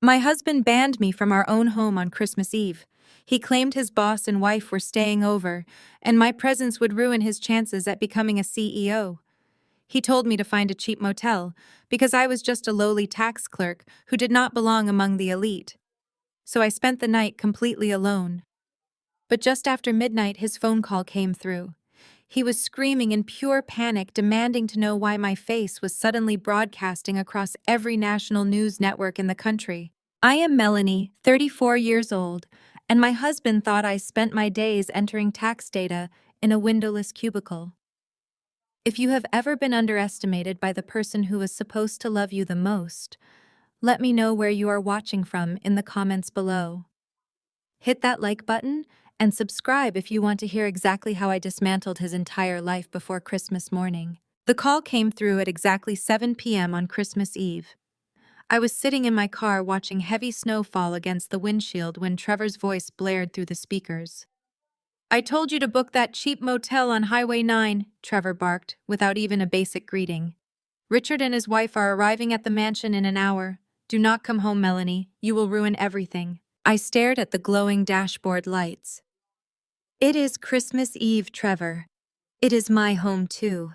My husband banned me from our own home on Christmas Eve. He claimed his boss and wife were staying over, and my presence would ruin his chances at becoming a CEO. He told me to find a cheap motel, because I was just a lowly tax clerk who did not belong among the elite. So I spent the night completely alone. But just after midnight, his phone call came through. He was screaming in pure panic, demanding to know why my face was suddenly broadcasting across every national news network in the country. I am Melanie, 34 years old, and my husband thought I spent my days entering tax data in a windowless cubicle. If you have ever been underestimated by the person who was supposed to love you the most, let me know where you are watching from in the comments below. Hit that like button and subscribe if you want to hear exactly how I dismantled his entire life before Christmas morning. The call came through at exactly 7 p.m. on Christmas Eve. I was sitting in my car watching heavy snow fall against the windshield when Trevor's voice blared through the speakers. "I told you to book that cheap motel on Highway 9, Trevor barked, without even a basic greeting. "Richard and his wife are arriving at the mansion in an hour. Do not come home, Melanie. You will ruin everything." I stared at the glowing dashboard lights. "It is Christmas Eve, Trevor. It is my home, too.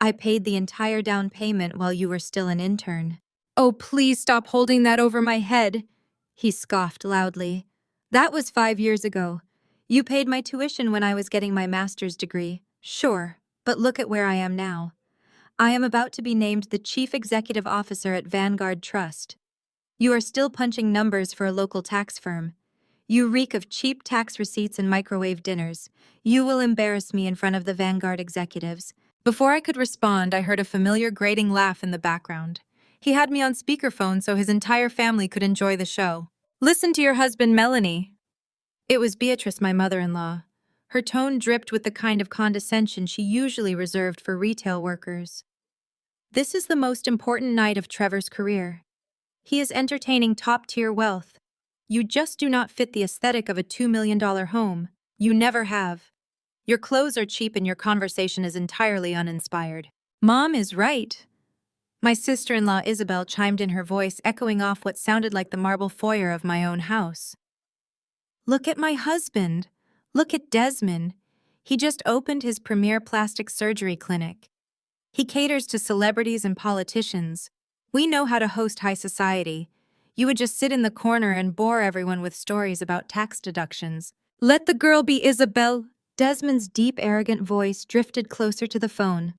I paid the entire down payment while you were still an intern." "Oh, please stop holding that over my head," he scoffed loudly. "That was 5 years ago. You paid my tuition when I was getting my master's degree. Sure, but look at where I am now. I am about to be named the Chief Executive Officer at Vanguard Trust. You are still punching numbers for a local tax firm. You reek of cheap tax receipts and microwave dinners. You will embarrass me in front of the Vanguard executives." Before I could respond, I heard a familiar grating laugh in the background. He had me on speakerphone so his entire family could enjoy the show. "Listen to your husband, Melanie." It was Beatrice, my mother-in-law. Her tone dripped with the kind of condescension she usually reserved for retail workers. "This is the most important night of Trevor's career. He is entertaining top-tier wealth. You just do not fit the aesthetic of a $2 million home. You never have. Your clothes are cheap and your conversation is entirely uninspired." "Mom is right." My sister-in-law Isabel chimed in, her voice echoing off what sounded like the marble foyer of my own house. "Look at my husband. Look at Desmond. He just opened his premier plastic surgery clinic. He caters to celebrities and politicians. We know how to host high society. You would just sit in the corner and bore everyone with stories about tax deductions." "Let the girl be, Isabel." Desmond's deep, arrogant voice drifted closer to the phone.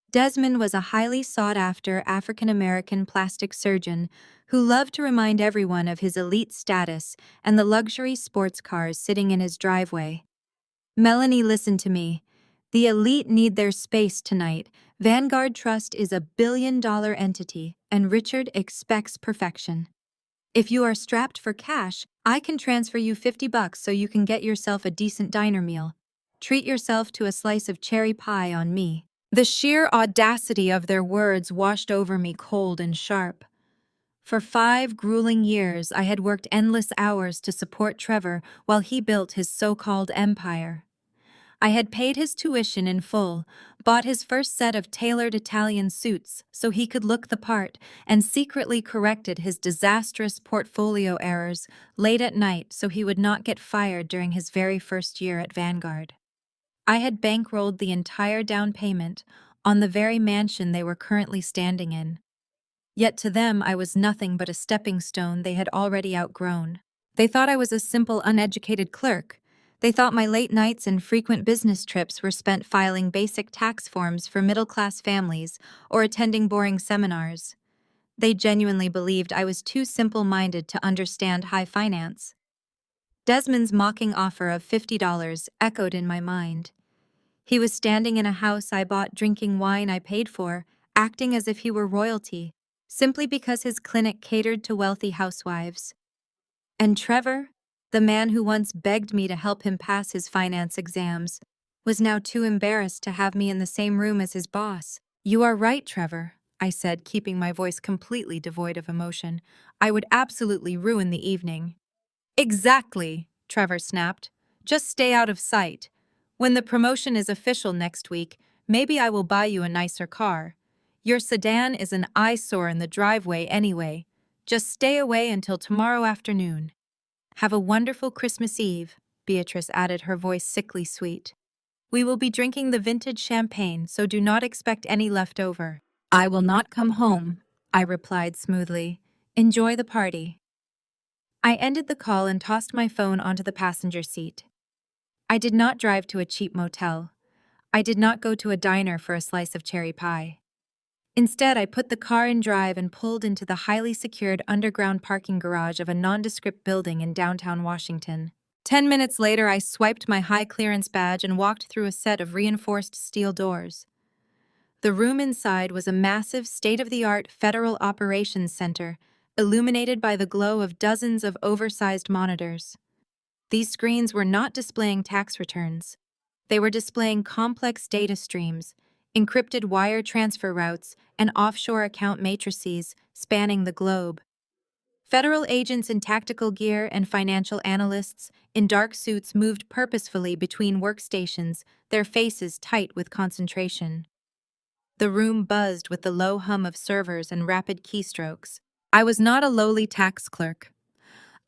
Desmond was a highly sought-after African-American plastic surgeon who loved to remind everyone of his elite status and the luxury sports cars sitting in his driveway. "Melanie, listen to me. The elite need their space tonight. Vanguard Trust is a billion-dollar entity, and Richard expects perfection. If you are strapped for cash, I can transfer you $50 so you can get yourself a decent diner meal. Treat yourself to a slice of cherry pie on me." The sheer audacity of their words washed over me cold and sharp. For 5 grueling years, I had worked endless hours to support Trevor while he built his so-called empire. I had paid his tuition in full, bought his first set of tailored Italian suits so he could look the part, and secretly corrected his disastrous portfolio errors late at night so he would not get fired during his very first year at Vanguard. I had bankrolled the entire down payment on the very mansion they were currently standing in. Yet to them I was nothing but a stepping stone they had already outgrown. They thought I was a simple, uneducated clerk. They thought my late nights and frequent business trips were spent filing basic tax forms for middle-class families or attending boring seminars. They genuinely believed I was too simple-minded to understand high finance. Desmond's mocking offer of $50 echoed in my mind. He was standing in a house I bought, drinking wine I paid for, acting as if he were royalty, simply because his clinic catered to wealthy housewives. And Trevor, the man who once begged me to help him pass his finance exams, was now too embarrassed to have me in the same room as his boss. "You are right, Trevor," I said, keeping my voice completely devoid of emotion. "I would absolutely ruin the evening." "Exactly," Trevor snapped. "Just stay out of sight. When the promotion is official next week, maybe I will buy you a nicer car. Your sedan is an eyesore in the driveway anyway. Just stay away until tomorrow afternoon. Have a wonderful Christmas Eve, Beatrice added, her voice sickly sweet. We will be drinking the vintage champagne, so do not expect any left over. I will not come home, I replied smoothly. Enjoy the party. I ended the call and tossed my phone onto the passenger seat. I did not drive to a cheap motel. I did not go to a diner for a slice of cherry pie. Instead, I put the car in drive and pulled into the highly secured underground parking garage of a nondescript building in downtown Washington. 10 minutes later, I swiped my high clearance badge and walked through a set of reinforced steel doors. The room inside was a massive, state-of-the-art Federal Operations Center, illuminated by the glow of dozens of oversized monitors. These screens were not displaying tax returns. They were displaying complex data streams, encrypted wire transfer routes, and offshore account matrices spanning the globe. Federal agents in tactical gear and financial analysts in dark suits moved purposefully between workstations, their faces tight with concentration. The room buzzed with the low hum of servers and rapid keystrokes. I was not a lowly tax clerk.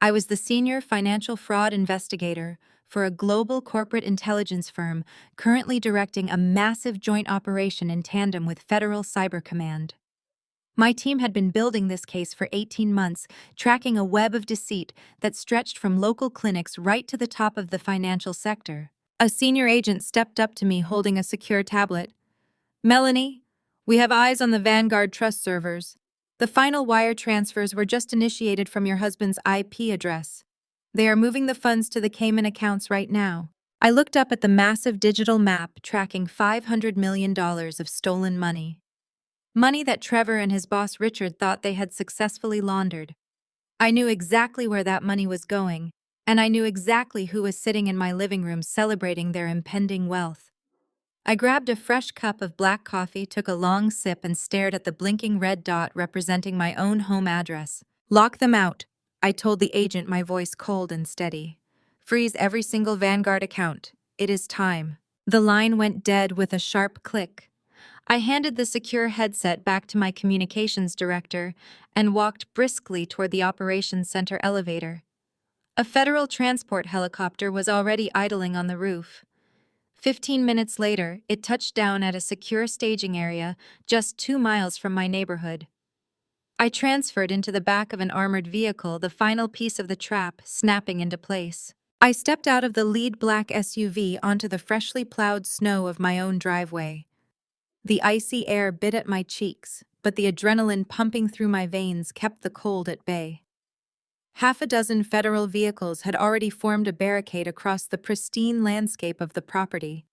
I was the senior financial fraud investigator for a global corporate intelligence firm currently directing a massive joint operation in tandem with Federal Cyber Command. My team had been building this case for 18 months, tracking a web of deceit that stretched from local clinics right to the top of the financial sector. A senior agent stepped up to me holding a secure tablet. Melanie, we have eyes on the Vanguard Trust servers. The final wire transfers were just initiated from your husband's IP address. They are moving the funds to the Cayman accounts right now. I looked up at the massive digital map tracking $500 million of stolen money. Money that Trevor and his boss Richard thought they had successfully laundered. I knew exactly where that money was going, and I knew exactly who was sitting in my living room celebrating their impending wealth. I grabbed a fresh cup of black coffee, took a long sip, and stared at the blinking red dot representing my own home address. Lock them out, I told the agent, my voice cold and steady. Freeze every single Vanguard account. It is time. The line went dead with a sharp click. I handed the secure headset back to my communications director and walked briskly toward the operations center elevator. A federal transport helicopter was already idling on the roof. 15 minutes later, it touched down at a secure staging area just 2 miles from my neighborhood. I transferred into the back of an armored vehicle, the final piece of the trap snapping into place. I stepped out of the lead black SUV onto the freshly plowed snow of my own driveway. The icy air bit at my cheeks, but the adrenaline pumping through my veins kept the cold at bay. Half a dozen federal vehicles had already formed a barricade across the pristine landscape of the property.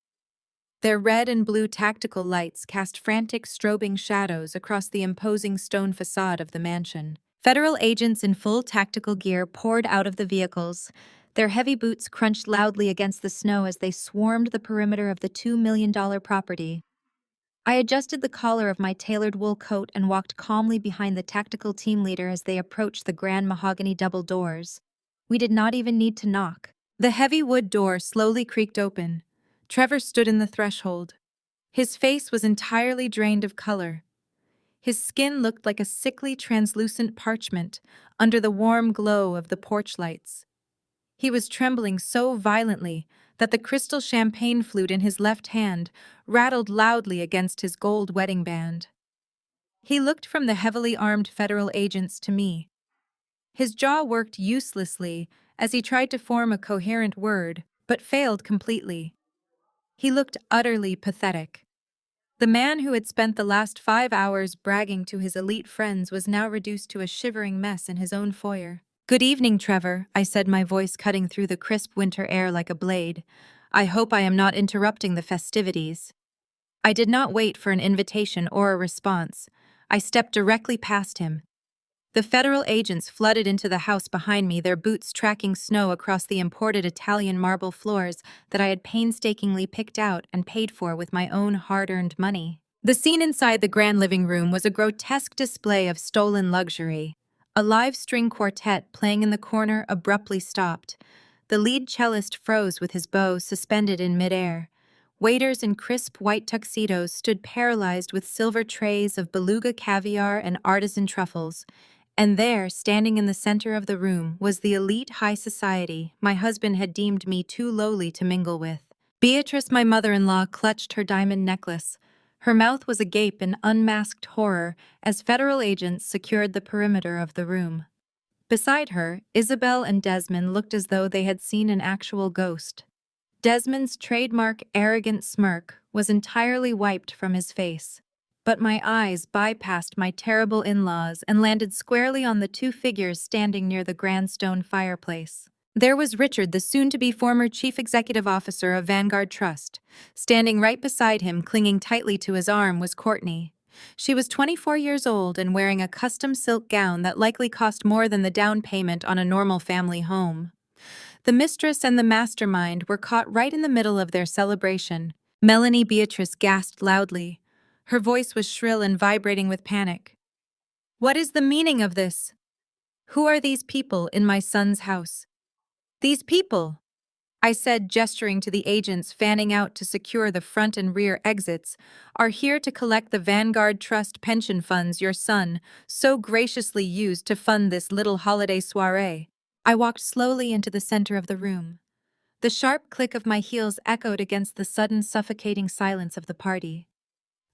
Their red and blue tactical lights cast frantic strobing shadows across the imposing stone facade of the mansion. Federal agents in full tactical gear poured out of the vehicles. Their heavy boots crunched loudly against the snow as they swarmed the perimeter of the $2 million property. I adjusted the collar of my tailored wool coat and walked calmly behind the tactical team leader as they approached the grand mahogany double doors. We did not even need to knock. The heavy wood door slowly creaked open. Trevor stood in the threshold. His face was entirely drained of color. His skin looked like a sickly, translucent parchment under the warm glow of the porch lights. He was trembling so violently that the crystal champagne flute in his left hand rattled loudly against his gold wedding band. He looked from the heavily armed federal agents to me. His jaw worked uselessly as he tried to form a coherent word, but failed completely. He looked utterly pathetic. The man who had spent the last 5 hours bragging to his elite friends was now reduced to a shivering mess in his own foyer. "Good evening, Trevor," I said, my voice cutting through the crisp winter air like a blade. "I hope I am not interrupting the festivities." I did not wait for an invitation or a response. I stepped directly past him. The federal agents flooded into the house behind me, their boots tracking snow across the imported Italian marble floors that I had painstakingly picked out and paid for with my own hard-earned money. The scene inside the grand living room was a grotesque display of stolen luxury. A live string quartet playing in the corner abruptly stopped. The lead cellist froze with his bow suspended in midair. Waiters in crisp white tuxedos stood paralyzed with silver trays of beluga caviar and artisan truffles. And there, standing in the center of the room, was the elite high society my husband had deemed me too lowly to mingle with. Beatrice, my mother-in-law, clutched her diamond necklace. Her mouth was agape in unmasked horror as federal agents secured the perimeter of the room. Beside her, Isabel and Desmond looked as though they had seen an actual ghost. Desmond's trademark arrogant smirk was entirely wiped from his face. But my eyes bypassed my terrible in-laws and landed squarely on the two figures standing near the grand stone fireplace. There was Richard, the soon-to-be former chief executive officer of Vanguard Trust. Standing right beside him, clinging tightly to his arm, was Courtney. She was 24 years old and wearing a custom silk gown that likely cost more than the down payment on a normal family home. The mistress and the mastermind were caught right in the middle of their celebration. Melanie Beatrice gasped loudly. Her voice was shrill and vibrating with panic. "What is the meaning of this? Who are these people in my son's house?" "These people," I said, gesturing to the agents fanning out to secure the front and rear exits, "are here to collect the Vanguard Trust pension funds your son so graciously used to fund this little holiday soiree." I walked slowly into the center of the room. The sharp click of my heels echoed against the sudden suffocating silence of the party.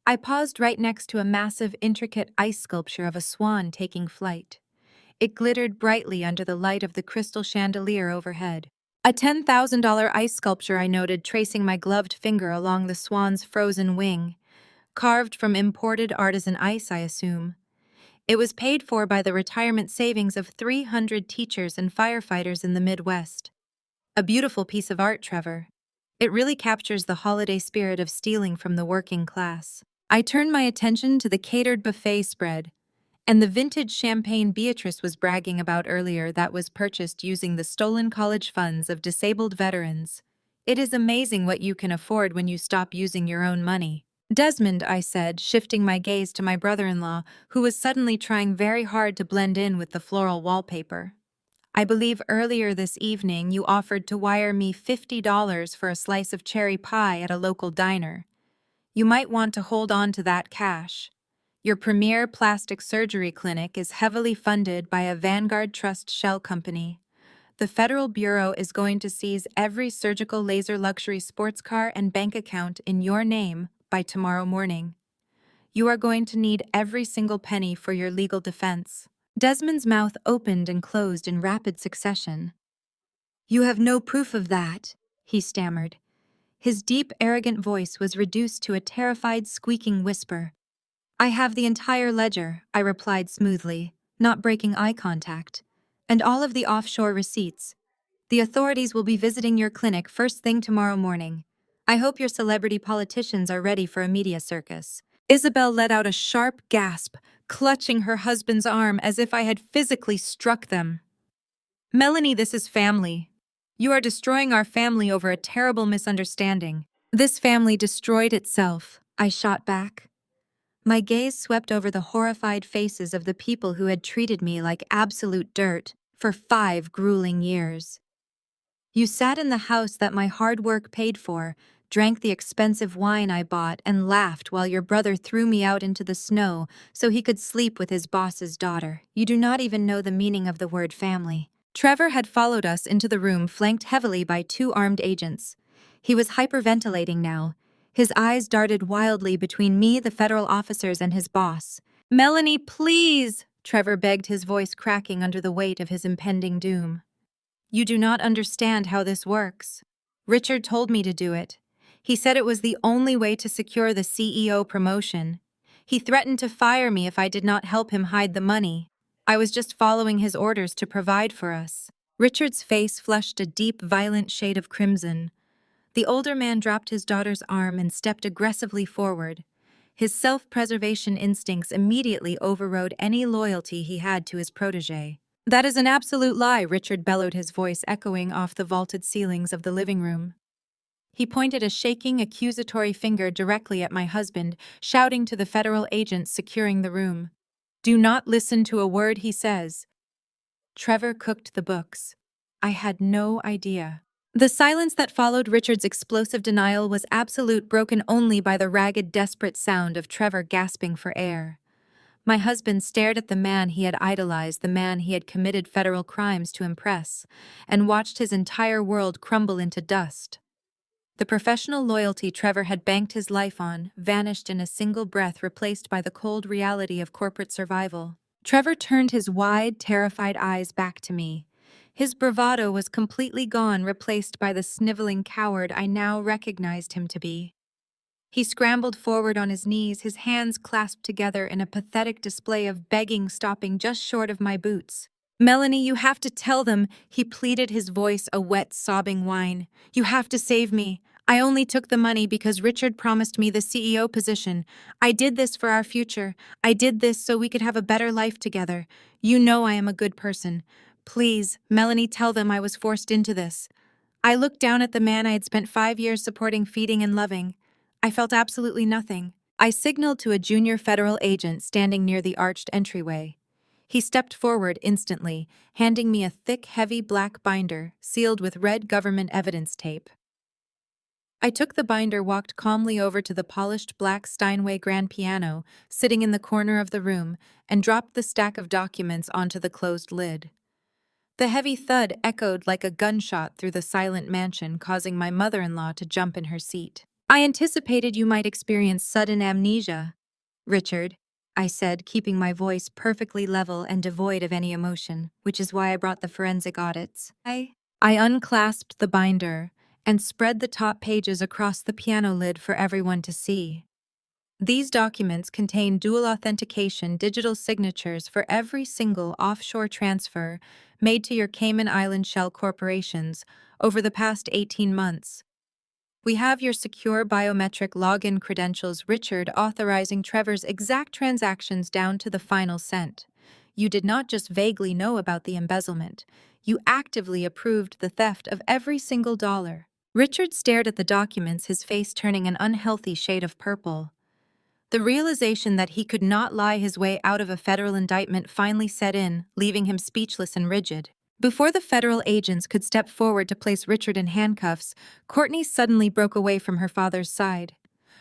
I paused right next to a massive, intricate ice sculpture of a swan taking flight. It glittered brightly under the light of the crystal chandelier overhead. A $10,000 ice sculpture, I noted, tracing my gloved finger along the swan's frozen wing. Carved from imported artisan ice, I assume. It was paid for by the retirement savings of 300 teachers and firefighters in the Midwest. A beautiful piece of art, Trevor. It really captures the holiday spirit of stealing from the working class. I turned my attention to the catered buffet spread, and the vintage champagne Beatrice was bragging about earlier that was purchased using the stolen college funds of disabled veterans. It is amazing what you can afford when you stop using your own money. "Desmond," I said, shifting my gaze to my brother-in-law, who was suddenly trying very hard to blend in with the floral wallpaper. "I believe earlier this evening you offered to wire me $50 for a slice of cherry pie at a local diner. You might want to hold on to that cash. Your premier plastic surgery clinic is heavily funded by a Vanguard Trust shell company. The Federal Bureau is going to seize every surgical laser luxury sports car and bank account in your name by tomorrow morning. You are going to need every single penny for your legal defense." Desmond's mouth opened and closed in rapid succession. "You have no proof of that," he stammered. His deep, arrogant voice was reduced to a terrified, squeaking whisper. "I have the entire ledger," I replied smoothly, not breaking eye contact, "and all of the offshore receipts. The authorities will be visiting your clinic first thing tomorrow morning. I hope your celebrity politicians are ready for a media circus." Isabel let out a sharp gasp, clutching her husband's arm as if I had physically struck them. "Melanie, this is family. You are destroying our family over a terrible misunderstanding." "This family destroyed itself," I shot back. My gaze swept over the horrified faces of the people who had treated me like absolute dirt for 5 grueling years. "You sat in the house that my hard work paid for, drank the expensive wine I bought, and laughed while your brother threw me out into the snow so he could sleep with his boss's daughter. You do not even know the meaning of the word family." Trevor had followed us into the room, flanked heavily by 2 armed agents. He was hyperventilating now. His eyes darted wildly between me, the federal officers, and his boss. "Melanie, please!" Trevor begged, his voice cracking under the weight of his impending doom. "You do not understand how this works. Richard told me to do it. He said it was the only way to secure the CEO promotion. He threatened to fire me if I did not help him hide the money. I was just following his orders to provide for us." Richard's face flushed a deep, violent shade of crimson. The older man dropped his daughter's arm and stepped aggressively forward. His self-preservation instincts immediately overrode any loyalty he had to his protégé. "That is an absolute lie," Richard bellowed, his voice echoing off the vaulted ceilings of the living room. He pointed a shaking, accusatory finger directly at my husband, shouting to the federal agents securing the room. "Do not listen to a word he says." Trevor cooked the books. I had no idea. The silence that followed Richard's explosive denial was absolute, broken only by the ragged, desperate sound of Trevor gasping for air. My husband stared at the man he had idolized, the man he had committed federal crimes to impress, and watched his entire world crumble into dust. The professional loyalty Trevor had banked his life on vanished in a single breath, replaced by the cold reality of corporate survival. Trevor turned his wide, terrified eyes back to me. His bravado was completely gone, replaced by the sniveling coward I now recognized him to be. He scrambled forward on his knees, his hands clasped together in a pathetic display of begging, stopping just short of my boots. "Melanie, you have to tell them," he pleaded, his voice a wet, sobbing whine. "You have to save me. I only took the money because Richard promised me the CEO position. I did this for our future. I did this so we could have a better life together. You know I am a good person. Please, Melanie, tell them I was forced into this." I looked down at the man I had spent 5 years supporting, feeding, and loving. I felt absolutely nothing. I signaled to a junior federal agent standing near the arched entryway. He stepped forward instantly, handing me a thick, heavy black binder sealed with red government evidence tape. I took the binder, walked calmly over to the polished black Steinway grand piano sitting in the corner of the room, and dropped the stack of documents onto the closed lid. The heavy thud echoed like a gunshot through the silent mansion, causing my mother-in-law to jump in her seat. "I anticipated you might experience sudden amnesia, Richard," I said, keeping my voice perfectly level and devoid of any emotion, which is why I brought the forensic audits. I unclasped the binder and spread the top pages across the piano lid for everyone to see. These documents contain dual authentication digital signatures for every single offshore transfer made to your Cayman Island shell corporations over the past 18 months. We have your secure biometric login credentials, Richard, authorizing Trevor's exact transactions down to the final cent. You did not just vaguely know about the embezzlement. You actively approved the theft of every single dollar. Richard stared at the documents, his face turning an unhealthy shade of purple. The realization that he could not lie his way out of a federal indictment finally set in, leaving him speechless and rigid. Before the federal agents could step forward to place Richard in handcuffs, Courtney suddenly broke away from her father's side.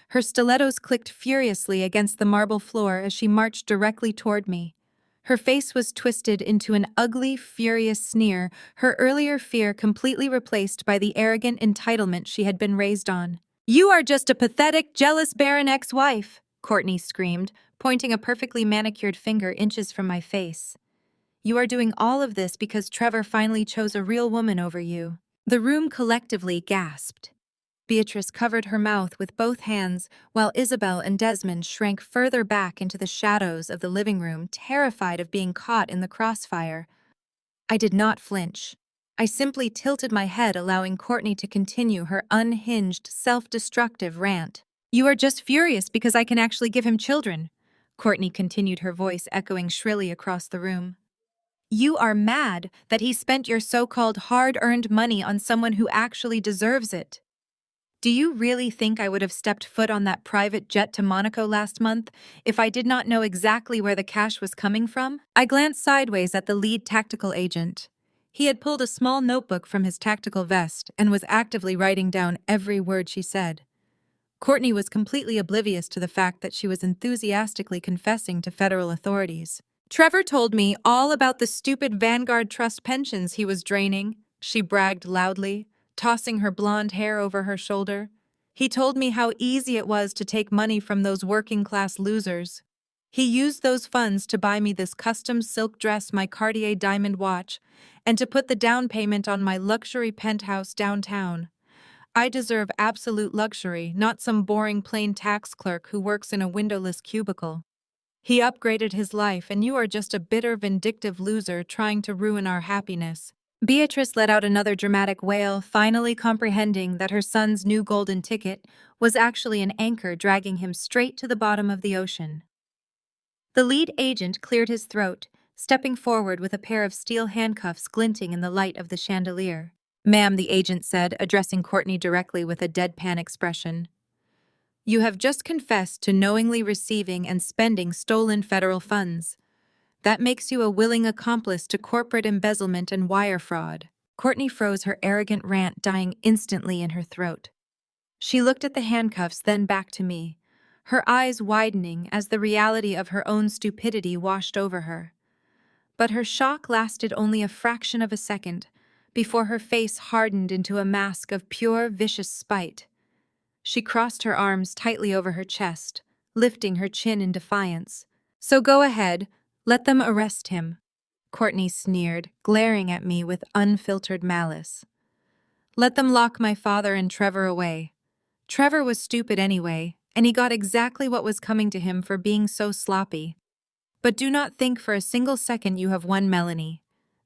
Her stilettos clicked furiously against the marble floor as she marched directly toward me. Her face was twisted into an ugly, furious sneer, her earlier fear completely replaced by the arrogant entitlement she had been raised on. "You are just a pathetic, jealous, barren ex-wife," Courtney screamed, pointing a perfectly manicured finger inches from my face. "You are doing all of this because Trevor finally chose a real woman over you." The room collectively gasped. Beatrice covered her mouth with both hands, while Isabel and Desmond shrank further back into the shadows of the living room, terrified of being caught in the crossfire. I did not flinch. I simply tilted my head, allowing Courtney to continue her unhinged, self-destructive rant. "You are just furious because I can actually give him children," Courtney continued, her voice echoing shrilly across the room. "You are mad that he spent your so-called hard-earned money on someone who actually deserves it. Do you really think I would have stepped foot on that private jet to Monaco last month if I did not know exactly where the cash was coming from?" I glanced sideways at the lead tactical agent. He had pulled a small notebook from his tactical vest and was actively writing down every word she said. Courtney was completely oblivious to the fact that she was enthusiastically confessing to federal authorities. "Trevor told me all about the stupid Vanguard Trust pensions he was draining," she bragged loudly, tossing her blonde hair over her shoulder. "He told me how easy it was to take money from those working-class losers. He used those funds to buy me this custom silk dress, my Cartier diamond watch, and to put the down payment on my luxury penthouse downtown. I deserve absolute luxury, not some boring plain tax clerk who works in a windowless cubicle. He upgraded his life, and you are just a bitter, vindictive loser trying to ruin our happiness." Beatrice let out another dramatic wail, finally comprehending that her son's new golden ticket was actually an anchor dragging him straight to the bottom of the ocean. The lead agent cleared his throat, stepping forward with a pair of steel handcuffs glinting in the light of the chandelier. "Ma'am," the agent said, addressing Courtney directly with a deadpan expression, "you have just confessed to knowingly receiving and spending stolen federal funds. That makes you a willing accomplice to corporate embezzlement and wire fraud." Courtney froze, her arrogant rant dying instantly in her throat. She looked at the handcuffs, then back to me. her eyes widening as the reality of her own stupidity washed over her. But her shock lasted only a fraction of a second, before her face hardened into a mask of pure, vicious spite. She crossed her arms tightly over her chest, lifting her chin in defiance. "So go ahead, let them arrest him," Courtney sneered, glaring at me with unfiltered malice. "Let them lock my father and Trevor away. Trevor was stupid anyway, and he got exactly what was coming to him for being so sloppy. But do not think for a single second you have won, Melanie.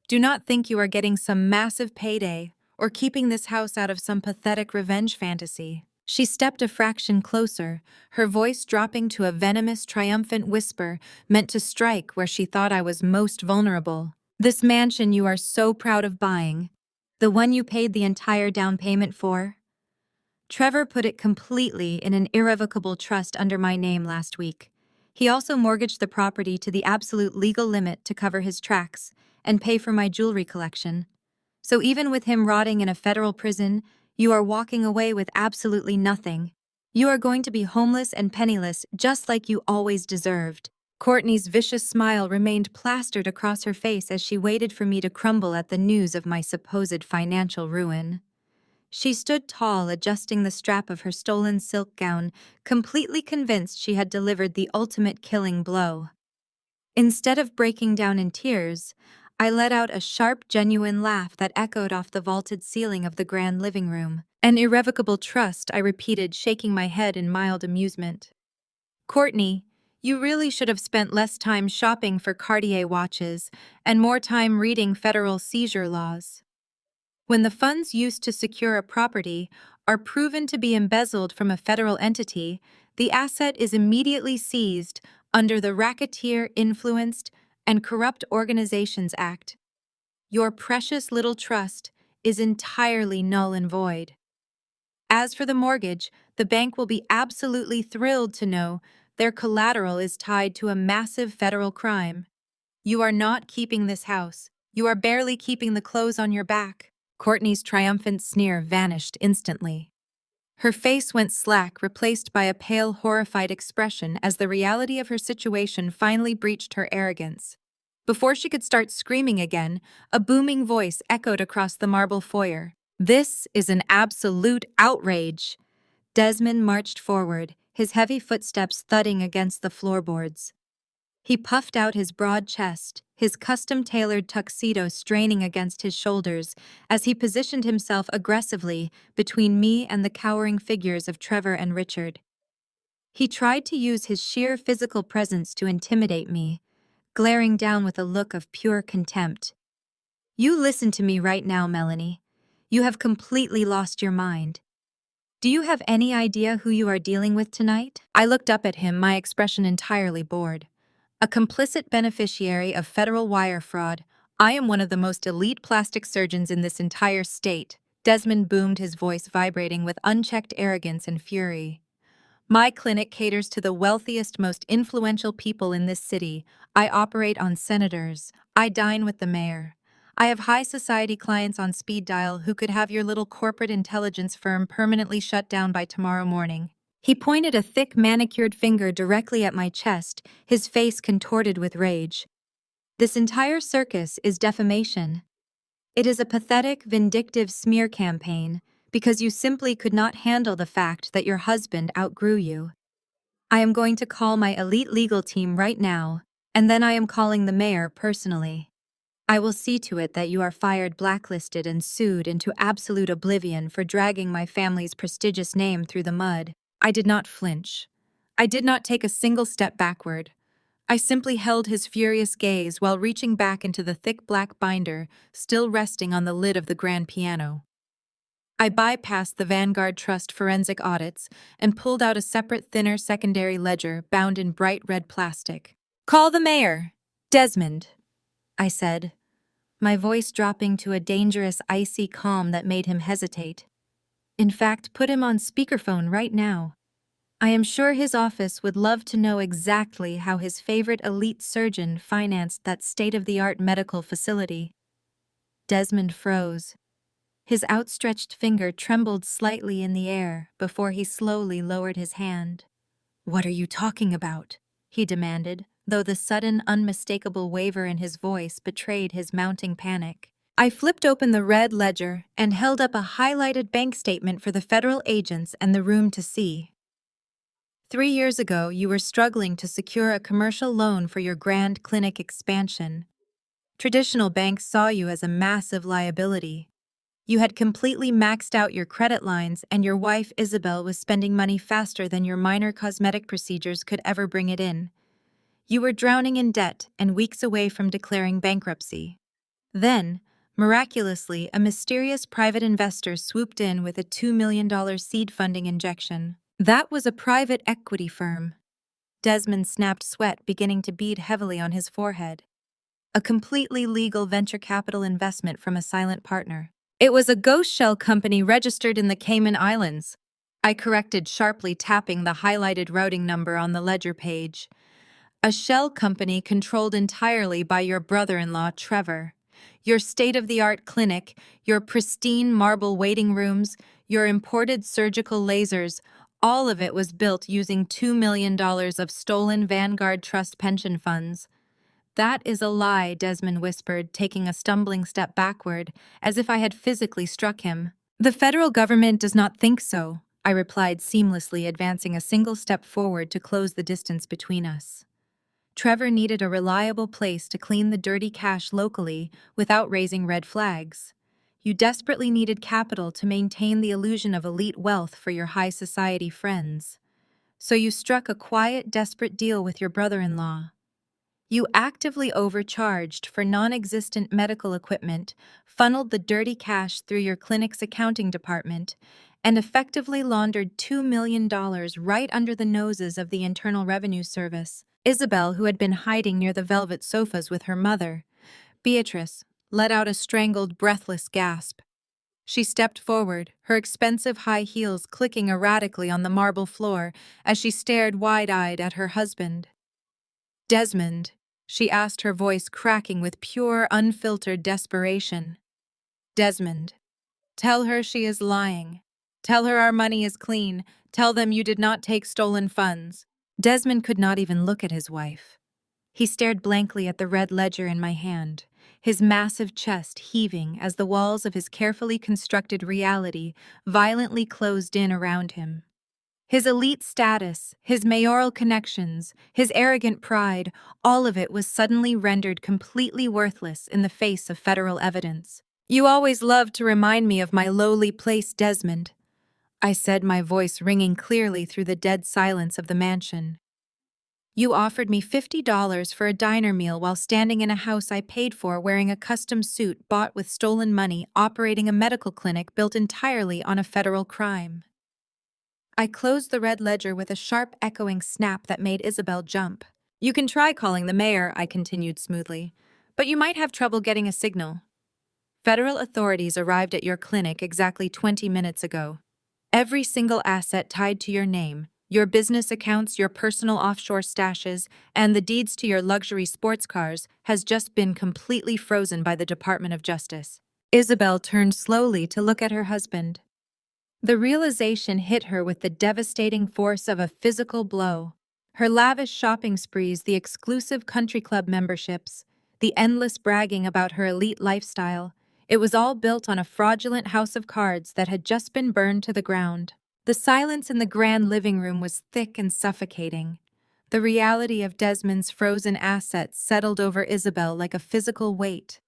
Do not think you are getting some massive payday or keeping this house out of some pathetic revenge fantasy." She stepped a fraction closer, her voice dropping to a venomous, triumphant whisper meant to strike where she thought I was most vulnerable. "This mansion you are so proud of buying, the one you paid the entire down payment for? Trevor put it completely in an irrevocable trust under my name last week. He also mortgaged the property to the absolute legal limit to cover his tracks and pay for my jewelry collection. So even with him rotting in a federal prison, you are walking away with absolutely nothing. You are going to be homeless and penniless just like you always deserved." Courtney's vicious smile remained plastered across her face as she waited for me to crumble at the news of my supposed financial ruin. She stood tall, adjusting the strap of her stolen silk gown, completely convinced she had delivered the ultimate killing blow. Instead of breaking down in tears, I let out a sharp, genuine laugh that echoed off the vaulted ceiling of the grand living room. "An irrevocable trust," I repeated, shaking my head in mild amusement. "Courtney, you really should have spent less time shopping for Cartier watches and more time reading federal seizure laws. When the funds used to secure a property are proven to be embezzled from a federal entity, the asset is immediately seized under the Racketeer Influenced and Corrupt Organizations Act. Your precious little trust is entirely null and void. As for the mortgage, the bank will be absolutely thrilled to know their collateral is tied to a massive federal crime. You are not keeping this house. You are barely keeping the clothes on your back." Courtney's triumphant sneer vanished instantly. Her face went slack, replaced by a pale, horrified expression as the reality of her situation finally breached her arrogance. Before she could start screaming again, a booming voice echoed across the marble foyer. "This is an absolute outrage!" Desmond marched forward, his heavy footsteps thudding against the floorboards. He puffed out his broad chest, his custom-tailored tuxedo straining against his shoulders as he positioned himself aggressively between me and the cowering figures of Trevor and Richard. He tried to use his sheer physical presence to intimidate me, glaring down with a look of pure contempt. "You listen to me right now, Melanie. You have completely lost your mind. Do you have any idea who you are dealing with tonight?" I looked up at him, my expression entirely bored. "A complicit beneficiary of federal wire fraud. I am one of the most elite plastic surgeons in this entire state." Desmond boomed, his voice vibrating with unchecked arrogance and fury. "My clinic caters to the wealthiest, most influential people in this city. I operate on senators. I dine with the mayor. I have high society clients on speed dial who could have your little corporate intelligence firm permanently shut down by tomorrow morning." He pointed a thick, manicured finger directly at my chest, his face contorted with rage. "This entire circus is defamation. It is a pathetic, vindictive smear campaign because you simply could not handle the fact that your husband outgrew you. I am going to call my elite legal team right now, and then I am calling the mayor personally. I will see to it that you are fired, blacklisted, and sued into absolute oblivion for dragging my family's prestigious name through the mud." I did not flinch. I did not take a single step backward. I simply held his furious gaze while reaching back into the thick black binder still resting on the lid of the grand piano. I bypassed the Vanguard Trust forensic audits and pulled out a separate, thinner secondary ledger bound in bright red plastic. "Call the mayor, Desmond," I said, my voice dropping to a dangerous, icy calm that made him hesitate. "In fact, put him on speakerphone right now. I am sure his office would love to know exactly how his favorite elite surgeon financed that state-of-the-art medical facility." Desmond froze. His outstretched finger trembled slightly in the air before he slowly lowered his hand. "What are you talking about?" he demanded, though the sudden, unmistakable waver in his voice betrayed his mounting panic. I flipped open the red ledger and held up a highlighted bank statement for the federal agents and the room to see. 3 years ago, you were struggling to secure a commercial loan for your grand clinic expansion. Traditional banks saw you as a massive liability. You had completely maxed out your credit lines, and your wife Isabel was spending money faster than your minor cosmetic procedures could ever bring it in. You were drowning in debt and weeks away from declaring bankruptcy. Then, miraculously, a mysterious private investor swooped in with a $2 million seed funding injection. That was a private equity firm. Desmond snapped, sweat beginning to bead heavily on his forehead. A completely legal venture capital investment from a silent partner. It was a ghost shell company registered in the Cayman Islands. I corrected sharply, tapping the highlighted routing number on the ledger page. A shell company controlled entirely by your brother-in-law, Trevor. Your state-of-the-art clinic, your pristine marble waiting rooms, your imported surgical lasers, all of it was built using $2 million of stolen Vanguard Trust pension funds. "That is a lie," Desmond whispered, taking a stumbling step backward, as if I had physically struck him. "The federal government does not think so," I replied seamlessly, advancing a single step forward to close the distance between us. Trevor needed a reliable place to clean the dirty cash locally without raising red flags. You desperately needed capital to maintain the illusion of elite wealth for your high society friends. So you struck a quiet, desperate deal with your brother-in-law. You actively overcharged for non-existent medical equipment, funneled the dirty cash through your clinic's accounting department, and effectively laundered $2 million right under the noses of the Internal Revenue Service. Isabel, who had been hiding near the velvet sofas with her mother, Beatrice, let out a strangled, breathless gasp. She stepped forward, her expensive high heels clicking erratically on the marble floor as she stared wide-eyed at her husband. "Desmond," she asked, her voice cracking with pure, unfiltered desperation. "Desmond, tell her she is lying. Tell her our money is clean. Tell them you did not take stolen funds." Desmond could not even look at his wife. He stared blankly at the red ledger in my hand, his massive chest heaving as the walls of his carefully constructed reality violently closed in around him. His elite status, his mayoral connections, his arrogant pride, all of it was suddenly rendered completely worthless in the face of federal evidence. "You always loved to remind me of my lowly place, Desmond," I said, my voice ringing clearly through the dead silence of the mansion. "You offered me $50 for a diner meal while standing in a house I paid for, wearing a custom suit bought with stolen money, operating a medical clinic built entirely on a federal crime." I closed the red ledger with a sharp, echoing snap that made Isabel jump. "You can try calling the mayor," I continued smoothly, "but you might have trouble getting a signal. Federal authorities arrived at your clinic exactly 20 minutes ago. Every single asset tied to your name, your business accounts, your personal offshore stashes, and the deeds to your luxury sports cars has just been completely frozen by the Department of Justice." Isabel turned slowly to look at her husband. The realization hit her with the devastating force of a physical blow. Her lavish shopping sprees, the exclusive country club memberships, the endless bragging about her elite lifestyle, it was all built on a fraudulent house of cards that had just been burned to the ground. The silence in the grand living room was thick and suffocating. The reality of Desmond's frozen assets settled over Isabel like a physical weight.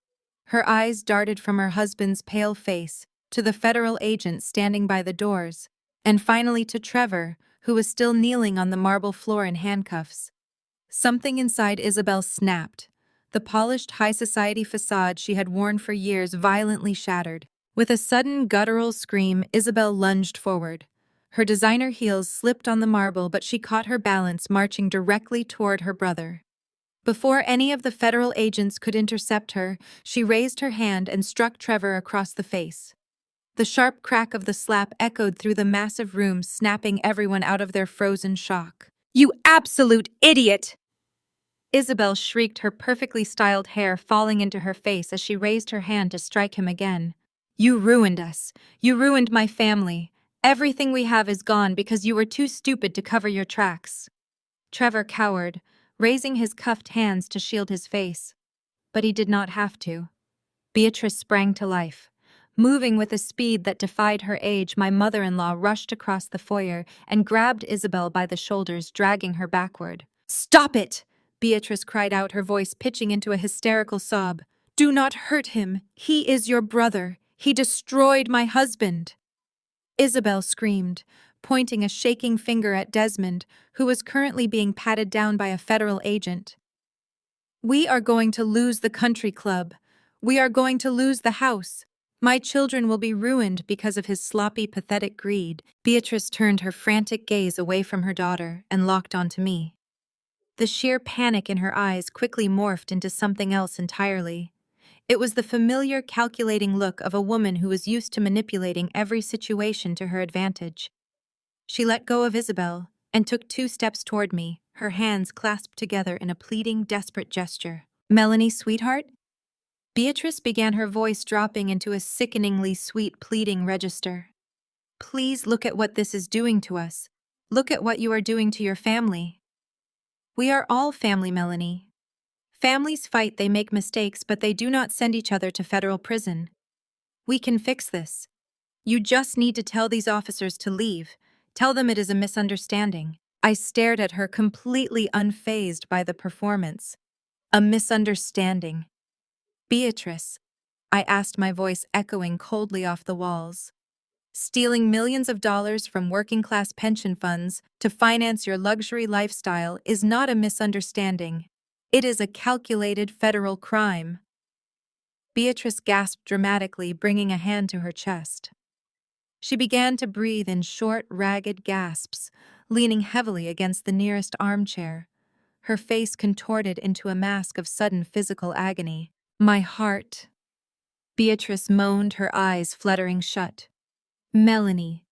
Her eyes darted from her husband's pale face to the federal agent standing by the doors, and finally to Trevor, who was still kneeling on the marble floor in handcuffs. Something inside Isabel snapped. The polished high society facade she had worn for years violently shattered. With a sudden guttural scream, Isabel lunged forward. Her designer heels slipped on the marble, but she caught her balance, marching directly toward her brother. Before any of the federal agents could intercept her, she raised her hand and struck Trevor across the face. The sharp crack of the slap echoed through the massive room, snapping everyone out of their frozen shock. "You absolute idiot!" Isabel shrieked, her perfectly styled hair falling into her face as she raised her hand to strike him again. "You ruined us. You ruined my family. Everything we have is gone because you were too stupid to cover your tracks. Trevor cowered, raising his cuffed hands to shield his face. But he did not have to. Beatrice sprang to life. Moving with a speed that defied her age, my mother-in-law rushed across the foyer and grabbed Isabel by the shoulders, dragging her backward. "Stop it!" Beatrice cried out, her voice pitching into a hysterical sob. "Do not hurt him. He is your brother. He destroyed my husband." Isabel screamed, pointing a shaking finger at Desmond, who was currently being patted down by a federal agent. "We are going to lose the country club. We are going to lose the house. My children will be ruined because of his sloppy, pathetic greed." Beatrice turned her frantic gaze away from her daughter and locked onto me. The sheer panic in her eyes quickly morphed into something else entirely. It was the familiar, calculating look of a woman who was used to manipulating every situation to her advantage. She let go of Isabel and took 2 steps toward me, her hands clasped together in a pleading, desperate gesture. "Melanie, sweetheart?" Beatrice began, her voice dropping into a sickeningly sweet, pleading register. "Please look at what this is doing to us. Look at what you are doing to your family." "We are all family, Melanie. Families fight, they make mistakes, but they do not send each other to federal prison. We can fix this. You just need to tell these officers to leave. Tell them it is a misunderstanding." I stared at her, completely unfazed by the performance. "A misunderstanding. Beatrice," I asked, my voice echoing coldly off the walls. "Stealing millions of dollars from working-class pension funds to finance your luxury lifestyle is not a misunderstanding. It is a calculated federal crime." Beatrice gasped dramatically, bringing a hand to her chest. She began to breathe in short, ragged gasps, leaning heavily against the nearest armchair, her face contorted into a mask of sudden physical agony. "My heart," Beatrice moaned, her eyes fluttering shut. "Melanie,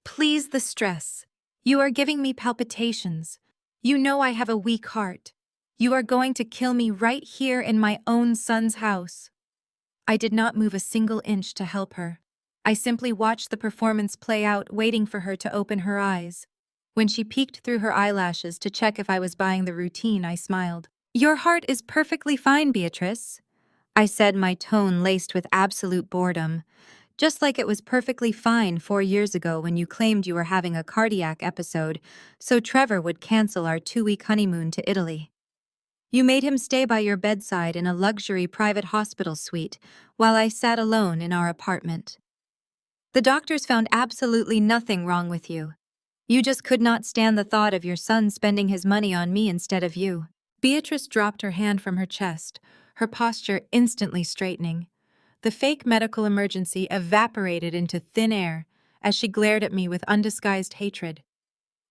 please, the stress. You are giving me palpitations. You know I have a weak heart. You are going to kill me right here in my own son's house." I did not move a single inch to help her. I simply watched the performance play out, waiting for her to open her eyes. When she peeked through her eyelashes to check if I was buying the routine, I smiled. "Your heart is perfectly fine, Beatrice," I said, my tone laced with absolute boredom. "Just like it was perfectly fine 4 years ago when you claimed you were having a cardiac episode, so Trevor would cancel our 2-week honeymoon to Italy. You made him stay by your bedside in a luxury private hospital suite while I sat alone in our apartment. The doctors found absolutely nothing wrong with you. You just could not stand the thought of your son spending his money on me instead of you." Beatrice dropped her hand from her chest, her posture instantly straightening. The fake medical emergency evaporated into thin air as she glared at me with undisguised hatred.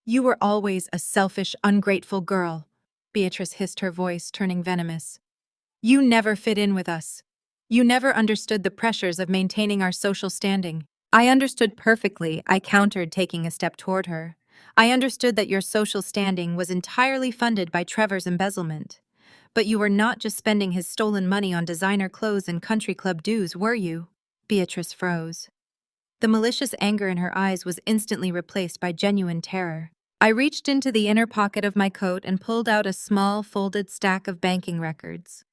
"You were always a selfish, ungrateful girl," Beatrice hissed, her voice turning venomous. "You never fit in with us. You never understood the pressures of maintaining our social standing." "I understood perfectly," I countered, taking a step toward her. "I understood that your social standing was entirely funded by Trevor's embezzlement. But you were not just spending his stolen money on designer clothes and country club dues, were you?" Beatrice froze. The malicious anger in her eyes was instantly replaced by genuine terror. I reached into the inner pocket of my coat and pulled out a small, folded stack of banking records.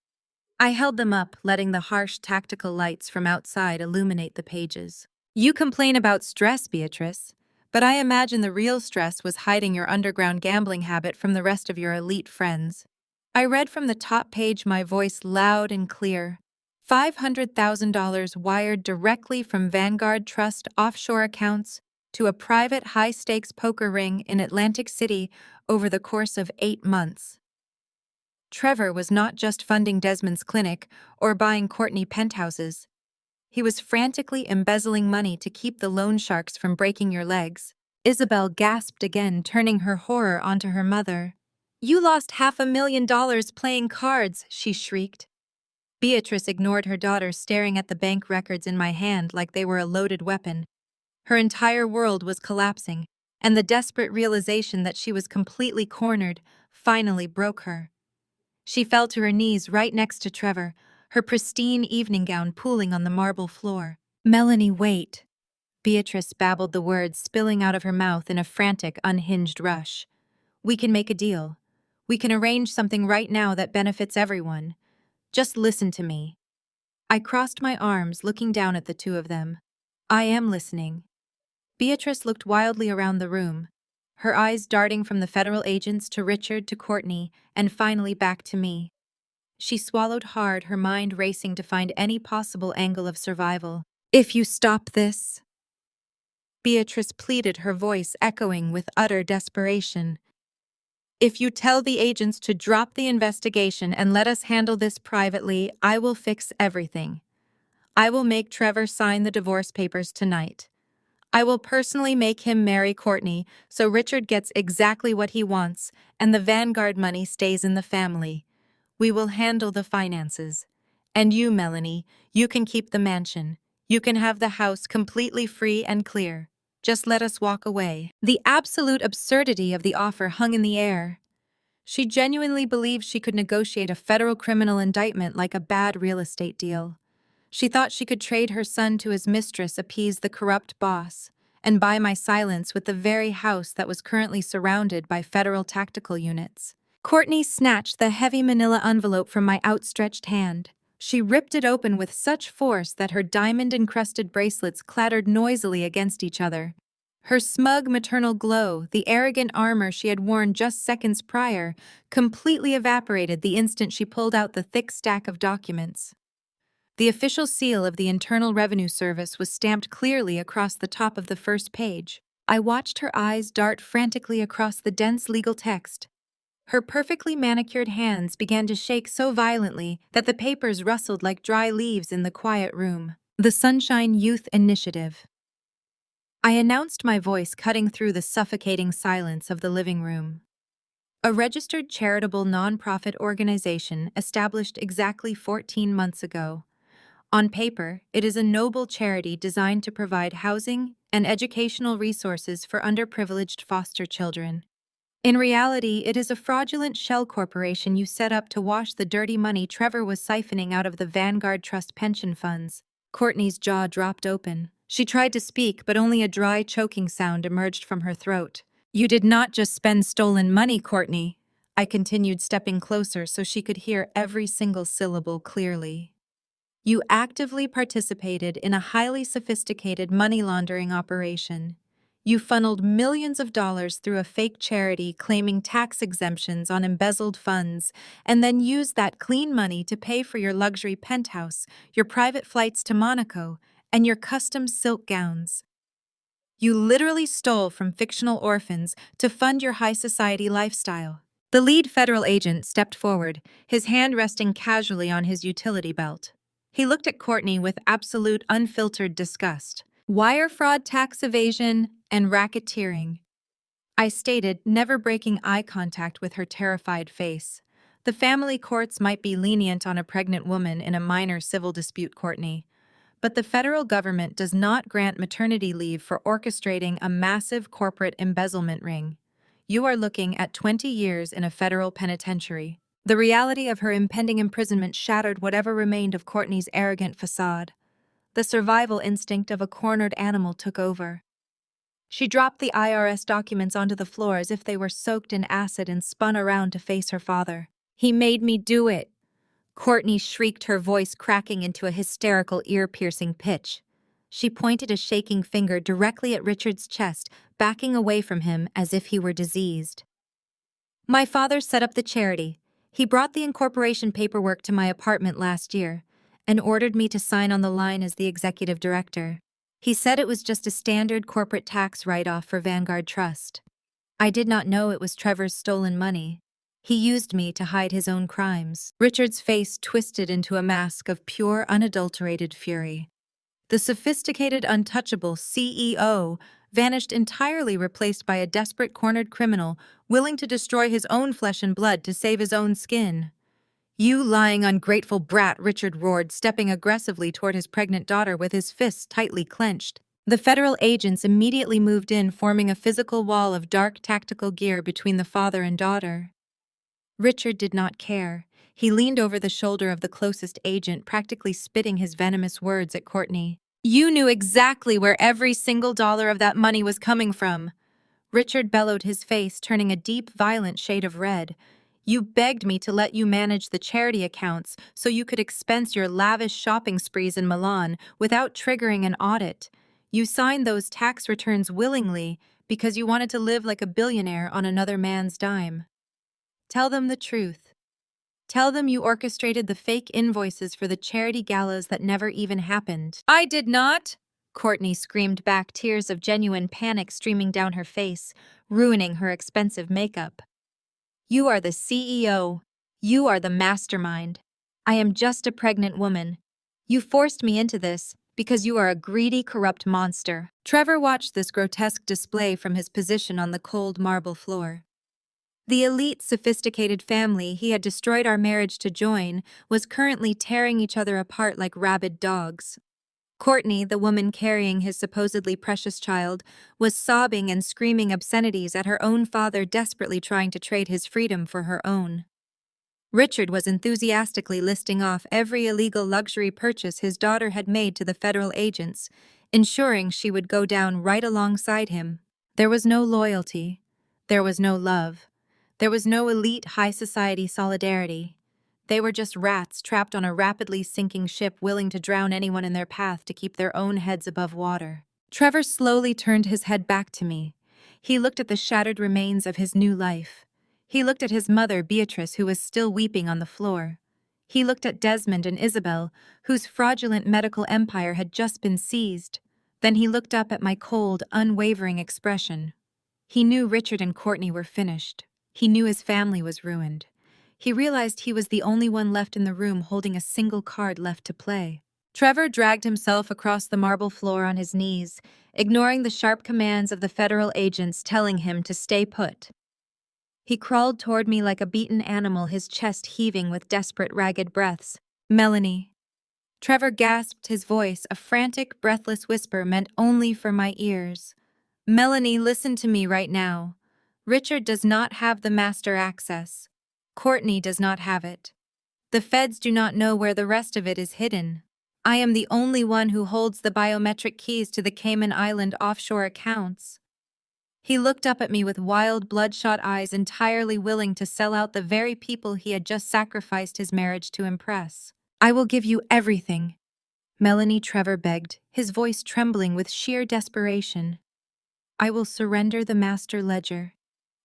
I held them up, letting the harsh, tactical lights from outside illuminate the pages. "You complain about stress, Beatrice, but I imagine the real stress was hiding your underground gambling habit from the rest of your elite friends." I read from the top page, my voice loud and clear. $500,000 wired directly from Vanguard Trust offshore accounts to a private high-stakes poker ring in Atlantic City over the course of 8 months. Trevor was not just funding Desmond's clinic or buying Courtney penthouses. He was frantically embezzling money to keep the loan sharks from breaking your legs. Isabel gasped again, turning her horror onto her mother. "You lost $500,000 playing cards," she shrieked. Beatrice ignored her daughter, staring at the bank records in my hand like they were a loaded weapon. Her entire world was collapsing, and the desperate realization that she was completely cornered finally broke her. She fell to her knees right next to Trevor, her pristine evening gown pooling on the marble floor. "Melanie, wait." Beatrice babbled the words spilling out of her mouth in a frantic, unhinged rush. We can make a deal. We can arrange something right now that benefits everyone. Just listen to me. I crossed my arms, looking down at the two of them. I am listening. Beatrice looked wildly around the room, her eyes darting from the federal agents to Richard to Courtney, and finally back to me. She swallowed hard, her mind racing to find any possible angle of survival. If you stop this, Beatrice pleaded, her voice echoing with utter desperation. If you tell the agents to drop the investigation and let us handle this privately, I will fix everything. I will make Trevor sign the divorce papers tonight. I will personally make him marry Courtney so Richard gets exactly what he wants and the Vanguard money stays in the family. We will handle the finances. And you, Melanie, you can keep the mansion. You can have the house completely free and clear. Just let us walk away. The absolute absurdity of the offer hung in the air. She genuinely believed she could negotiate a federal criminal indictment like a bad real estate deal. She thought she could trade her son to his mistress, appease the corrupt boss, and buy my silence with the very house that was currently surrounded by federal tactical units. Courtney snatched the heavy manila envelope from my outstretched hand. She ripped it open with such force that her diamond-encrusted bracelets clattered noisily against each other. Her smug maternal glow, the arrogant armor she had worn just seconds prior, completely evaporated the instant she pulled out the thick stack of documents. The official seal of the Internal Revenue Service was stamped clearly across the top of the first page. I watched her eyes dart frantically across the dense legal text. Her perfectly manicured hands began to shake so violently that the papers rustled like dry leaves in the quiet room. The Sunshine Youth Initiative. I announced, my voice cutting through the suffocating silence of the living room. A registered charitable nonprofit organization established exactly 14 months ago. On paper, it is a noble charity designed to provide housing and educational resources for underprivileged foster children. In reality, it is a fraudulent shell corporation you set up to wash the dirty money Trevor was siphoning out of the Vanguard Trust pension funds. Courtney's jaw dropped open. She tried to speak, but only a dry, choking sound emerged from her throat. You did not just spend stolen money, Courtney. I continued, stepping closer so she could hear every single syllable clearly. You actively participated in a highly sophisticated money laundering operation. You funneled millions of dollars through a fake charity claiming tax exemptions on embezzled funds, and then used that clean money to pay for your luxury penthouse, your private flights to Monaco, and your custom silk gowns. You literally stole from fictional orphans to fund your high society lifestyle. The lead federal agent stepped forward, his hand resting casually on his utility belt. He looked at Courtney with absolute, unfiltered disgust. Wire fraud, tax evasion, and racketeering, I stated, never breaking eye contact with her terrified face. The family courts might be lenient on a pregnant woman in a minor civil dispute, Courtney, but the federal government does not grant maternity leave for orchestrating a massive corporate embezzlement ring. You are looking at 20 years in a federal penitentiary. The reality of her impending imprisonment shattered whatever remained of Courtney's arrogant facade. The survival instinct of a cornered animal took over. She dropped the IRS documents onto the floor as if they were soaked in acid and spun around to face her father. He made me do it. Courtney shrieked, her voice cracking into a hysterical, ear-piercing pitch. She pointed a shaking finger directly at Richard's chest, backing away from him as if he were diseased. My father set up the charity. He brought the incorporation paperwork to my apartment last year and ordered me to sign on the line as the executive director. He said it was just a standard corporate tax write-off for Vanguard Trust. I did not know it was Trevor's stolen money. He used me to hide his own crimes. Richard's face twisted into a mask of pure, unadulterated fury. The sophisticated, untouchable CEO vanished entirely, replaced by a desperate, cornered criminal willing to destroy his own flesh and blood to save his own skin. You lying, ungrateful brat, Richard roared, stepping aggressively toward his pregnant daughter with his fists tightly clenched. The federal agents immediately moved in, forming a physical wall of dark tactical gear between the father and daughter. Richard did not care. He leaned over the shoulder of the closest agent, practically spitting his venomous words at Courtney. You knew exactly where every single dollar of that money was coming from. Richard bellowed, his face turning a deep, violent shade of red. You begged me to let you manage the charity accounts so you could expense your lavish shopping sprees in Milan without triggering an audit. You signed those tax returns willingly because you wanted to live like a billionaire on another man's dime. Tell them the truth. Tell them you orchestrated the fake invoices for the charity galas that never even happened. I did not! Courtney screamed back, tears of genuine panic streaming down her face, ruining her expensive makeup. You are the CEO. You are the mastermind. I am just a pregnant woman. You forced me into this because you are a greedy, corrupt monster. Trevor watched this grotesque display from his position on the cold marble floor. The elite, sophisticated family he had destroyed our marriage to join was currently tearing each other apart like rabid dogs. Courtney, the woman carrying his supposedly precious child, was sobbing and screaming obscenities at her own father, desperately trying to trade his freedom for her own. Richard was enthusiastically listing off every illegal luxury purchase his daughter had made to the federal agents, ensuring she would go down right alongside him. There was no loyalty. There was no love. There was no elite high society solidarity. They were just rats trapped on a rapidly sinking ship, willing to drown anyone in their path to keep their own heads above water. Trevor slowly turned his head back to me. He looked at the shattered remains of his new life. He looked at his mother, Beatrice, who was still weeping on the floor. He looked at Desmond and Isabel, whose fraudulent medical empire had just been seized. Then he looked up at my cold, unwavering expression. He knew Richard and Courtney were finished. He knew his family was ruined. He realized he was the only one left in the room holding a single card left to play. Trevor dragged himself across the marble floor on his knees, ignoring the sharp commands of the federal agents telling him to stay put. He crawled toward me like a beaten animal, his chest heaving with desperate, ragged breaths. Melanie. Trevor gasped, his voice, a frantic, breathless whisper meant only for my ears. Melanie, listen to me right now. Richard does not have the master access. Courtney does not have it. The feds do not know where the rest of it is hidden. I am the only one who holds the biometric keys to the Cayman Island offshore accounts. He looked up at me with wild, bloodshot eyes, entirely willing to sell out the very people he had just sacrificed his marriage to impress. I will give you everything, Melanie, Trevor begged, his voice trembling with sheer desperation. I will surrender the master ledger.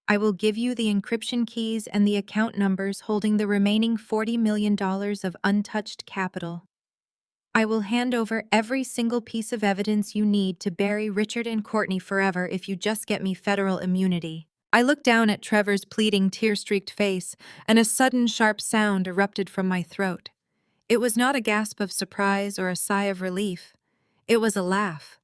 I will give you the encryption keys and the account numbers holding the remaining $40 million of untouched capital. I will hand over every single piece of evidence you need to bury Richard and Courtney forever if you just get me federal immunity. I looked down at Trevor's pleading, tear-streaked face, and a sudden sharp sound erupted from my throat. It was not a gasp of surprise or a sigh of relief. It was a laugh.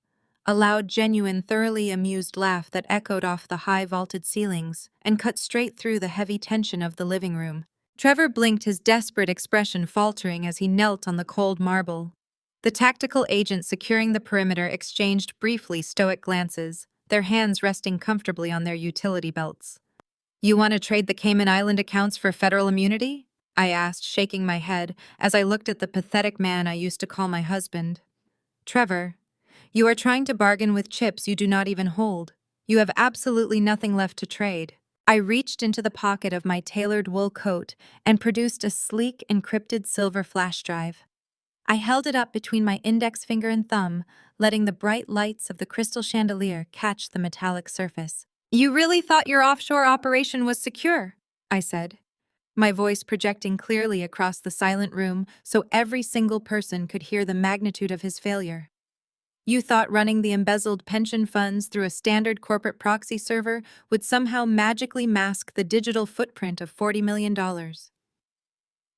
A loud, genuine, thoroughly amused laugh that echoed off the high vaulted ceilings and cut straight through the heavy tension of the living room. Trevor blinked, his desperate expression faltering as he knelt on the cold marble. The tactical agents securing the perimeter exchanged briefly stoic glances, their hands resting comfortably on their utility belts. You want to trade the Cayman Island accounts for federal immunity? I asked, shaking my head as I looked at the pathetic man I used to call my husband. Trevor, you are trying to bargain with chips you do not even hold. You have absolutely nothing left to trade. I reached into the pocket of my tailored wool coat and produced a sleek, encrypted silver flash drive. I held it up between my index finger and thumb, letting the bright lights of the crystal chandelier catch the metallic surface. You really thought your offshore operation was secure? I said, my voice projecting clearly across the silent room so every single person could hear the magnitude of his failure. You thought running the embezzled pension funds through a standard corporate proxy server would somehow magically mask the digital footprint of $40 million.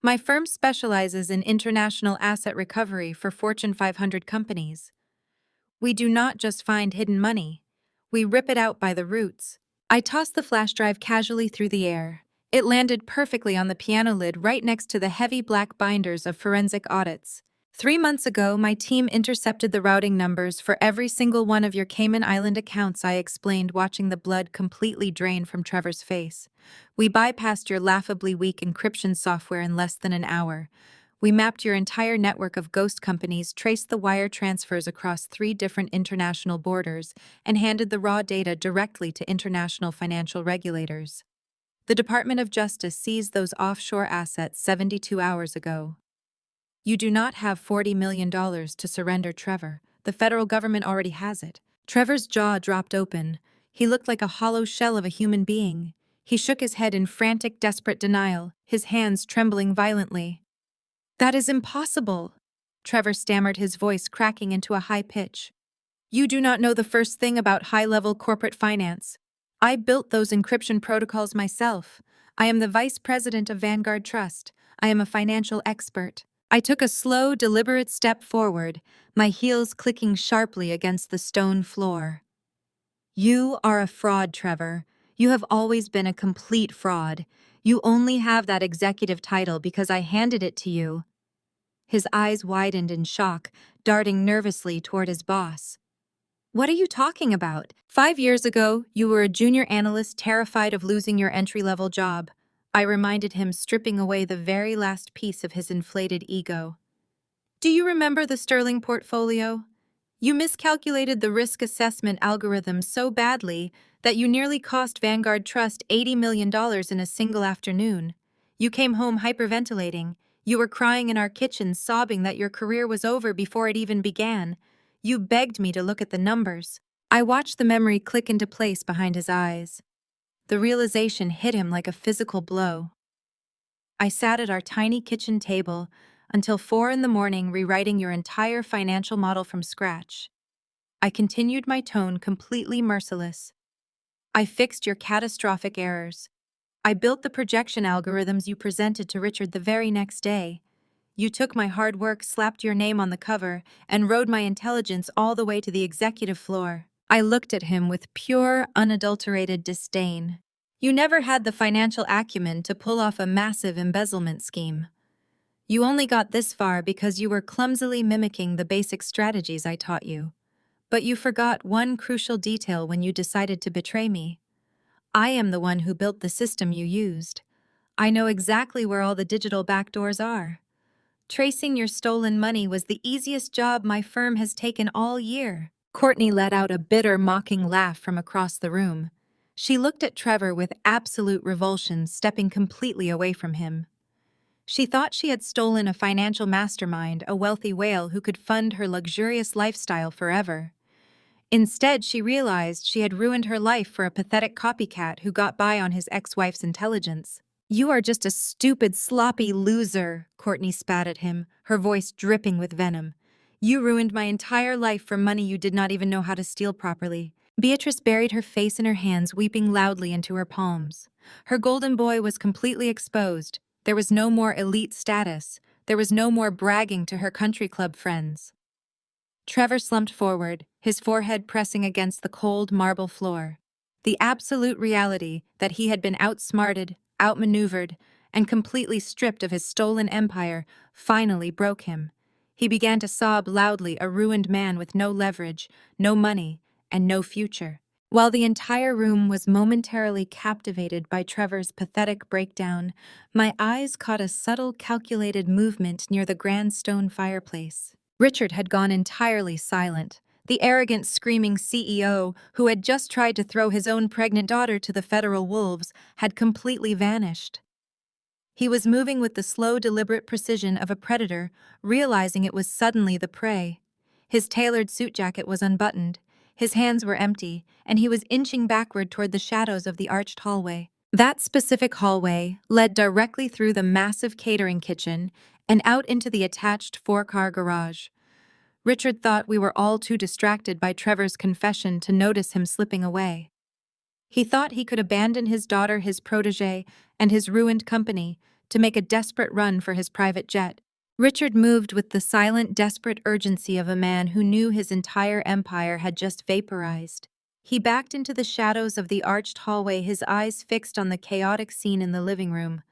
My firm specializes in international asset recovery for Fortune 500 companies. We do not just find hidden money, we rip it out by the roots. I tossed the flash drive casually through the air. It landed perfectly on the piano lid right next to the heavy black binders of forensic audits. 3 months ago, my team intercepted the routing numbers for every single one of your Cayman Island accounts, I explained, watching the blood completely drain from Trevor's face. We bypassed your laughably weak encryption software in less than an hour. We mapped your entire network of ghost companies, traced the wire transfers across 3 different international borders, and handed the raw data directly to international financial regulators. The Department of Justice seized those offshore assets 72 hours ago. You do not have $40 million to surrender, Trevor. The federal government already has it. Trevor's jaw dropped open. He looked like a hollow shell of a human being. He shook his head in frantic, desperate denial, his hands trembling violently. That is impossible, Trevor stammered, his voice cracking into a high pitch. You do not know the first thing about high-level corporate finance. I built those encryption protocols myself. I am the vice president of Vanguard Trust. I am a financial expert. I took a slow, deliberate step forward, my heels clicking sharply against the stone floor. You are a fraud, Trevor. You have always been a complete fraud. You only have that executive title because I handed it to you. His eyes widened in shock, darting nervously toward his boss. What are you talking about? 5 years ago, you were a junior analyst terrified of losing your entry-level job. I reminded him, stripping away the very last piece of his inflated ego. Do you remember the Sterling portfolio? You miscalculated the risk assessment algorithm so badly that you nearly cost Vanguard Trust $80 million in a single afternoon. You came home hyperventilating. You were crying in our kitchen, sobbing that your career was over before it even began. You begged me to look at the numbers. I watched the memory click into place behind his eyes. The realization hit him like a physical blow. I sat at our tiny kitchen table until 4 a.m, rewriting your entire financial model from scratch. I continued, my tone completely merciless. I fixed your catastrophic errors. I built the projection algorithms you presented to Richard the very next day. You took my hard work, slapped your name on the cover, and rode my intelligence all the way to the executive floor. I looked at him with pure, unadulterated disdain. You never had the financial acumen to pull off a massive embezzlement scheme. You only got this far because you were clumsily mimicking the basic strategies I taught you. But you forgot one crucial detail when you decided to betray me. I am the one who built the system you used. I know exactly where all the digital backdoors are. Tracing your stolen money was the easiest job my firm has taken all year. Courtney let out a bitter, mocking laugh from across the room. She looked at Trevor with absolute revulsion, stepping completely away from him. She thought she had stolen a financial mastermind, a wealthy whale who could fund her luxurious lifestyle forever. Instead, she realized she had ruined her life for a pathetic copycat who got by on his ex-wife's intelligence. You are just a stupid, sloppy loser, Courtney spat at him, her voice dripping with venom. You ruined my entire life for money you did not even know how to steal properly. Beatrice buried her face in her hands, weeping loudly into her palms. Her golden boy was completely exposed. There was no more elite status. There was no more bragging to her country club friends. Trevor slumped forward, his forehead pressing against the cold marble floor. The absolute reality that he had been outsmarted, outmaneuvered, and completely stripped of his stolen empire finally broke him. He began to sob loudly, a ruined man with no leverage, no money, and no future. While the entire room was momentarily captivated by Trevor's pathetic breakdown, my eyes caught a subtle, calculated movement near the grand stone fireplace. Richard had gone entirely silent. The arrogant, screaming CEO, who had just tried to throw his own pregnant daughter to the federal wolves, had completely vanished. He was moving with the slow, deliberate precision of a predator, realizing it was suddenly the prey. His tailored suit jacket was unbuttoned, his hands were empty, and he was inching backward toward the shadows of the arched hallway. That specific hallway led directly through the massive catering kitchen and out into the attached 4-car garage. Richard thought we were all too distracted by Trevor's confession to notice him slipping away. He thought he could abandon his daughter, his protégé, and his ruined company to make a desperate run for his private jet. Richard moved with the silent, desperate urgency of a man who knew his entire empire had just vaporized. He backed into the shadows of the arched hallway, his eyes fixed on the chaotic scene in the living room.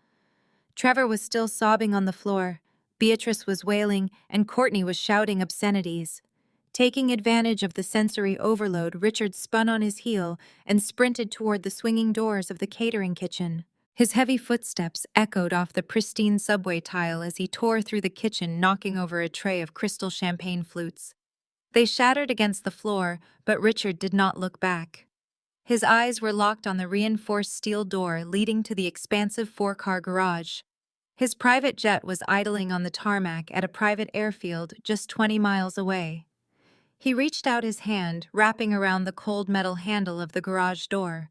Trevor was still sobbing on the floor. Beatrice was wailing, and Courtney was shouting obscenities. Taking advantage of the sensory overload, Richard spun on his heel and sprinted toward the swinging doors of the catering kitchen. His heavy footsteps echoed off the pristine subway tile as he tore through the kitchen, knocking over a tray of crystal champagne flutes. They shattered against the floor, but Richard did not look back. His eyes were locked on the reinforced steel door leading to the expansive four-car garage. His private jet was idling on the tarmac at a private airfield just 20 miles away. He reached out his hand, wrapping around the cold metal handle of the garage door.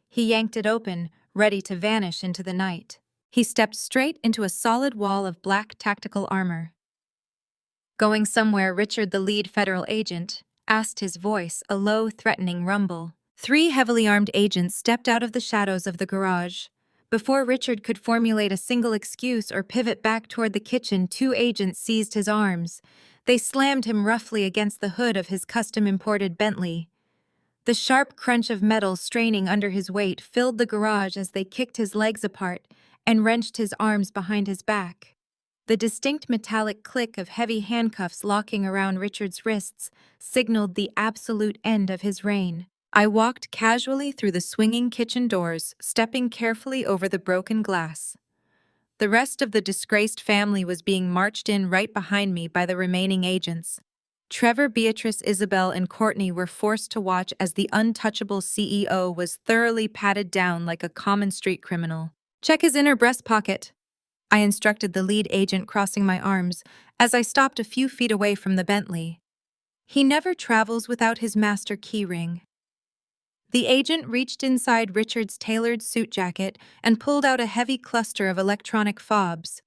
He yanked it open, ready to vanish into the night. He stepped straight into a solid wall of black tactical armor. "Going somewhere, Richard, the lead federal agent?" asked his voice, a low, threatening rumble. 3 heavily armed agents stepped out of the shadows of the garage. Before Richard could formulate a single excuse or pivot back toward the kitchen, 2 agents seized his arms. They slammed him roughly against the hood of his custom-imported Bentley. The sharp crunch of metal straining under his weight filled the garage as they kicked his legs apart and wrenched his arms behind his back. The distinct metallic click of heavy handcuffs locking around Richard's wrists signaled the absolute end of his reign. I walked casually through the swinging kitchen doors, stepping carefully over the broken glass. The rest of the disgraced family was being marched in right behind me by the remaining agents. Trevor, Beatrice, Isabel, and Courtney were forced to watch as the untouchable CEO was thoroughly patted down like a common street criminal. "Check his inner breast pocket," I instructed the lead agent, crossing my arms as I stopped a few feet away from the Bentley. "He never travels without his master keyring." The agent reached inside Richard's tailored suit jacket and pulled out a heavy cluster of electronic fobs.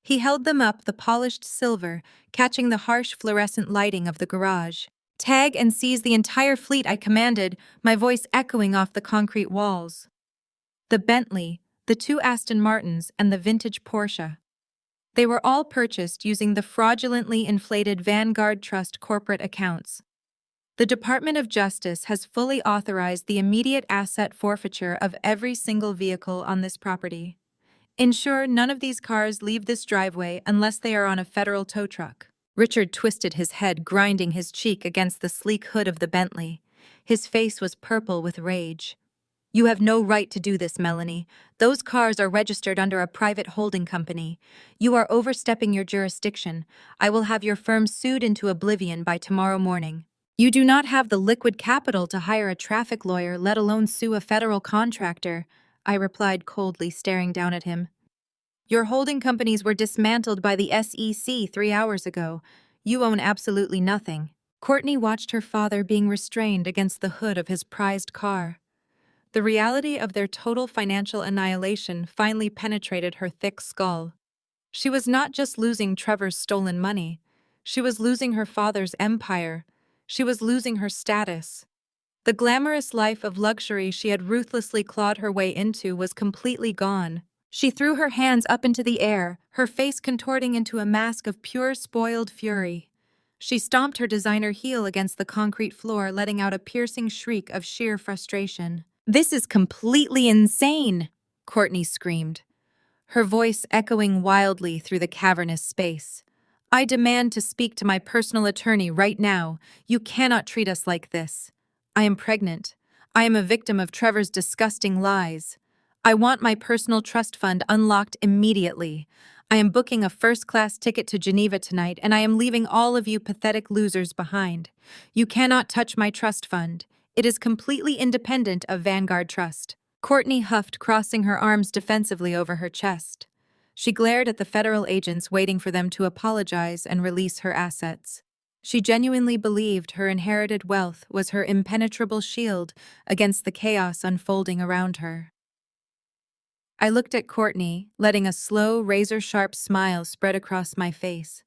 He held them up, the polished silver, catching the harsh fluorescent lighting of the garage. "Tag and seize the entire fleet," I commanded, my voice echoing off the concrete walls. The Bentley, the 2 Aston Martins, and the vintage Porsche. They were all purchased using the fraudulently inflated Vanguard Trust corporate accounts. The Department of Justice has fully authorized the immediate asset forfeiture of every single vehicle on this property. Ensure none of these cars leave this driveway unless they are on a federal tow truck. Richard twisted his head, grinding his cheek against the sleek hood of the Bentley. His face was purple with rage. "You have no right to do this, Melanie. Those cars are registered under a private holding company. You are overstepping your jurisdiction. I will have your firm sued into oblivion by tomorrow morning. You do not have the liquid capital to hire a traffic lawyer, let alone sue a federal contractor," I replied coldly, staring down at him. "Your holding companies were dismantled by the SEC 3 hours ago. You own absolutely nothing." Courtney watched her father being restrained against the hood of his prized car. The reality of their total financial annihilation finally penetrated her thick skull. She was not just losing Trevor's stolen money. She was losing her father's empire. She was losing her status. The glamorous life of luxury she had ruthlessly clawed her way into was completely gone. She threw her hands up into the air, her face contorting into a mask of pure spoiled fury. She stomped her designer heel against the concrete floor, letting out a piercing shriek of sheer frustration. "This is completely insane!" Courtney screamed, her voice echoing wildly through the cavernous space. "I demand to speak to my personal attorney right now. You cannot treat us like this. I am pregnant. I am a victim of Trevor's disgusting lies. I want my personal trust fund unlocked immediately. I am booking a first-class ticket to Geneva tonight, and I am leaving all of you pathetic losers behind. You cannot touch my trust fund. It is completely independent of Vanguard Trust." Courtney huffed, crossing her arms defensively over her chest. She glared at the federal agents, waiting for them to apologize and release her assets. She genuinely believed her inherited wealth was her impenetrable shield against the chaos unfolding around her. I looked at Courtney, letting a slow, razor-sharp smile spread across my face.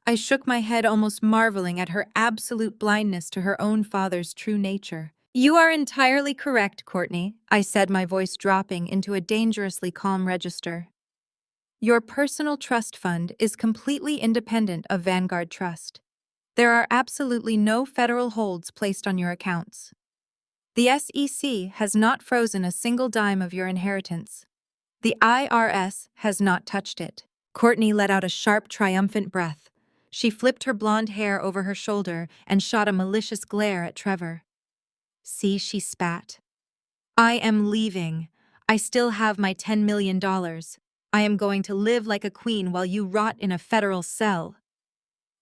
I shook my head, almost marveling at her absolute blindness to her own father's true nature. "You are entirely correct, Courtney," I said, my voice dropping into a dangerously calm register. "Your personal trust fund is completely independent of Vanguard Trust. There are absolutely no federal holds placed on your accounts. The SEC has not frozen a single dime of your inheritance. The IRS has not touched it." Courtney let out a sharp, triumphant breath. She flipped her blonde hair over her shoulder and shot a malicious glare at Trevor. "See," she spat. "I am leaving. I still have my $10 million. I am going to live like a queen while you rot in a federal cell.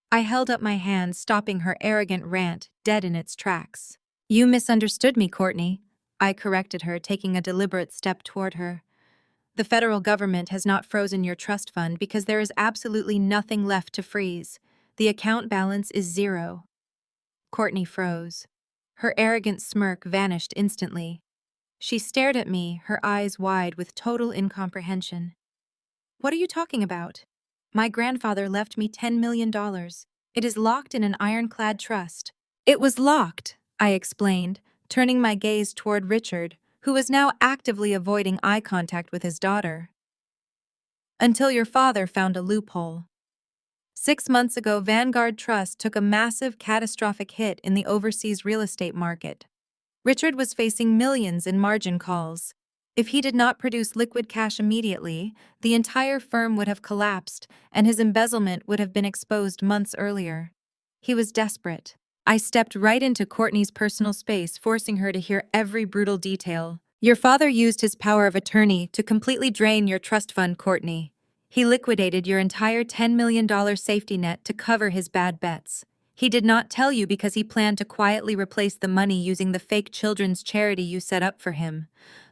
I held up my hand, stopping her arrogant rant dead in its tracks. You misunderstood me, Courtney. I corrected her, taking a deliberate step toward her. The federal government has not frozen your trust fund because there is absolutely nothing left to freeze. The account balance is 0. Courtney froze. Her arrogant smirk vanished instantly. She stared at me, her eyes wide with total incomprehension. What are you talking about? My grandfather left me $10 million. It is locked in an ironclad trust. It was locked, I explained, turning my gaze toward Richard, who was now actively avoiding eye contact with his daughter. Until your father found a loophole. 6 months ago, Vanguard Trust took a massive, catastrophic hit in the overseas real estate market. Richard was facing millions in margin calls. If he did not produce liquid cash immediately, the entire firm would have collapsed, and his embezzlement would have been exposed months earlier. He was desperate. I stepped right into Courtney's personal space, forcing her to hear every brutal detail. Your father used his power of attorney to completely drain your trust fund, Courtney. He liquidated your entire $10 million safety net to cover his bad bets. He did not tell you because he planned to quietly replace the money using the fake children's charity you set up for him.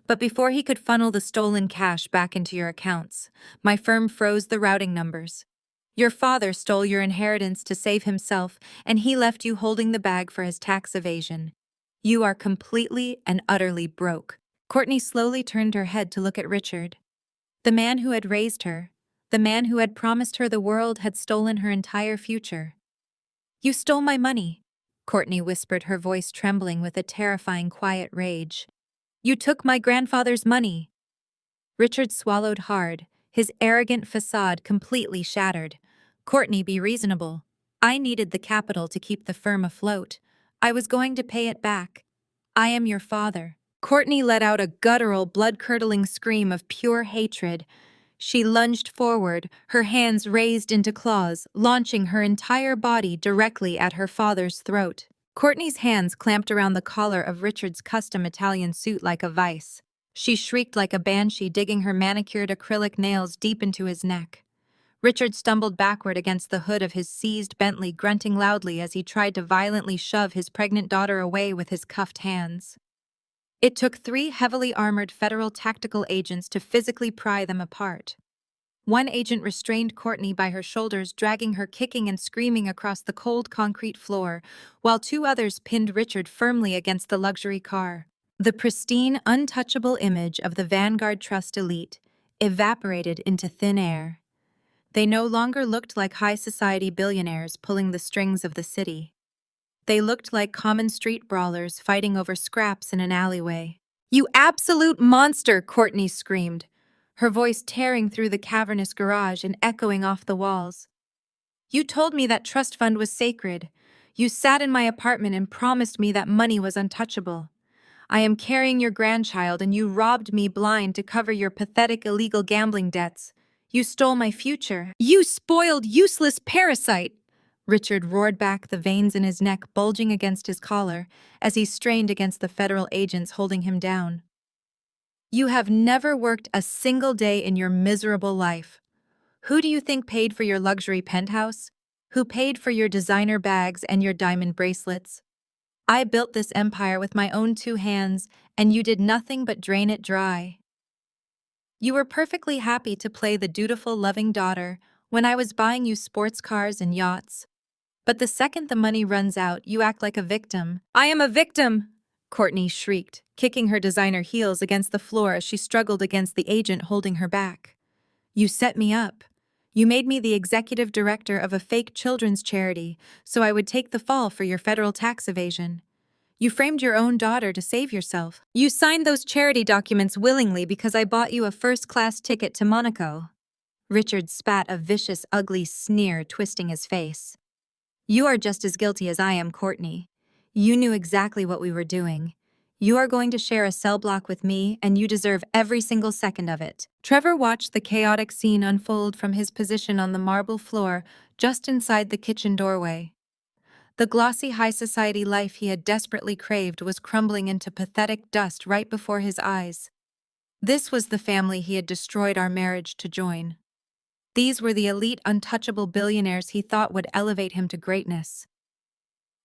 But before he could funnel the stolen cash back into your accounts, my firm froze the routing numbers. Your father stole your inheritance to save himself, and he left you holding the bag for his tax evasion. You are completely and utterly broke. Courtney slowly turned her head to look at Richard. The man who had raised her, the man who had promised her the world, had stolen her entire future. You stole my money, Courtney whispered, her voice trembling with a terrifying quiet rage. You took my grandfather's money. Richard swallowed hard, his arrogant facade completely shattered. Courtney, be reasonable. I needed the capital to keep the firm afloat. I was going to pay it back. I am your father. Courtney let out a guttural, blood-curdling scream of pure hatred. She lunged forward, her hands raised into claws, launching her entire body directly at her father's throat. Courtney's hands clamped around the collar of Richard's custom Italian suit like a vice. She shrieked like a banshee, digging her manicured acrylic nails deep into his neck. Richard stumbled backward against the hood of his seized Bentley, grunting loudly as he tried to violently shove his pregnant daughter away with his cuffed hands. It took 3 heavily armored federal tactical agents to physically pry them apart. One agent restrained Courtney by her shoulders, dragging her kicking and screaming across the cold concrete floor, while 2 others pinned Richard firmly against the luxury car. The pristine, untouchable image of the Vanguard Trust elite evaporated into thin air. They no longer looked like high society billionaires pulling the strings of the city. They looked like common street brawlers fighting over scraps in an alleyway. You absolute monster, Courtney screamed, her voice tearing through the cavernous garage and echoing off the walls. You told me that trust fund was sacred. You sat in my apartment and promised me that money was untouchable. I am carrying your grandchild, and you robbed me blind to cover your pathetic illegal gambling debts. You stole my future. You spoiled, useless parasite! Richard roared back, the veins in his neck bulging against his collar as he strained against the federal agents holding him down. You have never worked a single day in your miserable life. Who do you think paid for your luxury penthouse? Who paid for your designer bags and your diamond bracelets? I built this empire with my own 2 hands, and you did nothing but drain it dry. You were perfectly happy to play the dutiful, loving daughter when I was buying you sports cars and yachts. But the second the money runs out, you act like a victim. I am a victim! Courtney shrieked, kicking her designer heels against the floor as she struggled against the agent holding her back. You set me up. You made me the executive director of a fake children's charity, so I would take the fall for your federal tax evasion. You framed your own daughter to save yourself. You signed those charity documents willingly because I bought you a first-class ticket to Monaco. Richard spat a vicious, ugly sneer, twisting his face. You are just as guilty as I am, Courtney. You knew exactly what we were doing. You are going to share a cell block with me, and you deserve every single second of it. Trevor watched the chaotic scene unfold from his position on the marble floor just inside the kitchen doorway. The glossy high society life he had desperately craved was crumbling into pathetic dust right before his eyes. This was the family he had destroyed our marriage to join. These were the elite, untouchable billionaires he thought would elevate him to greatness.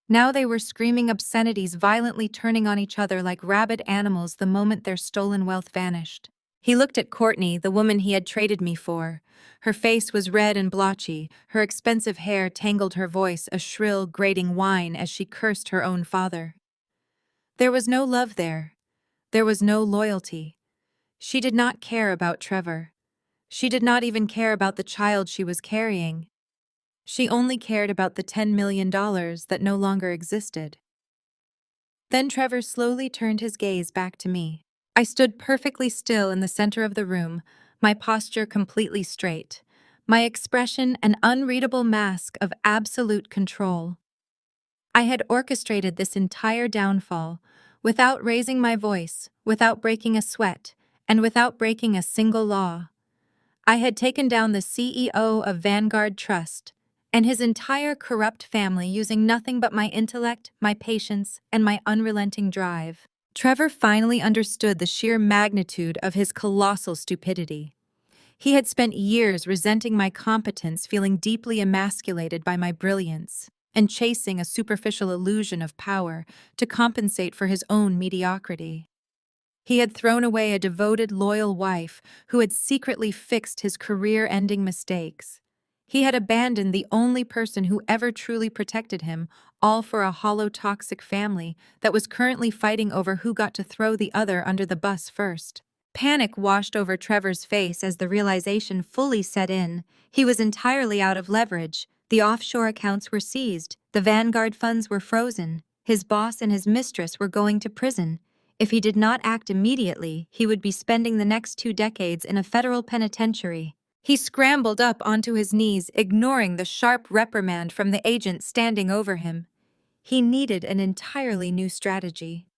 Now they were screaming obscenities, violently turning on each other like rabid animals the moment their stolen wealth vanished. He looked at Courtney, the woman he had traded me for. Her face was red and blotchy, her expensive hair tangled her voice, a shrill, grating whine as she cursed her own father. There was no love there. There was no loyalty. She did not care about Trevor. She did not even care about the child she was carrying. She only cared about the $10 million that no longer existed. Then Trevor slowly turned his gaze back to me. I stood perfectly still in the center of the room, my posture completely straight, my expression an unreadable mask of absolute control. I had orchestrated this entire downfall, without raising my voice, without breaking a sweat, and without breaking a single law. I had taken down the CEO of Vanguard Trust and his entire corrupt family using nothing but my intellect, my patience, and my unrelenting drive. Trevor finally understood the sheer magnitude of his colossal stupidity. He had spent years resenting my competence, feeling deeply emasculated by my brilliance, and chasing a superficial illusion of power to compensate for his own mediocrity. He had thrown away a devoted, loyal wife who had secretly fixed his career-ending mistakes. He had abandoned the only person who ever truly protected him, all for a hollow, toxic family that was currently fighting over who got to throw the other under the bus first. Panic washed over Trevor's face as the realization fully set in. He was entirely out of leverage. The offshore accounts were seized. The Vanguard funds were frozen. His boss and his mistress were going to prison. If he did not act immediately, he would be spending the next 2 decades in a federal penitentiary. He scrambled up onto his knees, ignoring the sharp reprimand from the agent standing over him. He needed an entirely new strategy.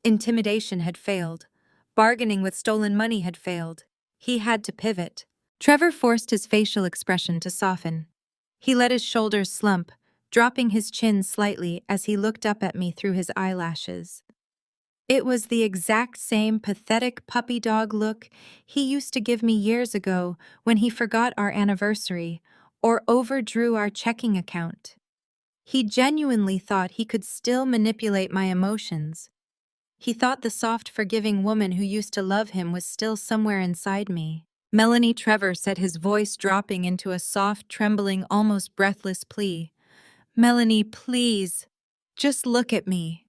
Intimidation had failed. Bargaining with stolen money had failed. He had to pivot. Trevor forced his facial expression to soften. He let his shoulders slump, dropping his chin slightly as he looked up at me through his eyelashes. It was the exact same pathetic puppy dog look he used to give me years ago when he forgot our anniversary or overdrew our checking account. He genuinely thought he could still manipulate my emotions. He thought the soft, forgiving woman who used to love him was still somewhere inside me. Melanie, Trevor said, his voice dropping into a soft, trembling, almost breathless plea. Melanie, please, just look at me.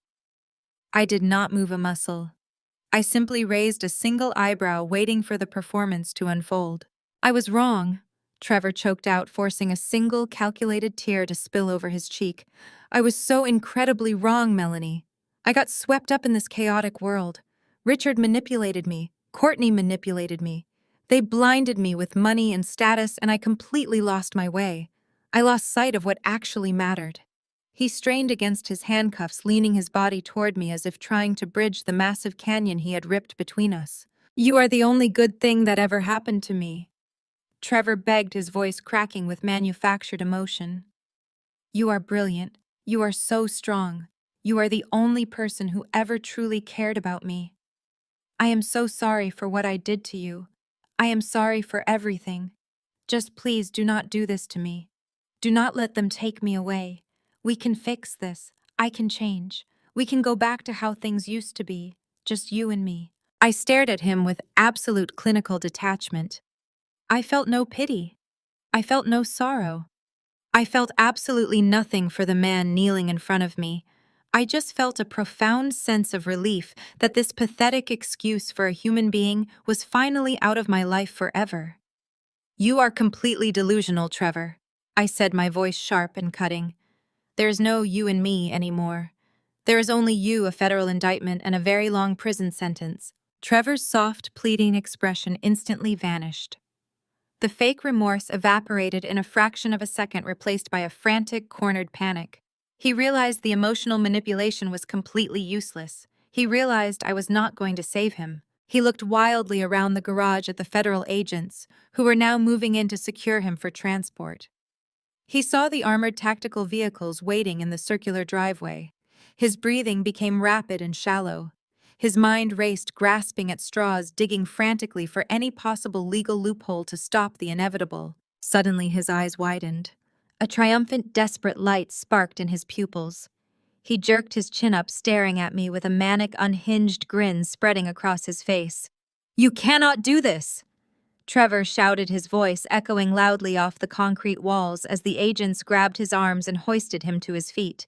I did not move a muscle. I simply raised a single eyebrow, waiting for the performance to unfold. I was wrong, Trevor choked out, forcing a single calculated tear to spill over his cheek. I was so incredibly wrong, Melanie. I got swept up in this chaotic world. Richard manipulated me. Courtney manipulated me. They blinded me with money and status, and I completely lost my way. I lost sight of what actually mattered. He strained against his handcuffs, leaning his body toward me as if trying to bridge the massive canyon he had ripped between us. You are the only good thing that ever happened to me, Trevor begged, his voice cracking with manufactured emotion. You are brilliant. You are so strong. You are the only person who ever truly cared about me. I am so sorry for what I did to you. I am sorry for everything. Just please do not do this to me. Do not let them take me away. We can fix this. I can change. We can go back to how things used to be, just you and me. I stared at him with absolute clinical detachment. I felt no pity. I felt no sorrow. I felt absolutely nothing for the man kneeling in front of me. I just felt a profound sense of relief that this pathetic excuse for a human being was finally out of my life forever. You are completely delusional, Trevor, I said, my voice sharp and cutting. There is no you and me anymore. There is only you, a federal indictment, and a very long prison sentence. Trevor's soft, pleading expression instantly vanished. The fake remorse evaporated in a fraction of a second, replaced by a frantic, cornered panic. He realized the emotional manipulation was completely useless. He realized I was not going to save him. He looked wildly around the garage at the federal agents, who were now moving in to secure him for transport. He saw the armored tactical vehicles waiting in the circular driveway. His breathing became rapid and shallow. His mind raced, grasping at straws, digging frantically for any possible legal loophole to stop the inevitable. Suddenly his eyes widened. A triumphant, desperate light sparked in his pupils. He jerked his chin up, staring at me with a manic, unhinged grin spreading across his face. "You cannot do this!" Trevor shouted, his voice echoing loudly off the concrete walls as the agents grabbed his arms and hoisted him to his feet.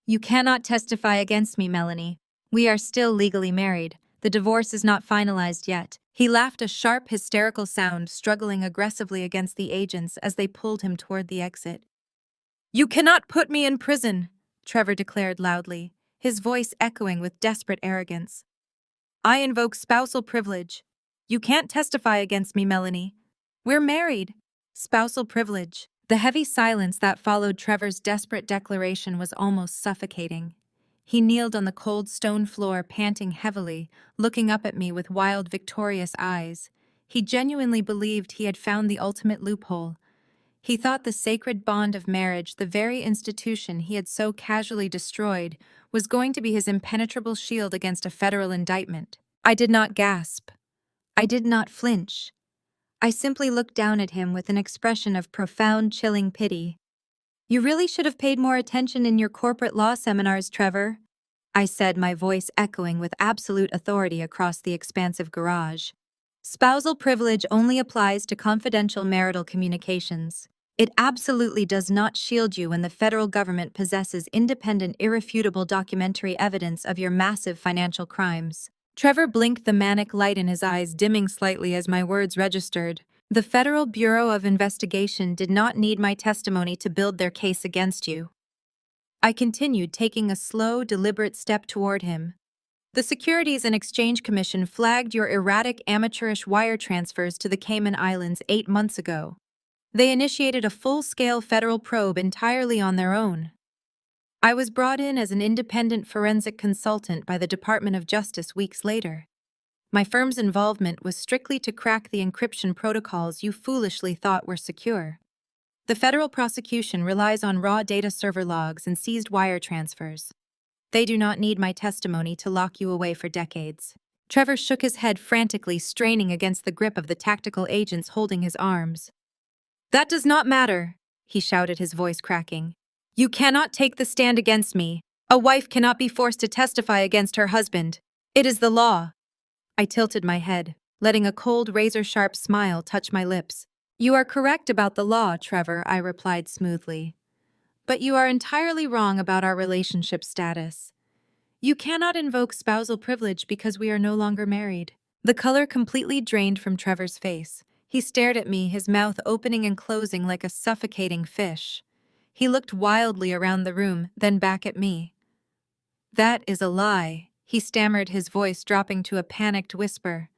"You cannot testify against me, Melanie. We are still legally married. The divorce is not finalized yet." He laughed, a sharp, hysterical sound, struggling aggressively against the agents as they pulled him toward the exit. "You cannot put me in prison," Trevor declared loudly, his voice echoing with desperate arrogance. "I invoke spousal privilege. You can't testify against me, Melanie. We're married." Spousal privilege. The heavy silence that followed Trevor's desperate declaration was almost suffocating. He kneeled on the cold stone floor, panting heavily, looking up at me with wild, victorious eyes. He genuinely believed he had found the ultimate loophole. He thought the sacred bond of marriage, the very institution he had so casually destroyed, was going to be his impenetrable shield against a federal indictment. I did not gasp. I did not flinch. I simply looked down at him with an expression of profound, chilling pity. "You really should have paid more attention in your corporate law seminars, Trevor," I said, my voice echoing with absolute authority across the expansive garage. "Spousal privilege only applies to confidential marital communications. It absolutely does not shield you when the federal government possesses independent, irrefutable documentary evidence of your massive financial crimes." Trevor blinked, the manic light in his eyes dimming slightly as my words registered. "The Federal Bureau of Investigation did not need my testimony to build their case against you." I continued, taking a slow, deliberate step toward him. "The Securities and Exchange Commission flagged your erratic, amateurish wire transfers to the Cayman Islands 8 months ago. They initiated a full-scale federal probe entirely on their own. I was brought in as an independent forensic consultant by the Department of Justice weeks later. My firm's involvement was strictly to crack the encryption protocols you foolishly thought were secure. The federal prosecution relies on raw data server logs and seized wire transfers. They do not need my testimony to lock you away for decades." Trevor shook his head frantically, straining against the grip of the tactical agents holding his arms. "That does not matter," he shouted, his voice cracking. "You cannot take the stand against me. A wife cannot be forced to testify against her husband. It is the law." I tilted my head, letting a cold, razor-sharp smile touch my lips. "You are correct about the law, Trevor," I replied smoothly. "But you are entirely wrong about our relationship status. You cannot invoke spousal privilege because we are no longer married." The color completely drained from Trevor's face. He stared at me, his mouth opening and closing like a suffocating fish. He looked wildly around the room, then back at me. "That is a lie," he stammered, his voice dropping to a panicked whisper.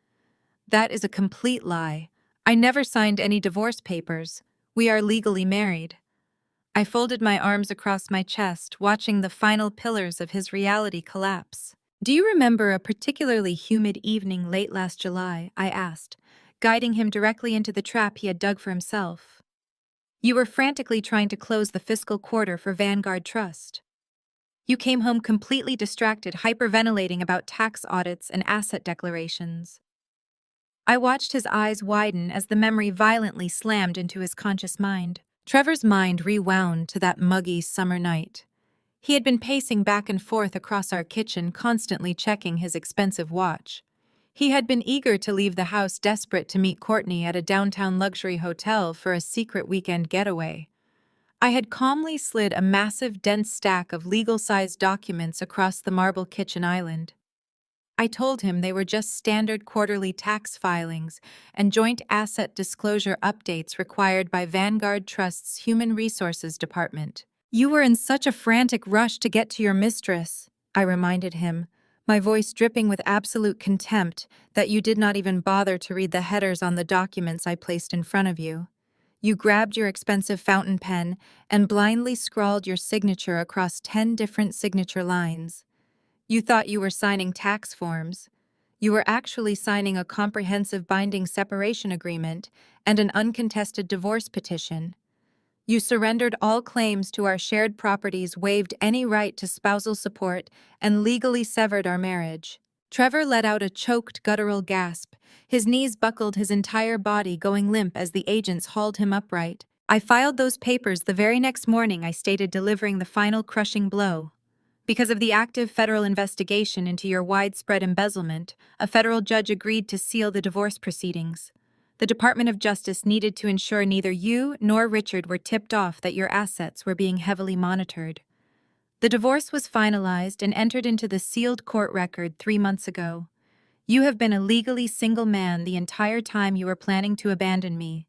"That is a complete lie. I never signed any divorce papers. We are legally married." I folded my arms across my chest, watching the final pillars of his reality collapse. "Do you remember a particularly humid evening late last July?" I asked, guiding him directly into the trap he had dug for himself. "You were frantically trying to close the fiscal quarter for Vanguard Trust. You came home completely distracted, hyperventilating about tax audits and asset declarations." I watched his eyes widen as the memory violently slammed into his conscious mind. Trevor's mind rewound to that muggy summer night. He had been pacing back and forth across our kitchen, constantly checking his expensive watch. He had been eager to leave the house, desperate to meet Courtney at a downtown luxury hotel for a secret weekend getaway. I had calmly slid a massive, dense stack of legal-sized documents across the marble kitchen island. I told him they were just standard quarterly tax filings and joint asset disclosure updates required by Vanguard Trust's Human Resources Department. "You were in such a frantic rush to get to your mistress," I reminded him, my voice dripping with absolute contempt, "that you did not even bother to read the headers on the documents I placed in front of you. You grabbed your expensive fountain pen and blindly scrawled your signature across 10 different signature lines. You thought you were signing tax forms. You were actually signing a comprehensive binding separation agreement and an uncontested divorce petition. You surrendered all claims to our shared properties, waived any right to spousal support, and legally severed our marriage." Trevor let out a choked, guttural gasp. His knees buckled, his entire body going limp as the agents hauled him upright. I filed those papers the very next morning, I stated, delivering the final crushing blow. Because of the active federal investigation into your widespread embezzlement, a federal judge agreed to seal the divorce proceedings. The Department of Justice needed to ensure neither you nor Richard were tipped off that your assets were being heavily monitored. The divorce was finalized and entered into the sealed court record 3 months ago. You have been a legally single man the entire time you were planning to abandon me.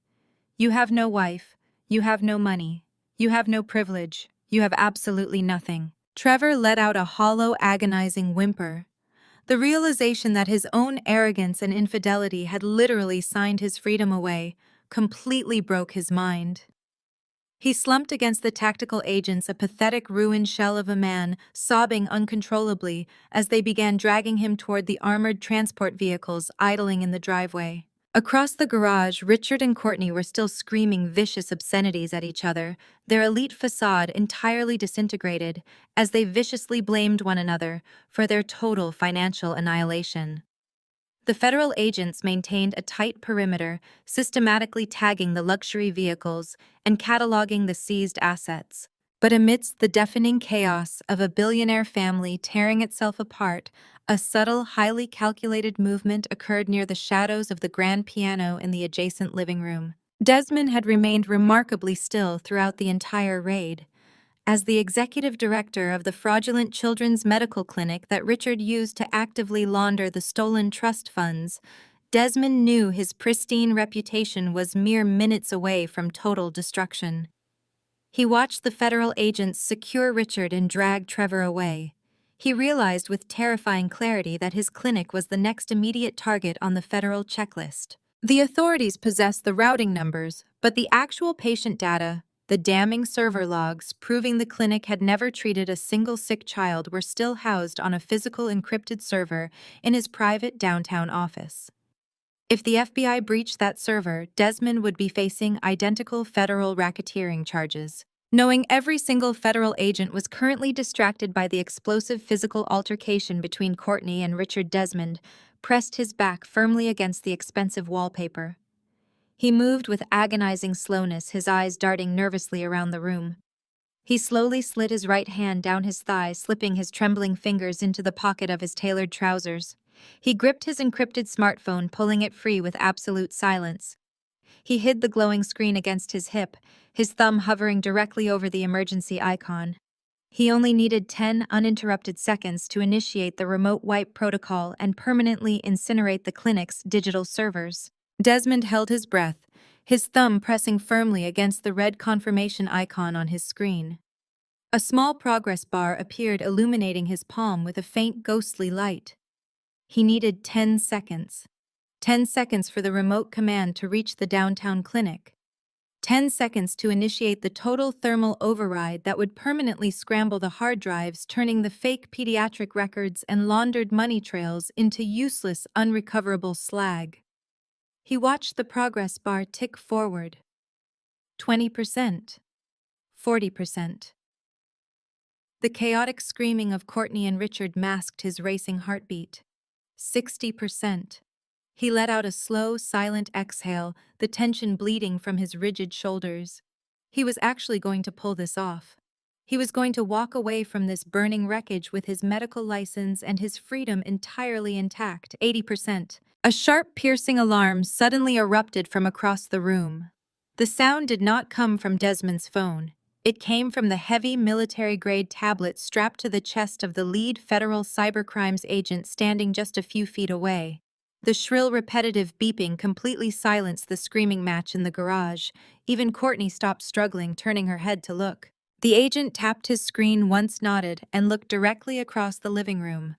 You have no wife, you have no money, you have no privilege, you have absolutely nothing. Trevor let out a hollow, agonizing whimper. The realization that his own arrogance and infidelity had literally signed his freedom away completely broke his mind. He slumped against the tactical agents, a pathetic ruined shell of a man, sobbing uncontrollably as they began dragging him toward the armored transport vehicles idling in the driveway. Across the garage, Richard and Courtney were still screaming vicious obscenities at each other, their elite facade entirely disintegrated as they viciously blamed one another for their total financial annihilation. The federal agents maintained a tight perimeter, systematically tagging the luxury vehicles and cataloging the seized assets. But amidst the deafening chaos of a billionaire family tearing itself apart, a subtle, highly calculated movement occurred near the shadows of the grand piano in the adjacent living room. Desmond had remained remarkably still throughout the entire raid. As the executive director of the fraudulent children's medical clinic that Richard used to actively launder the stolen trust funds, Desmond knew his pristine reputation was mere minutes away from total destruction. He watched the federal agents secure Richard and drag Trevor away. He realized with terrifying clarity that his clinic was the next immediate target on the federal checklist. The authorities possessed the routing numbers, but the actual patient data, the damning server logs proving the clinic had never treated a single sick child, were still housed on a physical encrypted server in his private downtown office. If the FBI breached that server, Desmond would be facing identical federal racketeering charges. Knowing every single federal agent was currently distracted by the explosive physical altercation between Courtney and Richard, Desmond pressed his back firmly against the expensive wallpaper. He moved with agonizing slowness, his eyes darting nervously around the room. He slowly slid his right hand down his thigh, slipping his trembling fingers into the pocket of his tailored trousers. He gripped his encrypted smartphone, pulling it free with absolute silence. He hid the glowing screen against his hip, his thumb hovering directly over the emergency icon. He only needed 10 uninterrupted seconds to initiate the remote wipe protocol and permanently incinerate the clinic's digital servers. Desmond held his breath, his thumb pressing firmly against the red confirmation icon on his screen. A small progress bar appeared, illuminating his palm with a faint ghostly light. He needed 10 seconds. 10 seconds for the remote command to reach the downtown clinic. 10 seconds to initiate the total thermal override that would permanently scramble the hard drives, turning the fake pediatric records and laundered money trails into useless, unrecoverable slag. He watched the progress bar tick forward. 20%. 40%. The chaotic screaming of Courtney and Richard masked his racing heartbeat. 60%. He let out a slow, silent exhale, the tension bleeding from his rigid shoulders. He was actually going to pull this off. He was going to walk away from this burning wreckage with his medical license and his freedom entirely intact. 80%. A sharp, piercing alarm suddenly erupted from across the room. The sound did not come from Desmond's phone. It came from the heavy military-grade tablet strapped to the chest of the lead federal cybercrimes agent standing just a few feet away. The shrill, repetitive beeping completely silenced the screaming match in the garage. Even Courtney stopped struggling, turning her head to look. The agent tapped his screen once, nodded, and looked directly across the living room.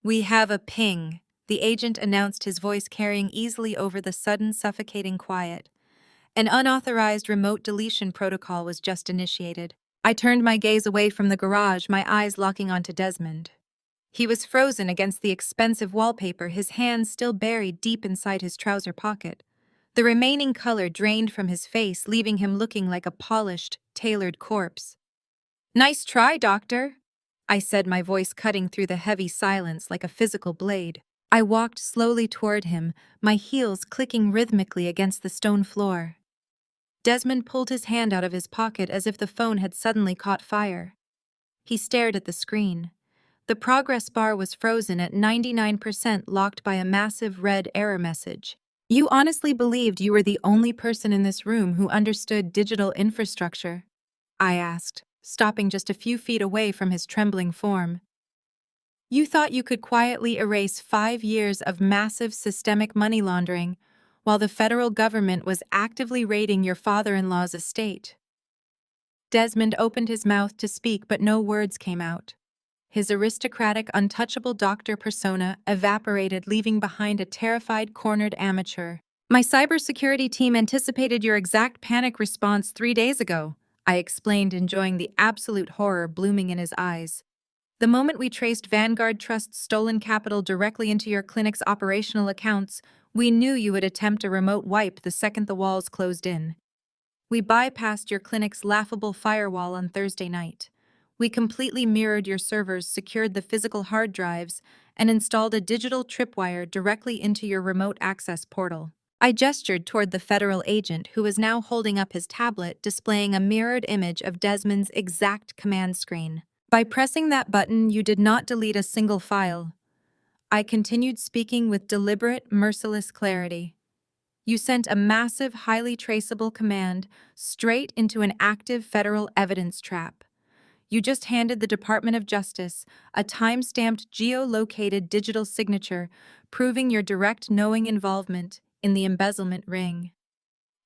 "We have a ping," the agent announced, his voice carrying easily over the sudden, suffocating quiet. An unauthorized remote deletion protocol was just initiated. I turned my gaze away from the garage, my eyes locking onto Desmond. He was frozen against the expensive wallpaper, his hands still buried deep inside his trouser pocket. The remaining color drained from his face, leaving him looking like a polished, tailored corpse. "Nice try, Doctor," I said, my voice cutting through the heavy silence like a physical blade. I walked slowly toward him, my heels clicking rhythmically against the stone floor. Desmond pulled his hand out of his pocket as if the phone had suddenly caught fire. He stared at the screen. The progress bar was frozen at 99%, locked by a massive red error message. You honestly believed you were the only person in this room who understood digital infrastructure? I asked, stopping just a few feet away from his trembling form. You thought you could quietly erase 5 years of massive systemic money laundering, while the federal government was actively raiding your father-in-law's estate. Desmond opened his mouth to speak, but no words came out. His aristocratic, untouchable doctor persona evaporated, leaving behind a terrified, cornered amateur. My cybersecurity team anticipated your exact panic response 3 days ago, I explained, enjoying the absolute horror blooming in his eyes. The moment we traced Vanguard Trust's stolen capital directly into your clinic's operational accounts, we knew you would attempt a remote wipe the second the walls closed in. We bypassed your clinic's laughable firewall on Thursday night. We completely mirrored your servers, secured the physical hard drives, and installed a digital tripwire directly into your remote access portal. I gestured toward the federal agent, who was now holding up his tablet, displaying a mirrored image of Desmond's exact command screen. By pressing that button, you did not delete a single file. I continued, speaking with deliberate, merciless clarity. You sent a massive, highly traceable command straight into an active federal evidence trap. You just handed the Department of Justice a time-stamped, geolocated digital signature proving your direct knowing involvement in the embezzlement ring.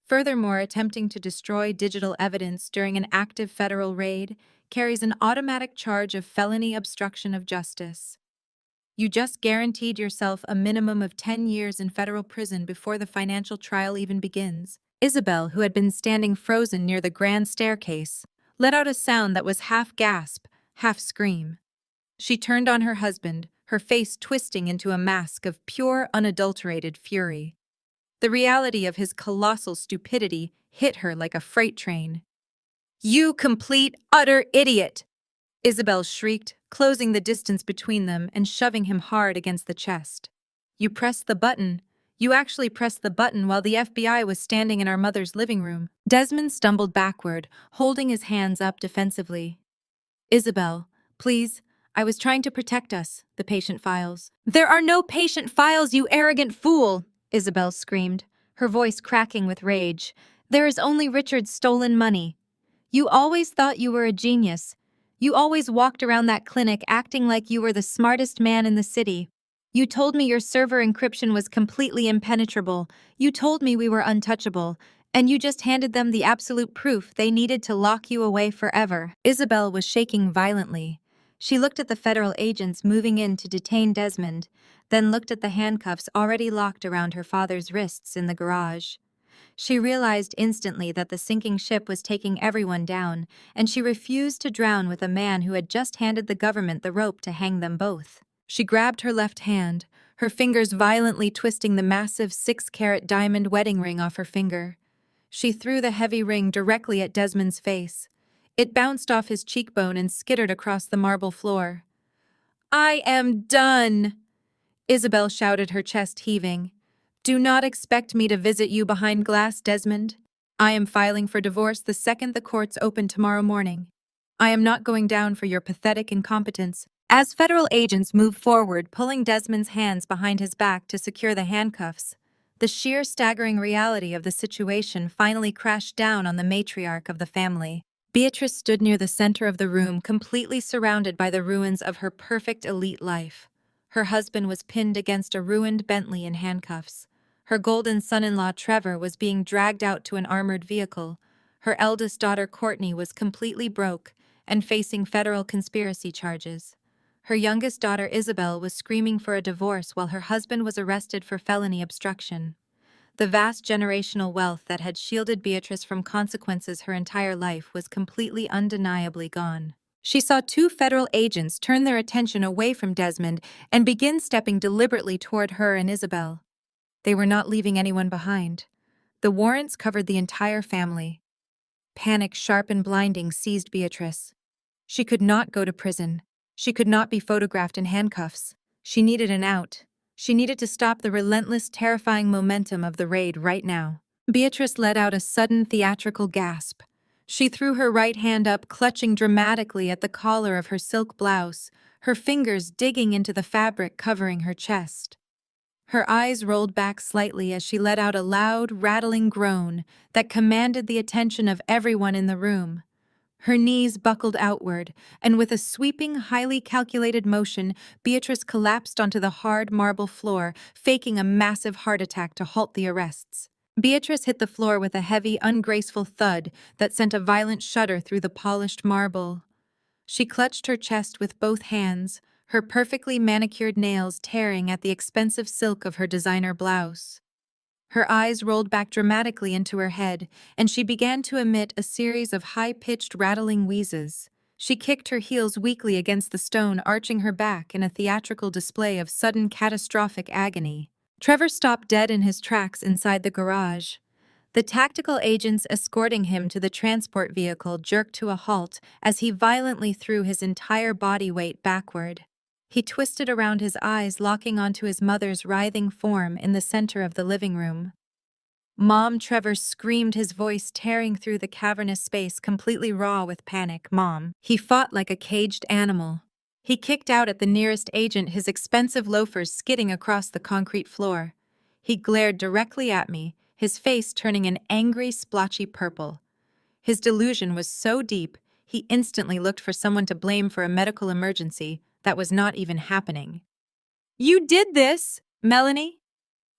Furthermore, attempting to destroy digital evidence during an active federal raid carries an automatic charge of felony obstruction of justice. You just guaranteed yourself a minimum of 10 years in federal prison before the financial trial even begins. Isabel, who had been standing frozen near the grand staircase, let out a sound that was half gasp, half scream. She turned on her husband, her face twisting into a mask of pure, unadulterated fury. The reality of his colossal stupidity hit her like a freight train. "You complete, utter idiot!" Isabel shrieked, closing the distance between them and shoving him hard against the chest. "You pressed the button. You actually pressed the button while the FBI was standing in our mother's living room." Desmond stumbled backward, holding his hands up defensively. "Isabel, please, I was trying to protect us, the patient files." "There are no patient files, you arrogant fool!" Isabel screamed, her voice cracking with rage. "There is only Richard's stolen money. You always thought you were a genius. You always walked around that clinic acting like you were the smartest man in the city. You told me your server encryption was completely impenetrable. You told me we were untouchable. And you just handed them the absolute proof they needed to lock you away forever." Isabel was shaking violently. She looked at the federal agents moving in to detain Desmond, then looked at the handcuffs already locked around her father's wrists in the garage. She realized instantly that the sinking ship was taking everyone down, and she refused to drown with a man who had just handed the government the rope to hang them both. She grabbed her left hand, her fingers violently twisting the massive 6-carat diamond wedding ring off her finger. She threw the heavy ring directly at Desmond's face. It bounced off his cheekbone and skittered across the marble floor. "I am done!" Isabel shouted, her chest heaving. "Do not expect me to visit you behind glass, Desmond. I am filing for divorce the second the courts open tomorrow morning. I am not going down for your pathetic incompetence." As federal agents moved forward, pulling Desmond's hands behind his back to secure the handcuffs, the sheer staggering reality of the situation finally crashed down on the matriarch of the family. Beatrice stood near the center of the room, completely surrounded by the ruins of her perfect elite life. Her husband was pinned against a ruined Bentley in handcuffs. Her golden son-in-law Trevor was being dragged out to an armored vehicle. Her eldest daughter Courtney was completely broke and facing federal conspiracy charges. Her youngest daughter Isabel was screaming for a divorce while her husband was arrested for felony obstruction. The vast generational wealth that had shielded Beatrice from consequences her entire life was completely undeniably gone. She saw 2 federal agents turn their attention away from Desmond and begin stepping deliberately toward her and Isabel. They were not leaving anyone behind. The warrants covered the entire family. Panic, sharp and blinding, seized Beatrice. She could not go to prison. She could not be photographed in handcuffs. She needed an out. She needed to stop the relentless, terrifying momentum of the raid right now. Beatrice let out a sudden theatrical gasp. She threw her right hand up, clutching dramatically at the collar of her silk blouse, her fingers digging into the fabric covering her chest. Her eyes rolled back slightly as she let out a loud, rattling groan that commanded the attention of everyone in the room. Her knees buckled outward, and with a sweeping, highly calculated motion, Beatrice collapsed onto the hard marble floor, faking a massive heart attack to halt the arrests. Beatrice hit the floor with a heavy, ungraceful thud that sent a violent shudder through the polished marble. She clutched her chest with both hands, her perfectly manicured nails tearing at the expensive silk of her designer blouse. Her eyes rolled back dramatically into her head, and she began to emit a series of high-pitched rattling wheezes. She kicked her heels weakly against the stone, arching her back in a theatrical display of sudden catastrophic agony. Trevor stopped dead in his tracks inside the garage. The tactical agents escorting him to the transport vehicle jerked to a halt as he violently threw his entire body weight backward. He twisted around his eyes, locking onto his mother's writhing form in the center of the living room. "Mom!" Trevor screamed, his voice tearing through the cavernous space, completely raw with panic. "Mom!" He fought like a caged animal. He kicked out at the nearest agent, his expensive loafers skidding across the concrete floor. He glared directly at me, his face turning an angry, splotchy purple. His delusion was so deep, he instantly looked for someone to blame for a medical emergency that was not even happening. "You did this, Melanie!"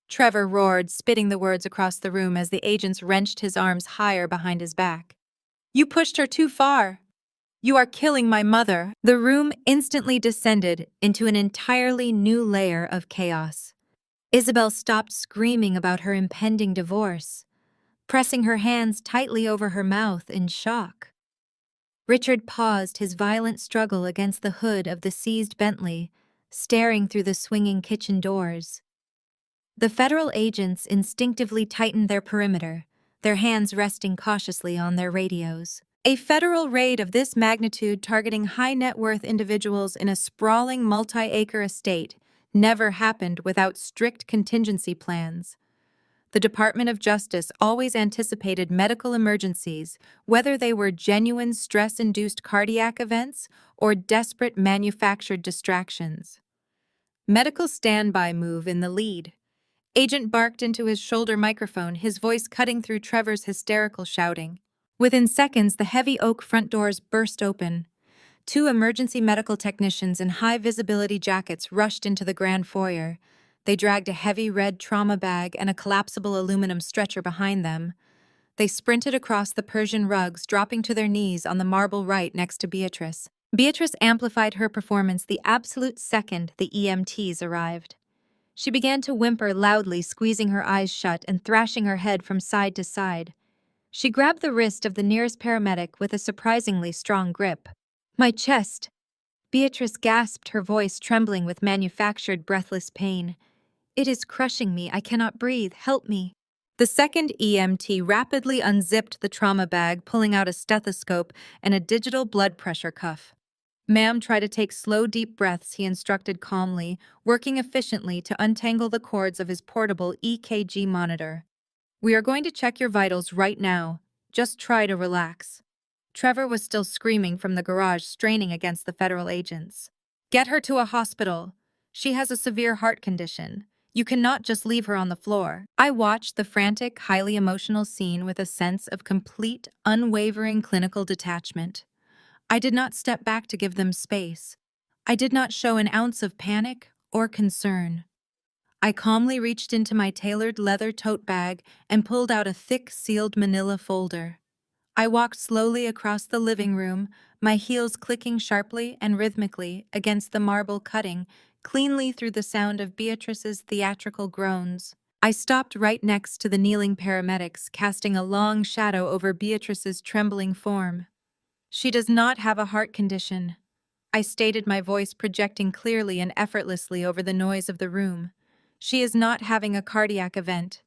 Trevor roared, spitting the words across the room as the agents wrenched his arms higher behind his back. "You pushed her too far. You are killing my mother." The room instantly descended into an entirely new layer of chaos. Isabel stopped screaming about her impending divorce, pressing her hands tightly over her mouth in shock. Richard paused his violent struggle against the hood of the seized Bentley, staring through the swinging kitchen doors. The federal agents instinctively tightened their perimeter, their hands resting cautiously on their radios. A federal raid of this magnitude targeting high-net-worth individuals in a sprawling multi-acre estate never happened without strict contingency plans. The Department of Justice always anticipated medical emergencies, whether they were genuine stress-induced cardiac events or desperate manufactured distractions. Medical standby move in the lead. Agent barked into his shoulder microphone, his voice cutting through Trevor's hysterical shouting. Within seconds, the heavy oak front doors burst open. Two emergency medical technicians in high-visibility jackets rushed into the grand foyer. They dragged a heavy red trauma bag and a collapsible aluminum stretcher behind them. They sprinted across the Persian rugs, dropping to their knees on the marble right next to Beatrice. Beatrice amplified her performance the absolute second the EMTs arrived. She began to whimper loudly, squeezing her eyes shut and thrashing her head from side to side. She grabbed the wrist of the nearest paramedic with a surprisingly strong grip. "My chest!" Beatrice gasped, her voice trembling with manufactured breathless pain. "It is crushing me. I cannot breathe. Help me." The second EMT rapidly unzipped the trauma bag, pulling out a stethoscope and a digital blood pressure cuff. "Ma'am, try to take slow, deep breaths," he instructed calmly, working efficiently to untangle the cords of his portable EKG monitor. "We are going to check your vitals right now. Just try to relax." Trevor was still screaming from the garage, straining against the federal agents. "Get her to a hospital. She has a severe heart condition. You cannot just leave her on the floor." I watched the frantic, highly emotional scene with a sense of complete, unwavering clinical detachment. I did not step back to give them space. I did not show an ounce of panic or concern. I calmly reached into my tailored leather tote bag and pulled out a thick, sealed manila folder. I walked slowly across the living room, my heels clicking sharply and rhythmically against the marble cutting, cleanly through the sound of Beatrice's theatrical groans. I stopped right next to the kneeling paramedics, casting a long shadow over Beatrice's trembling form. "She does not have a heart condition," I stated, my voice projecting clearly and effortlessly over the noise of the room. "She is not having a cardiac event."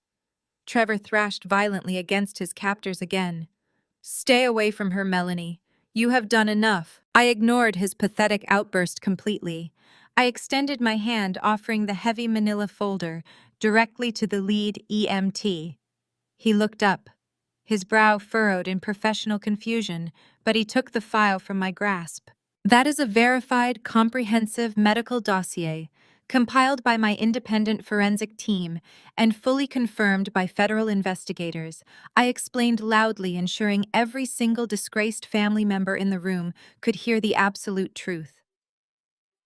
Trevor thrashed violently against his captors again. "Stay away from her, Melanie. You have done enough." I ignored his pathetic outburst completely. I extended my hand, offering the heavy manila folder directly to the lead EMT. He looked up, his brow furrowed in professional confusion, but he took the file from my grasp. That is a verified, comprehensive medical dossier, compiled by my independent forensic team and fully confirmed by federal investigators. I explained loudly, ensuring every single disgraced family member in the room could hear the absolute truth.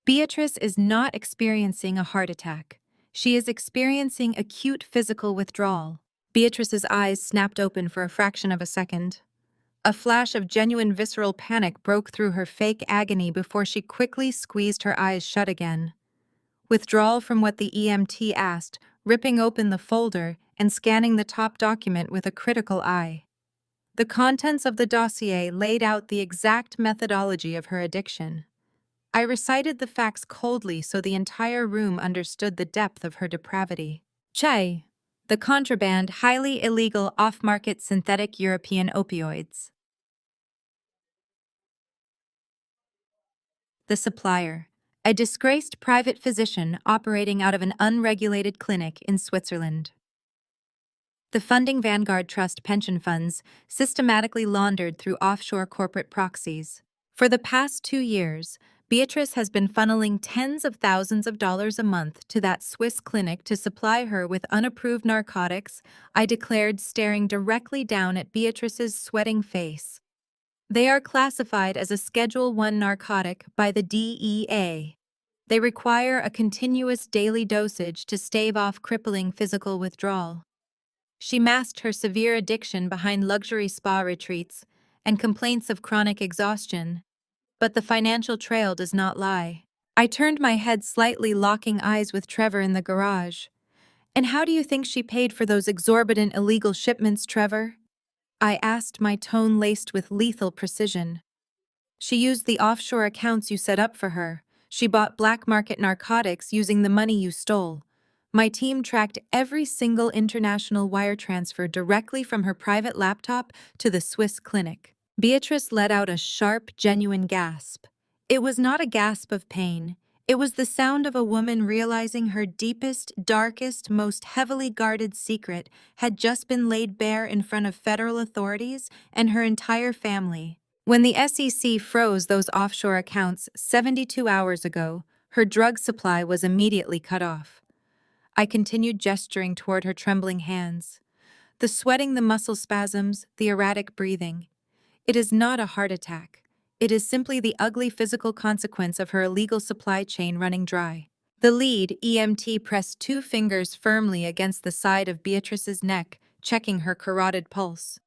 Beatrice is not experiencing a heart attack. She is experiencing acute physical withdrawal. Beatrice's eyes snapped open for a fraction of a second. A flash of genuine visceral panic broke through her fake agony before she quickly squeezed her eyes shut again. Withdrawal from what the EMT asked, ripping open the folder and scanning the top document with a critical eye. The contents of the dossier laid out the exact methodology of her addiction. I recited the facts coldly so the entire room understood the depth of her depravity. Che, the contraband, highly illegal off-market synthetic European opioids. The supplier, a disgraced private physician operating out of an unregulated clinic in Switzerland. The funding Vanguard Trust pension funds systematically laundered through offshore corporate proxies. For the past 2 years, Beatrice has been funneling tens of thousands of dollars a month to that Swiss clinic to supply her with unapproved narcotics, I declared, staring directly down at Beatrice's sweating face. They are classified as a Schedule I narcotic by the DEA. They require a continuous daily dosage to stave off crippling physical withdrawal. She masked her severe addiction behind luxury spa retreats and complaints of chronic exhaustion, but the financial trail does not lie. I turned my head slightly, locking eyes with Trevor in the garage. And how do you think she paid for those exorbitant illegal shipments, Trevor? I asked, my tone laced with lethal precision. She used the offshore accounts you set up for her. She bought black market narcotics using the money you stole. My team tracked every single international wire transfer directly from her private laptop to the Swiss clinic. Beatrice let out a sharp, genuine gasp. It was not a gasp of pain. It was the sound of a woman realizing her deepest, darkest, most heavily guarded secret had just been laid bare in front of federal authorities and her entire family. When the SEC froze those offshore accounts 72 hours ago, her drug supply was immediately cut off. I continued gesturing toward her trembling hands. The sweating, the muscle spasms, the erratic breathing. It is not a heart attack. It is simply the ugly physical consequence of her illegal supply chain running dry. The lead EMT pressed 2 fingers firmly against the side of Beatrice's neck, checking her carotid pulse.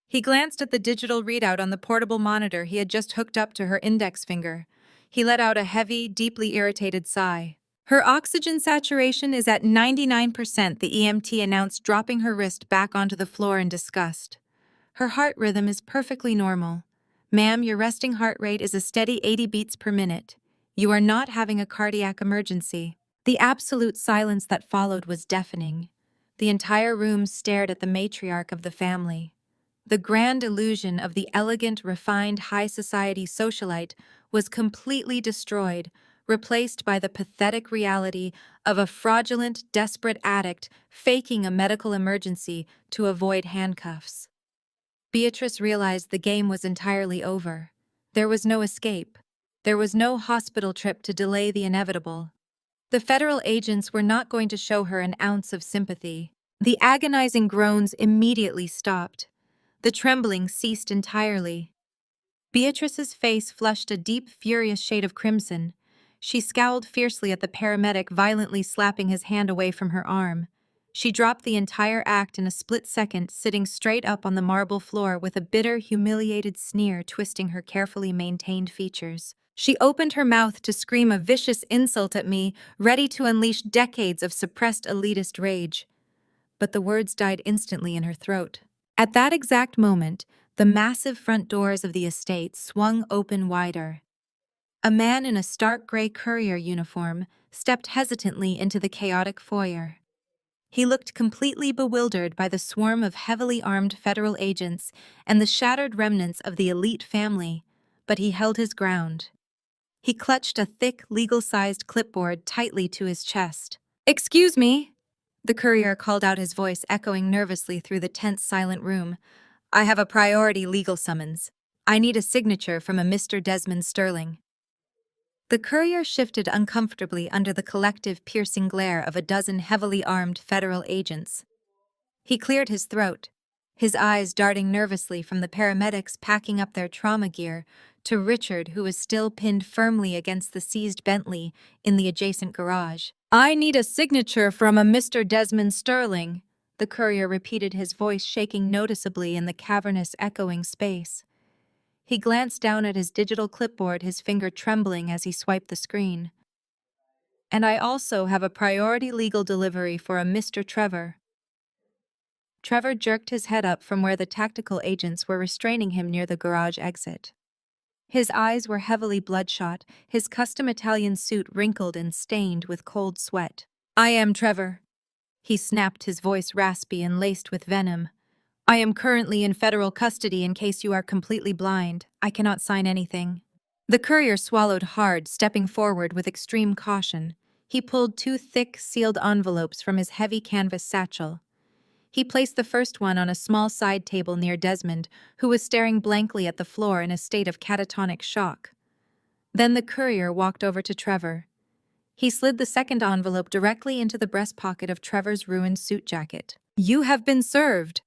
He glanced at the digital readout on the portable monitor he had just hooked up to her index finger. He let out a heavy, deeply irritated sigh. Her oxygen saturation is at 99%, the EMT announced, dropping her wrist back onto the floor in disgust. Her heart rhythm is perfectly normal. Ma'am, your resting heart rate is a steady 80 beats per minute. You are not having a cardiac emergency. The absolute silence that followed was deafening. The entire room stared at the matriarch of the family. The grand illusion of the elegant, refined, high society socialite was completely destroyed, replaced by the pathetic reality of a fraudulent, desperate addict faking a medical emergency to avoid handcuffs. Beatrice realized the game was entirely over. There was no escape. There was no hospital trip to delay the inevitable. The federal agents were not going to show her an ounce of sympathy. The agonizing groans immediately stopped. The trembling ceased entirely. Beatrice's face flushed a deep, furious shade of crimson. She scowled fiercely at the paramedic, violently slapping his hand away from her arm. She dropped the entire act in a split second, sitting straight up on the marble floor with a bitter, humiliated sneer twisting her carefully maintained features. She opened her mouth to scream a vicious insult at me, ready to unleash decades of suppressed elitist rage. But the words died instantly in her throat. At that exact moment, the massive front doors of the estate swung open wider. A man in a stark gray courier uniform stepped hesitantly into the chaotic foyer. He looked completely bewildered by the swarm of heavily armed federal agents and the shattered remnants of the elite family, but he held his ground. He clutched a thick, legal-sized clipboard tightly to his chest. "Excuse me," the courier called out, his voice echoing nervously through the tense, silent room. "I have a priority legal summons. I need a signature from a Mr. Desmond Sterling." The courier shifted uncomfortably under the collective, piercing glare of a dozen heavily armed federal agents. He cleared his throat, his eyes darting nervously from the paramedics packing up their trauma gear to Richard, who was still pinned firmly against the seized Bentley in the adjacent garage. "I need a signature from a Mr. Desmond Sterling," the courier repeated, his voice shaking noticeably in the cavernous, echoing space. He glanced down at his digital clipboard, his finger trembling as he swiped the screen. "And I also have a priority legal delivery for a Mr. Trevor." Trevor jerked his head up from where the tactical agents were restraining him near the garage exit. His eyes were heavily bloodshot, his custom Italian suit wrinkled and stained with cold sweat. "I am Trevor," he snapped, his voice raspy and laced with venom. "I am currently in federal custody. In case you are completely blind, I cannot sign anything." The courier swallowed hard, stepping forward with extreme caution. He pulled two thick, sealed envelopes from his heavy canvas satchel. He placed the first one on a small side table near Desmond, who was staring blankly at the floor in a state of catatonic shock. Then the courier walked over to Trevor. He slid the second envelope directly into the breast pocket of Trevor's ruined suit jacket. "You have been served,"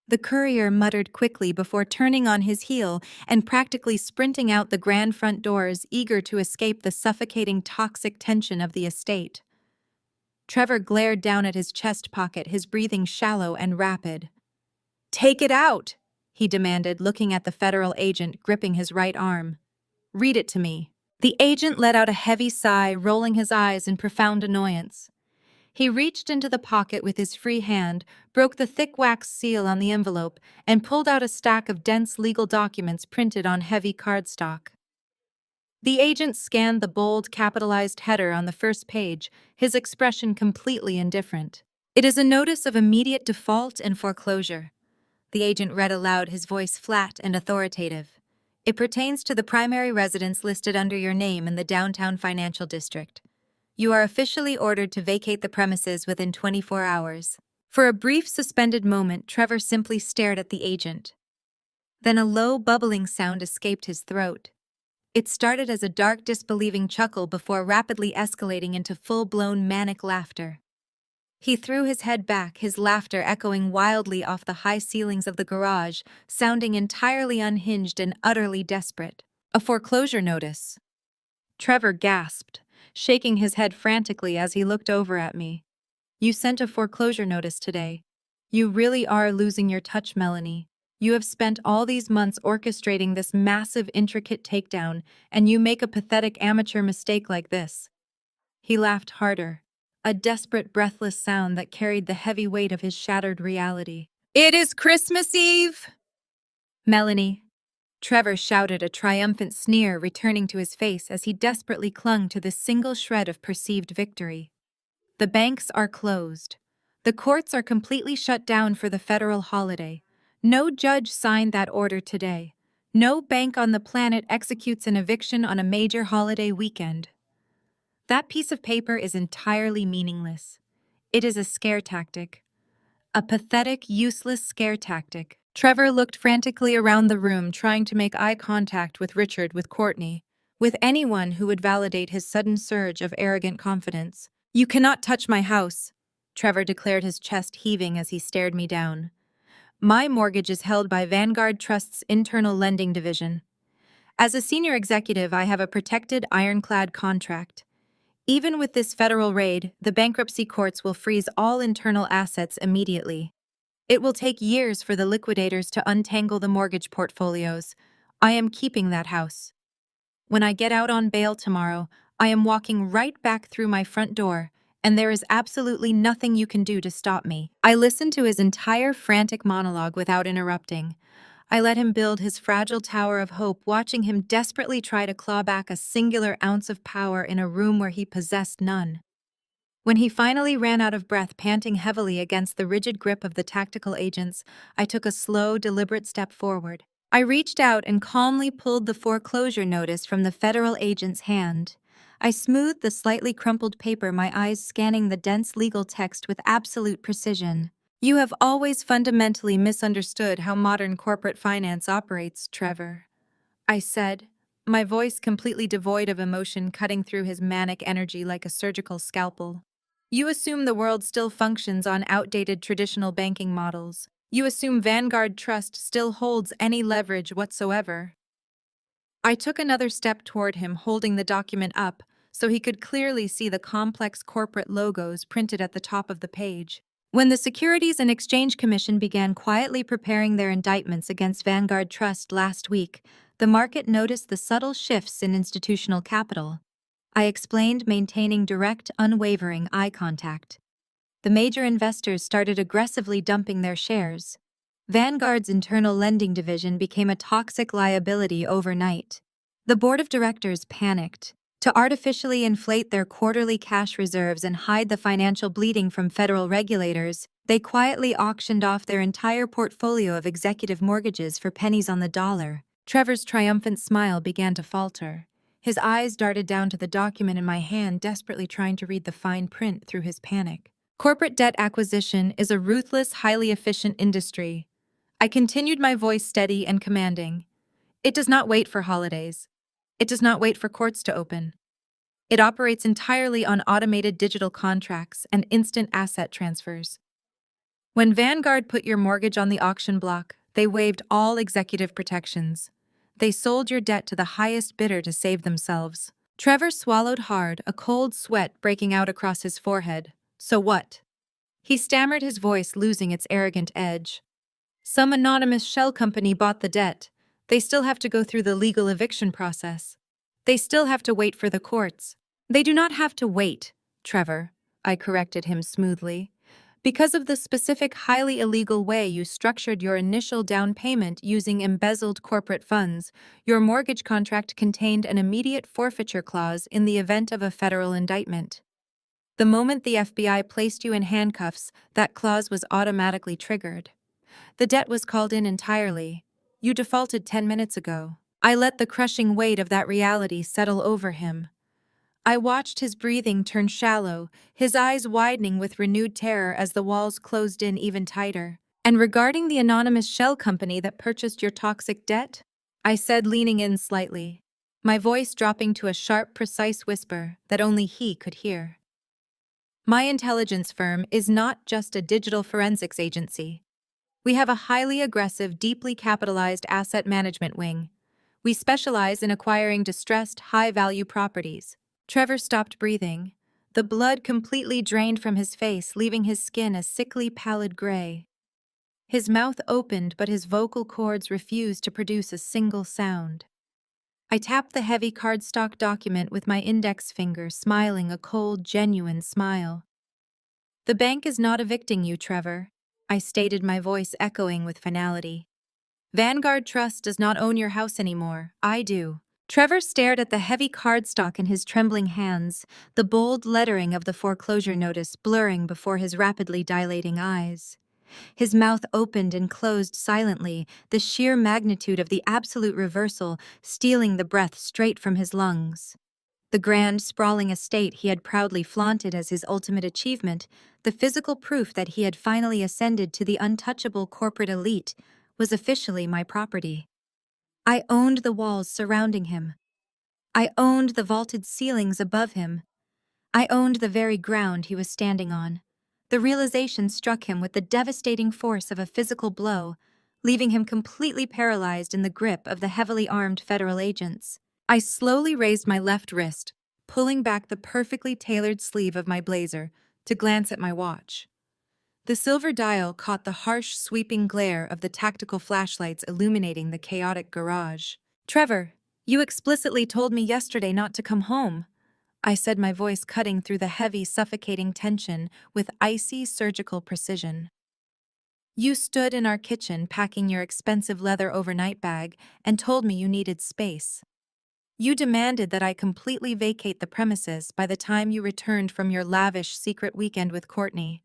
the courier muttered quickly before turning on his heel and practically sprinting out the grand front doors, eager to escape the suffocating, toxic tension of the estate. Trevor glared down at his chest pocket, his breathing shallow and rapid. "Take it out," he demanded, looking at the federal agent gripping his right arm. "Read it to me." The agent let out a heavy sigh, rolling his eyes in profound annoyance. He reached into the pocket with his free hand, broke the thick wax seal on the envelope, and pulled out a stack of dense legal documents printed on heavy cardstock. The agent scanned the bold, capitalized header on the first page, his expression completely indifferent. "It is a notice of immediate default and foreclosure," the agent read aloud, his voice flat and authoritative. "It pertains to the primary residence listed under your name in the downtown financial district. You are officially ordered to vacate the premises within 24 hours. For a brief, suspended moment, Trevor simply stared at the agent. Then a low, bubbling sound escaped his throat. It started as a dark, disbelieving chuckle before rapidly escalating into full-blown manic laughter. He threw his head back, his laughter echoing wildly off the high ceilings of the garage, sounding entirely unhinged and utterly desperate. "A foreclosure notice," Trevor gasped, shaking his head frantically as he looked over at me. "You sent a foreclosure notice today. You really are losing your touch, Melanie. You have spent all these months orchestrating this massive, intricate takedown, and you make a pathetic amateur mistake like this." He laughed harder, a desperate, breathless sound that carried the heavy weight of his shattered reality. "It is Christmas Eve!" "Melanie," Trevor shouted, a triumphant sneer returning to his face as he desperately clung to this single shred of perceived victory. "The banks are closed. The courts are completely shut down for the federal holiday. No judge signed that order today. No bank on the planet executes an eviction on a major holiday weekend. That piece of paper is entirely meaningless. It is a scare tactic. A pathetic, useless scare tactic." Trevor looked frantically around the room, trying to make eye contact with Richard, with Courtney, with anyone who would validate his sudden surge of arrogant confidence. "You cannot touch my house," Trevor declared, his chest heaving as he stared me down. "My mortgage is held by Vanguard Trust's internal lending division. As a senior executive, I have a protected, ironclad contract. Even with this federal raid, the bankruptcy courts will freeze all internal assets immediately. It will take years for the liquidators to untangle the mortgage portfolios. I am keeping that house. When I get out on bail tomorrow, I am walking right back through my front door, and there is absolutely nothing you can do to stop me." I listened to his entire frantic monologue without interrupting. I let him build his fragile tower of hope, watching him desperately try to claw back a singular ounce of power in a room where he possessed none. When he finally ran out of breath, panting heavily against the rigid grip of the tactical agents, I took a slow, deliberate step forward. I reached out and calmly pulled the foreclosure notice from the federal agent's hand. I smoothed the slightly crumpled paper, my eyes scanning the dense legal text with absolute precision. You have always fundamentally misunderstood how modern corporate finance operates, Trevor, I said, my voice completely devoid of emotion cutting through his manic energy like a surgical scalpel. You assume the world still functions on outdated traditional banking models. You assume Vanguard Trust still holds any leverage whatsoever. I took another step toward him, holding the document up so he could clearly see the complex corporate logos printed at the top of the page. When the Securities and Exchange Commission began quietly preparing their indictments against Vanguard Trust last week, the market noticed the subtle shifts in institutional capital. I explained, maintaining direct, unwavering eye contact. The major investors started aggressively dumping their shares. Vanguard's internal lending division became a toxic liability overnight. The board of directors panicked. To artificially inflate their quarterly cash reserves and hide the financial bleeding from federal regulators, they quietly auctioned off their entire portfolio of executive mortgages for pennies on the dollar. Trevor's triumphant smile began to falter. His eyes darted down to the document in my hand, desperately trying to read the fine print through his panic. Corporate debt acquisition is a ruthless, highly efficient industry. I continued, my voice steady and commanding. It does not wait for holidays. It does not wait for courts to open. It operates entirely on automated digital contracts and instant asset transfers. When Vanguard put your mortgage on the auction block, they waived all executive protections. They sold your debt to the highest bidder to save themselves. Trevor swallowed hard, a cold sweat breaking out across his forehead. So what? He stammered, his voice losing its arrogant edge. Some anonymous shell company bought the debt. They still have to go through the legal eviction process. They still have to wait for the courts. They do not have to wait, Trevor, I corrected him smoothly. Because of the specific, highly illegal way you structured your initial down payment using embezzled corporate funds, your mortgage contract contained an immediate forfeiture clause in the event of a federal indictment. The moment the FBI placed you in handcuffs, that clause was automatically triggered. The debt was called in entirely. You defaulted 10 minutes ago. I let the crushing weight of that reality settle over him. I watched his breathing turn shallow, his eyes widening with renewed terror as the walls closed in even tighter. And regarding the anonymous shell company that purchased your toxic debt? I said, leaning in slightly, my voice dropping to a sharp, precise whisper that only he could hear. My intelligence firm is not just a digital forensics agency. We have a highly aggressive, deeply capitalized asset management wing. We specialize in acquiring distressed, high-value properties. Trevor stopped breathing. The blood completely drained from his face, leaving his skin a sickly, pallid gray. His mouth opened, but his vocal cords refused to produce a single sound. I tapped the heavy cardstock document with my index finger, smiling a cold, genuine smile. The bank is not evicting you, Trevor, I stated, my voice echoing with finality. Vanguard Trust does not own your house anymore. I do. Trevor stared at the heavy cardstock in his trembling hands, the bold lettering of the foreclosure notice blurring before his rapidly dilating eyes. His mouth opened and closed silently, the sheer magnitude of the absolute reversal stealing the breath straight from his lungs. The grand, sprawling estate he had proudly flaunted as his ultimate achievement, the physical proof that he had finally ascended to the untouchable corporate elite, was officially my property. I owned the walls surrounding him. I owned the vaulted ceilings above him. I owned the very ground he was standing on. The realization struck him with the devastating force of a physical blow, leaving him completely paralyzed in the grip of the heavily armed federal agents. I slowly raised my left wrist, pulling back the perfectly tailored sleeve of my blazer to glance at my watch. The silver dial caught the harsh, sweeping glare of the tactical flashlights illuminating the chaotic garage. Trevor, you explicitly told me yesterday not to come home, I said, my voice cutting through the heavy, suffocating tension with icy, surgical precision. You stood in our kitchen packing your expensive leather overnight bag and told me you needed space. You demanded that I completely vacate the premises by the time you returned from your lavish secret weekend with Courtney.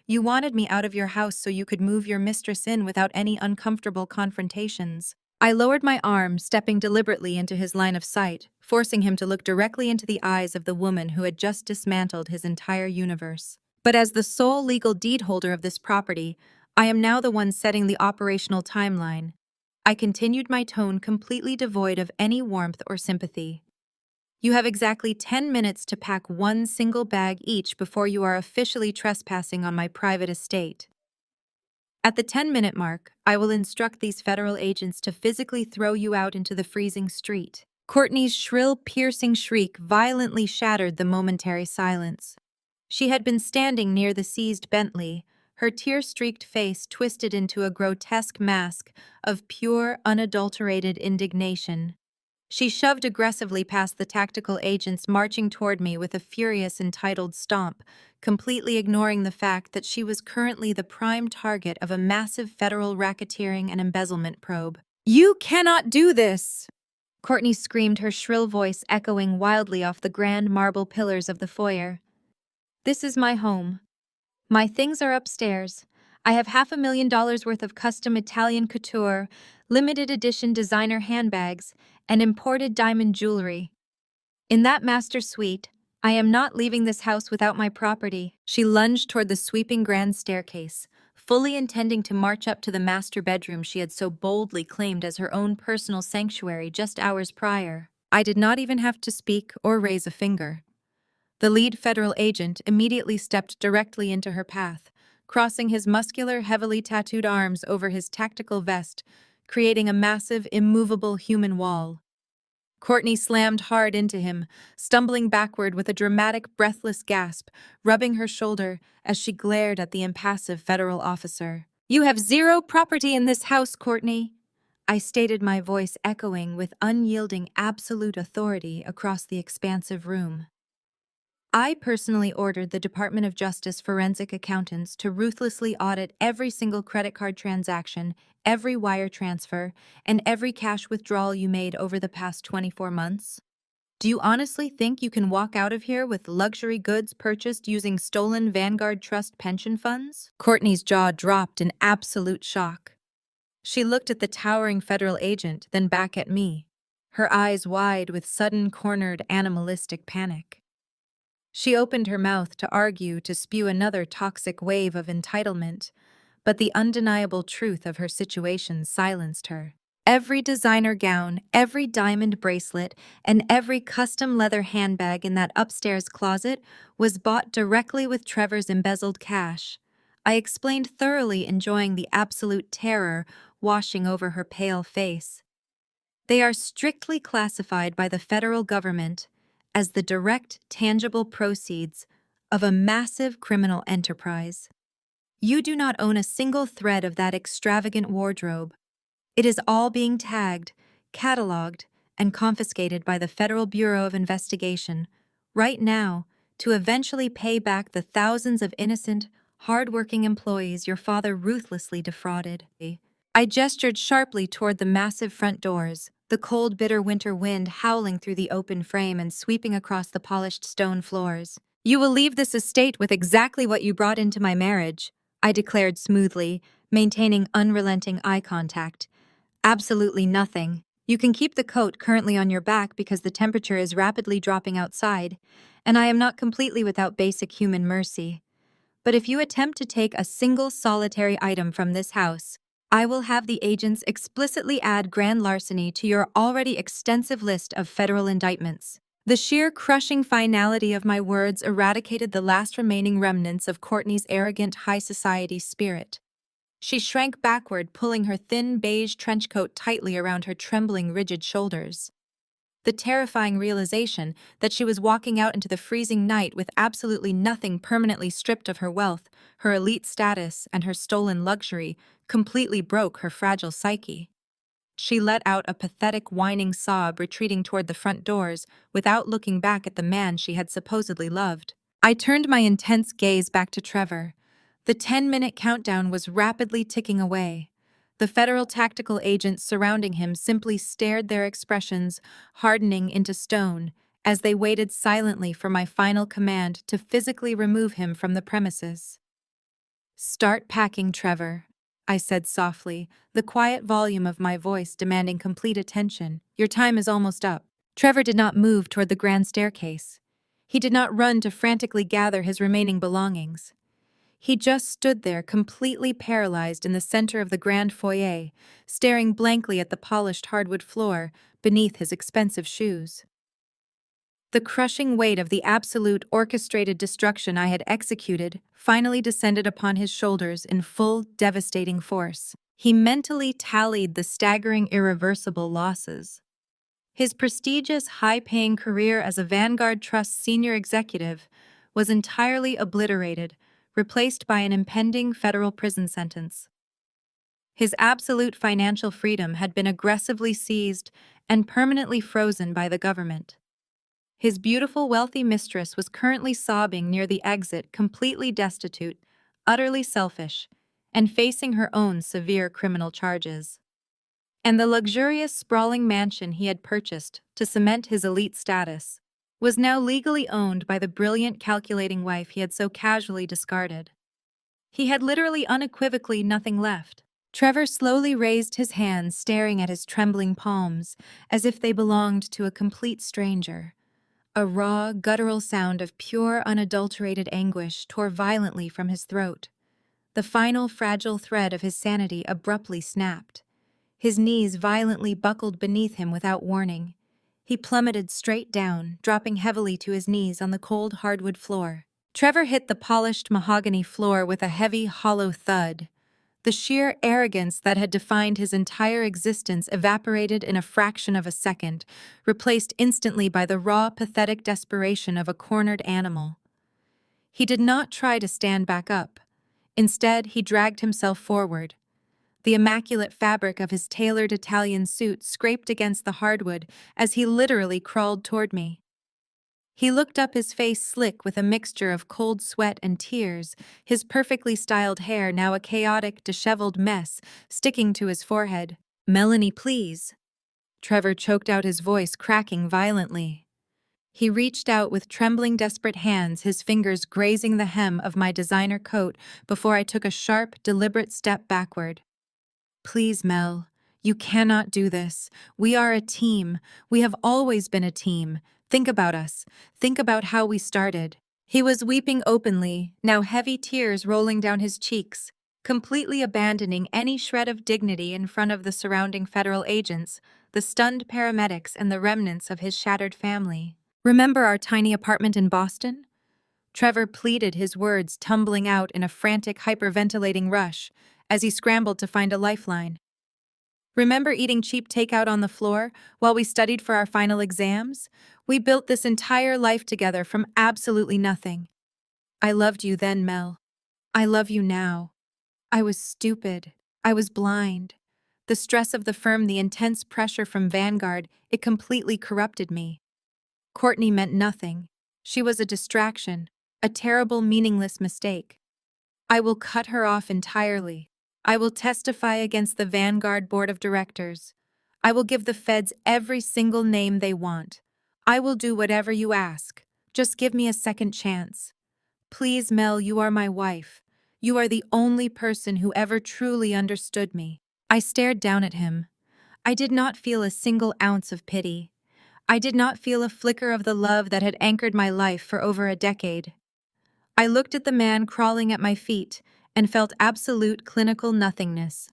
You wanted me out of your house so you could move your mistress in without any uncomfortable confrontations. I lowered my arm, stepping deliberately into his line of sight, forcing him to look directly into the eyes of the woman who had just dismantled his entire universe. But as the sole legal deed holder of this property, I am now the one setting the operational timeline. I continued my tone completely devoid of any warmth or sympathy. You have exactly 10 minutes to pack one single bag each before you are officially trespassing on my private estate. At the 10-minute mark, I will instruct these federal agents to physically throw you out into the freezing street. Courtney's shrill, piercing shriek violently shattered the momentary silence. She had been standing near the seized Bentley, her tear-streaked face twisted into a grotesque mask of pure, unadulterated indignation. She shoved aggressively past the tactical agents marching toward me with a furious, entitled stomp, completely ignoring the fact that she was currently the prime target of a massive federal racketeering and embezzlement probe. "You cannot do this!" Courtney screamed, her shrill voice echoing wildly off the grand marble pillars of the foyer. "This is my home. My things are upstairs. I have $500,000 worth of custom Italian couture, limited edition designer handbags, and imported diamond jewelry. In that master suite, I am not leaving this house without my property." She lunged toward the sweeping grand staircase, fully intending to march up to the master bedroom she had so boldly claimed as her own personal sanctuary just hours prior. I did not even have to speak or raise a finger. The lead federal agent immediately stepped directly into her path, crossing his muscular, heavily tattooed arms over his tactical vest, creating a massive, immovable human wall. Courtney slammed hard into him, stumbling backward with a dramatic, breathless gasp, rubbing her shoulder as she glared at the impassive federal officer. "You have zero property in this house, Courtney," I stated, my voice echoing with unyielding absolute authority across the expansive room. I personally ordered the Department of Justice forensic accountants to ruthlessly audit every single credit card transaction, every wire transfer, and every cash withdrawal you made over the past 24 months. Do you honestly think you can walk out of here with luxury goods purchased using stolen Vanguard Trust pension funds? Courtney's jaw dropped in absolute shock. She looked at the towering federal agent, then back at me, her eyes wide with sudden, cornered, animalistic panic. She opened her mouth to argue, to spew another toxic wave of entitlement, but the undeniable truth of her situation silenced her. Every designer gown, every diamond bracelet, and every custom leather handbag in that upstairs closet was bought directly with Trevor's embezzled cash. I explained, thoroughly enjoying the absolute terror washing over her pale face. They are strictly classified by the federal government as the direct, tangible proceeds of a massive criminal enterprise. You do not own a single thread of that extravagant wardrobe. It is all being tagged, cataloged, and confiscated by the Federal Bureau of Investigation right now to eventually pay back the thousands of innocent, hard-working employees your father ruthlessly defrauded. I gestured sharply toward the massive front doors, the cold, bitter winter wind howling through the open frame and sweeping across the polished stone floors. "You will leave this estate with exactly what you brought into my marriage," I declared smoothly, maintaining unrelenting eye contact. "Absolutely nothing. You can keep the coat currently on your back because the temperature is rapidly dropping outside, and I am not completely without basic human mercy. But if you attempt to take a single solitary item from this house, I will have the agents explicitly add grand larceny to your already extensive list of federal indictments." The sheer crushing finality of my words eradicated the last remaining remnants of Courtney's arrogant high society spirit. She shrank backward, pulling her thin beige trench coat tightly around her trembling, rigid shoulders. The terrifying realization that she was walking out into the freezing night with absolutely nothing, permanently stripped of her wealth, her elite status, and her stolen luxury, completely broke her fragile psyche. She let out a pathetic, whining sob, retreating toward the front doors without looking back at the man she had supposedly loved. I turned my intense gaze back to Trevor. The 10-minute countdown was rapidly ticking away. The federal tactical agents surrounding him simply stared, their expressions hardening into stone as they waited silently for my final command to physically remove him from the premises. "Start packing, Trevor," I said softly, the quiet volume of my voice demanding complete attention. Your time is almost up. Trevor did not move toward the grand staircase. He did not run to frantically gather his remaining belongings. He just stood there, completely paralyzed in the center of the grand foyer, staring blankly at the polished hardwood floor beneath his expensive shoes. The crushing weight of the absolute orchestrated destruction I had executed finally descended upon his shoulders in full, devastating force. He mentally tallied the staggering, irreversible losses. His prestigious, high-paying career as a Vanguard Trust senior executive was entirely obliterated, replaced by an impending federal prison sentence. His absolute financial freedom had been aggressively seized and permanently frozen by the government. His beautiful, wealthy mistress was currently sobbing near the exit, completely destitute, utterly selfish, and facing her own severe criminal charges. And the luxurious, sprawling mansion he had purchased to cement his elite status was now legally owned by the brilliant, calculating wife he had so casually discarded. He had literally unequivocally nothing left. Trevor slowly raised his hands, staring at his trembling palms, as if they belonged to a complete stranger. A raw, guttural sound of pure, unadulterated anguish tore violently from his throat. The final, fragile thread of his sanity abruptly snapped. His knees violently buckled beneath him without warning. He plummeted straight down, dropping heavily to his knees on the cold hardwood floor. Trevor hit the polished mahogany floor with a heavy, hollow thud. The sheer arrogance that had defined his entire existence evaporated in a fraction of a second, replaced instantly by the raw, pathetic desperation of a cornered animal. He did not try to stand back up. Instead, he dragged himself forward. The immaculate fabric of his tailored Italian suit scraped against the hardwood as he literally crawled toward me. He looked up, his face slick with a mixture of cold sweat and tears, his perfectly styled hair now a chaotic, disheveled mess sticking to his forehead. "Melanie, please." Trevor choked out, his voice cracking violently. He reached out with trembling, desperate hands, his fingers grazing the hem of my designer coat before I took a sharp, deliberate step backward. "Please, Mel, you cannot do this. We are a team. We have always been a team. Think about us. Think about how we started." He was weeping openly, now heavy tears rolling down his cheeks, completely abandoning any shred of dignity in front of the surrounding federal agents, the stunned paramedics, and the remnants of his shattered family. "Remember our tiny apartment in Boston?" Trevor pleaded, his words tumbling out in a frantic, hyperventilating rush as he scrambled to find a lifeline. "Remember eating cheap takeout on the floor while we studied for our final exams? We built this entire life together from absolutely nothing. I loved you then, Mel. I love you now. I was stupid. I was blind. The stress of the firm, the intense pressure from Vanguard, it completely corrupted me. Courtney meant nothing. She was a distraction, a terrible, meaningless mistake. I will cut her off entirely. I will testify against the Vanguard Board of Directors. I will give the feds every single name they want. I will do whatever you ask. Just give me a second chance. Please, Mel, you are my wife. You are the only person who ever truly understood me." I stared down at him. I did not feel a single ounce of pity. I did not feel a flicker of the love that had anchored my life for over a decade. I looked at the man crawling at my feet and felt absolute clinical nothingness.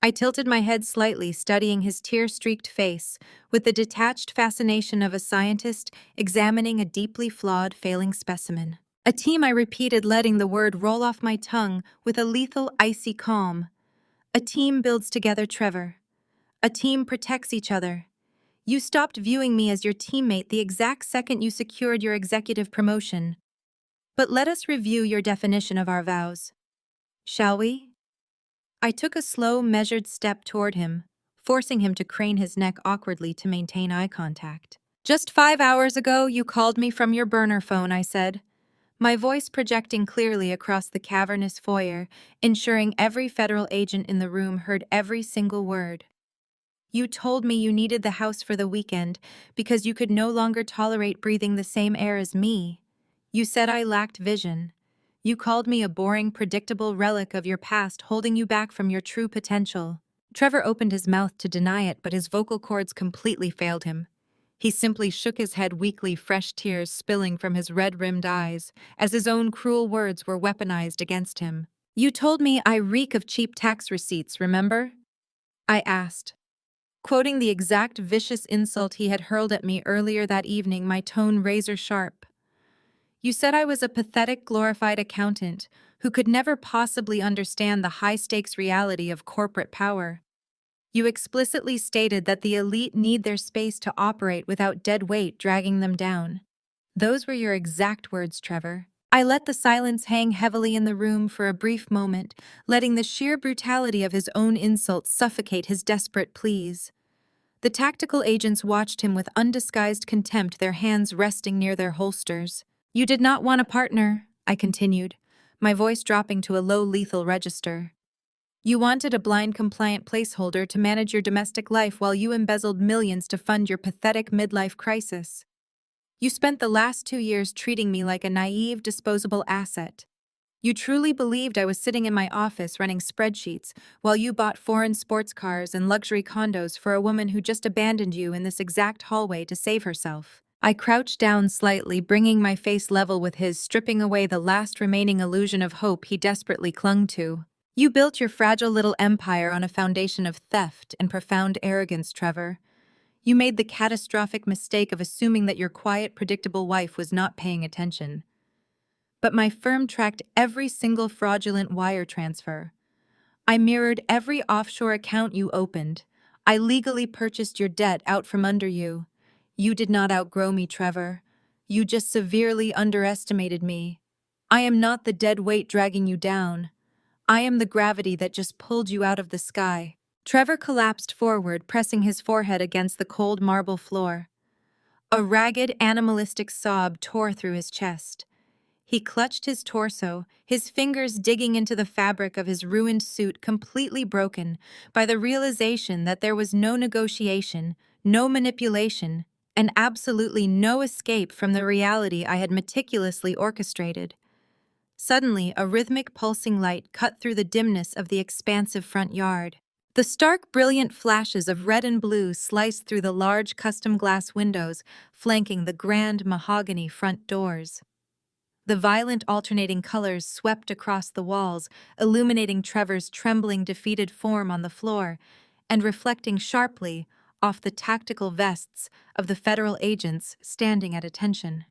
I tilted my head slightly, studying his tear-streaked face with the detached fascination of a scientist examining a deeply flawed, failing specimen. "A team," I repeated, letting the word roll off my tongue with a lethal, icy calm. "A team builds together, Trevor. A team protects each other. You stopped viewing me as your teammate the exact second you secured your executive promotion. But let us review your definition of our vows. Shall we?" I took a slow, measured step toward him, forcing him to crane his neck awkwardly to maintain eye contact. "Just 5 hours ago, you called me from your burner phone," I said, my voice projecting clearly across the cavernous foyer, ensuring every federal agent in the room heard every single word. "You told me you needed the house for the weekend because you could no longer tolerate breathing the same air as me. You said I lacked vision. You called me a boring, predictable relic of your past, holding you back from your true potential. Trevor opened his mouth to deny it, but his vocal cords completely failed him. He simply shook his head weakly, fresh tears spilling from his red-rimmed eyes, as his own cruel words were weaponized against him. You told me I reek of cheap tax receipts, remember? I asked. Quoting the exact vicious insult he had hurled at me earlier that evening, my tone razor sharp. You said I was a pathetic, glorified accountant who could never possibly understand the high-stakes reality of corporate power. You explicitly stated that the elite need their space to operate without dead weight dragging them down. Those were your exact words, Trevor. I let the silence hang heavily in the room for a brief moment, letting the sheer brutality of his own insult suffocate his desperate pleas. The tactical agents watched him with undisguised contempt, their hands resting near their holsters. You did not want a partner, I continued, my voice dropping to a low lethal register. You wanted a blind compliant placeholder to manage your domestic life while you embezzled millions to fund your pathetic midlife crisis. You spent the last 2 years treating me like a naive, disposable asset. You truly believed I was sitting in my office running spreadsheets while you bought foreign sports cars and luxury condos for a woman who just abandoned you in this exact hallway to save herself. I crouched down slightly, bringing my face level with his, stripping away the last remaining illusion of hope he desperately clung to. You built your fragile little empire on a foundation of theft and profound arrogance, Trevor. You made the catastrophic mistake of assuming that your quiet, predictable wife was not paying attention. But my firm tracked every single fraudulent wire transfer. I mirrored every offshore account you opened. I legally purchased your debt out from under you. You did not outgrow me, Trevor. You just severely underestimated me. I am not the dead weight dragging you down. I am the gravity that just pulled you out of the sky. Trevor collapsed forward, pressing his forehead against the cold marble floor. A ragged, animalistic sob tore through his chest. He clutched his torso, his fingers digging into the fabric of his ruined suit, completely broken by the realization that there was no negotiation, no manipulation, and absolutely no escape from the reality I had meticulously orchestrated. Suddenly, a rhythmic pulsing light cut through the dimness of the expansive front yard. The stark, brilliant flashes of red and blue sliced through the large custom glass windows flanking the grand mahogany front doors. The violent alternating colors swept across the walls, illuminating Trevor's trembling, defeated form on the floor and reflecting sharply off the tactical vests of the federal agents standing at attention.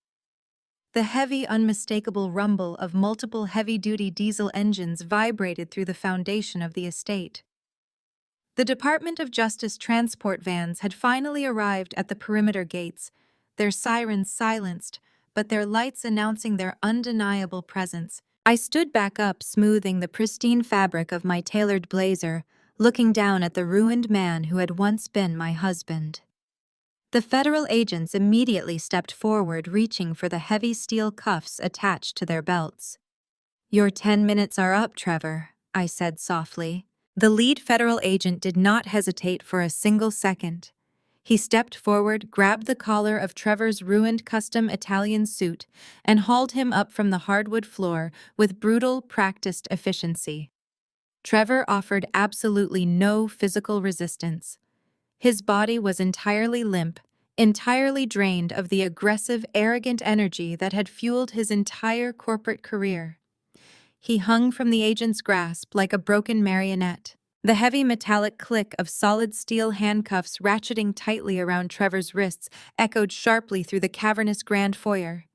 The heavy, unmistakable rumble of multiple heavy-duty diesel engines vibrated through the foundation of the estate. The Department of Justice transport vans had finally arrived at the perimeter gates, their sirens silenced, but their lights announcing their undeniable presence. I stood back up, smoothing the pristine fabric of my tailored blazer, looking down at the ruined man who had once been my husband. The federal agents immediately stepped forward, reaching for the heavy steel cuffs attached to their belts. "Your 10 minutes are up, Trevor," I said softly. The lead federal agent did not hesitate for a single second. He stepped forward, grabbed the collar of Trevor's ruined custom Italian suit, and hauled him up from the hardwood floor with brutal, practiced efficiency. Trevor offered absolutely no physical resistance. His body was entirely limp, entirely drained of the aggressive, arrogant energy that had fueled his entire corporate career. He hung from the agent's grasp like a broken marionette. The heavy metallic click of solid steel handcuffs ratcheting tightly around Trevor's wrists echoed sharply through the cavernous grand foyer.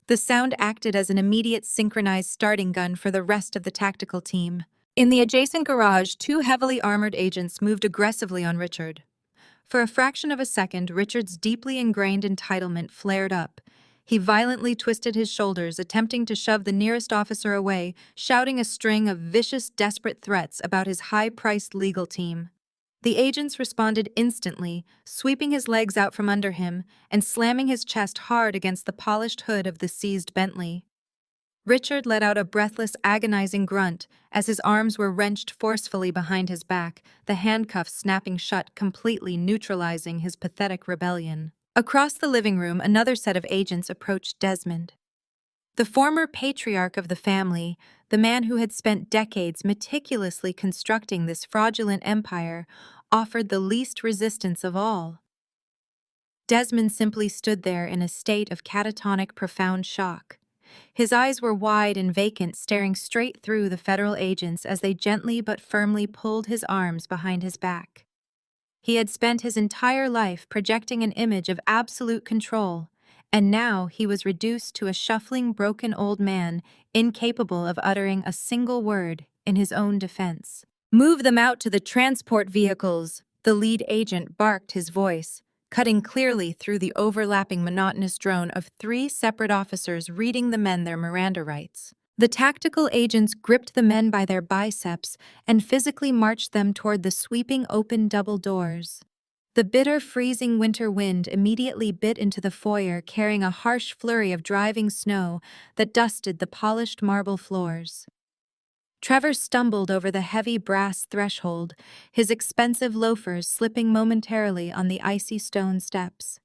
The sound acted as an immediate synchronized starting gun for the rest of the tactical team. In the adjacent garage, 2 heavily armored agents moved aggressively on Richard. For a fraction of a second, Richard's deeply ingrained entitlement flared up. He violently twisted his shoulders, attempting to shove the nearest officer away, shouting a string of vicious, desperate threats about his high-priced legal team. The agents responded instantly, sweeping his legs out from under him and slamming his chest hard against the polished hood of the seized Bentley. Richard let out a breathless, agonizing grunt as his arms were wrenched forcefully behind his back, the handcuffs snapping shut, completely neutralizing his pathetic rebellion. Across the living room, another set of agents approached Desmond. The former patriarch of the family, the man who had spent decades meticulously constructing this fraudulent empire, offered the least resistance of all. Desmond simply stood there in a state of catatonic, profound shock. His eyes were wide and vacant, staring straight through the federal agents as they gently but firmly pulled his arms behind his back. He had spent his entire life projecting an image of absolute control, and now he was reduced to a shuffling, broken old man, incapable of uttering a single word in his own defense. "Move them out to the transport vehicles," the lead agent barked, his voice cutting clearly through the overlapping monotonous drone of three separate officers reading the men their Miranda rights. The tactical agents gripped the men by their biceps and physically marched them toward the sweeping open double doors. The bitter, freezing winter wind immediately bit into the foyer, carrying a harsh flurry of driving snow that dusted the polished marble floors. Trevor stumbled over the heavy brass threshold, his expensive loafers slipping momentarily on the icy stone steps.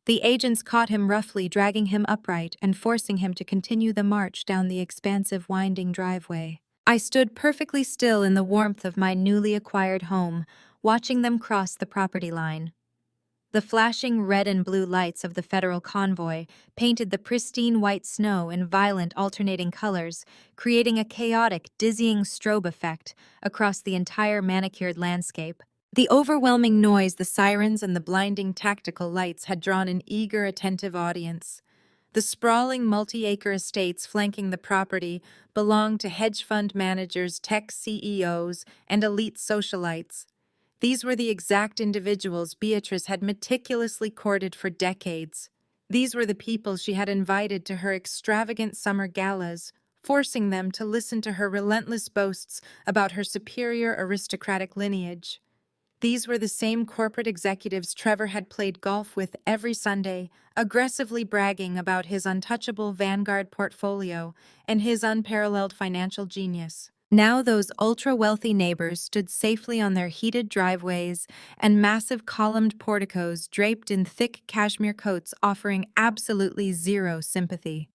The agents caught him roughly, dragging him upright and forcing him to continue the march down the expansive, winding driveway. I stood perfectly still in the warmth of my newly acquired home, watching them cross the property line. The flashing red and blue lights of the federal convoy painted the pristine white snow in violent alternating colors, creating a chaotic, dizzying strobe effect across the entire manicured landscape. The overwhelming noise, the sirens, and the blinding tactical lights had drawn an eager, attentive audience. The sprawling multi-acre estates flanking the property belonged to hedge fund managers, tech CEOs, and elite socialites. These were the exact individuals Beatrice had meticulously courted for decades. These were the people she had invited to her extravagant summer galas, forcing them to listen to her relentless boasts about her superior aristocratic lineage. These were the same corporate executives Trevor had played golf with every Sunday, aggressively bragging about his untouchable Vanguard portfolio and his unparalleled financial genius. Now those ultra-wealthy neighbors stood safely on their heated driveways and massive columned porticos draped in thick cashmere coats, offering absolutely zero sympathy.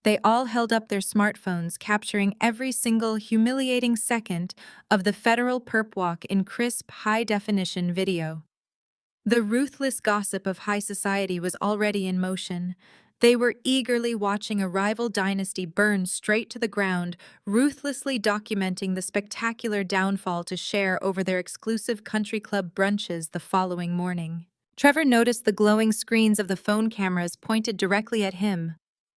They all held up their smartphones, capturing every single humiliating second of the federal perp walk in crisp, high-definition video. The ruthless gossip of high society was already in motion. They were eagerly watching a rival dynasty burn straight to the ground, ruthlessly documenting the spectacular downfall to share over their exclusive country club brunches the following morning. Trevor noticed the glowing screens of the phone cameras pointed directly at him.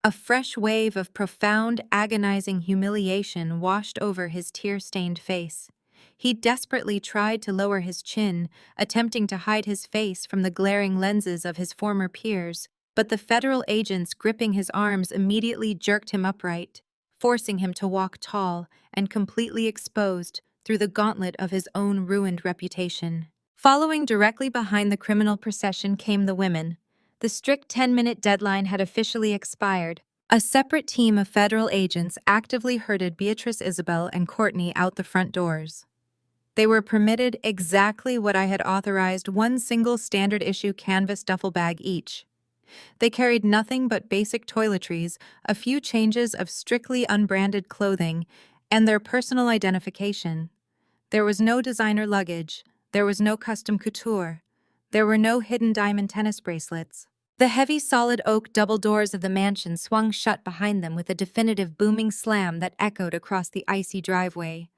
A fresh wave of profound, agonizing humiliation washed over his tear-stained face. He desperately tried to lower his chin, attempting to hide his face from the glaring lenses of his former peers, but the federal agents gripping his arms immediately jerked him upright, forcing him to walk tall and completely exposed through the gauntlet of his own ruined reputation. Following directly behind the criminal procession came the women. The strict 10-minute deadline had officially expired. A separate team of federal agents actively herded Beatrice, Isabel, and Courtney out the front doors. They were permitted exactly what I had authorized: one single standard-issue canvas duffel bag each. They carried nothing but basic toiletries, a few changes of strictly unbranded clothing, and their personal identification. There was no designer luggage. There was no custom couture. There were no hidden diamond tennis bracelets. The heavy solid oak double doors of the mansion swung shut behind them with a definitive booming slam that echoed across the icy driveway.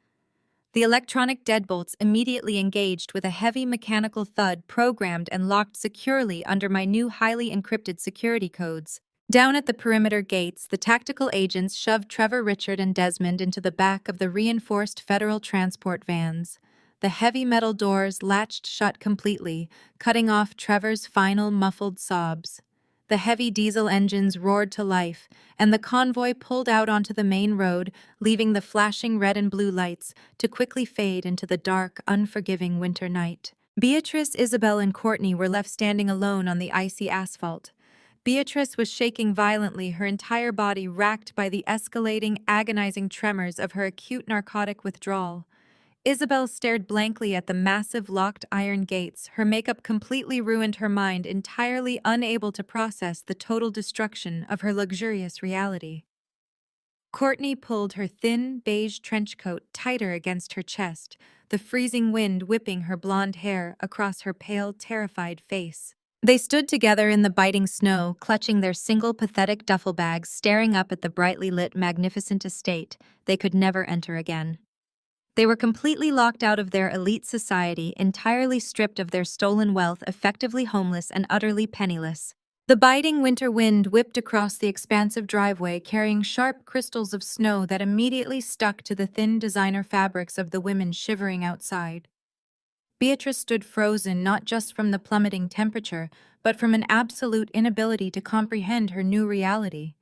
The electronic deadbolts immediately engaged with a heavy mechanical thud, programmed and locked securely under my new highly encrypted security codes. Down at the perimeter gates, the tactical agents shoved Trevor, Richard, and Desmond into the back of the reinforced federal transport vans. The heavy metal doors latched shut completely, cutting off Trevor's final muffled sobs. The heavy diesel engines roared to life, and the convoy pulled out onto the main road, leaving the flashing red and blue lights to quickly fade into the dark, unforgiving winter night. Beatrice, Isabel, and Courtney were left standing alone on the icy asphalt. Beatrice was shaking violently, her entire body racked by the escalating, agonizing tremors of her acute narcotic withdrawal. Isabel stared blankly at the massive locked iron gates. Her makeup completely ruined her mind, entirely unable to process the total destruction of her luxurious reality. Courtney pulled her thin, beige trench coat tighter against her chest, the freezing wind whipping her blonde hair across her pale, terrified face. They stood together in the biting snow, clutching their single pathetic duffel bags, staring up at the brightly lit, magnificent estate they could never enter again. They were completely locked out of their elite society, entirely stripped of their stolen wealth, effectively homeless and utterly penniless. The biting winter wind whipped across the expansive driveway, carrying sharp crystals of snow that immediately stuck to the thin designer fabrics of the women shivering outside. Beatrice stood frozen, not just from the plummeting temperature, but from an absolute inability to comprehend her new reality.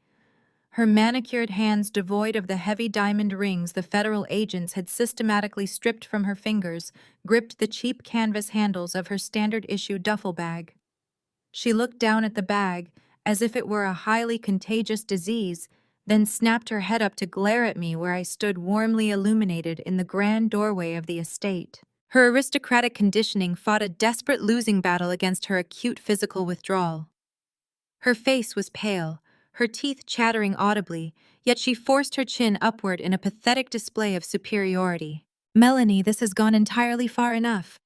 Her manicured hands, devoid of the heavy diamond rings the federal agents had systematically stripped from her fingers, gripped the cheap canvas handles of her standard-issue duffel bag. She looked down at the bag, as if it were a highly contagious disease, then snapped her head up to glare at me where I stood warmly illuminated in the grand doorway of the estate. Her aristocratic conditioning fought a desperate losing battle against her acute physical withdrawal. Her face was pale, her teeth chattering audibly, yet she forced her chin upward in a pathetic display of superiority. "Melanie, this has gone entirely far enough,"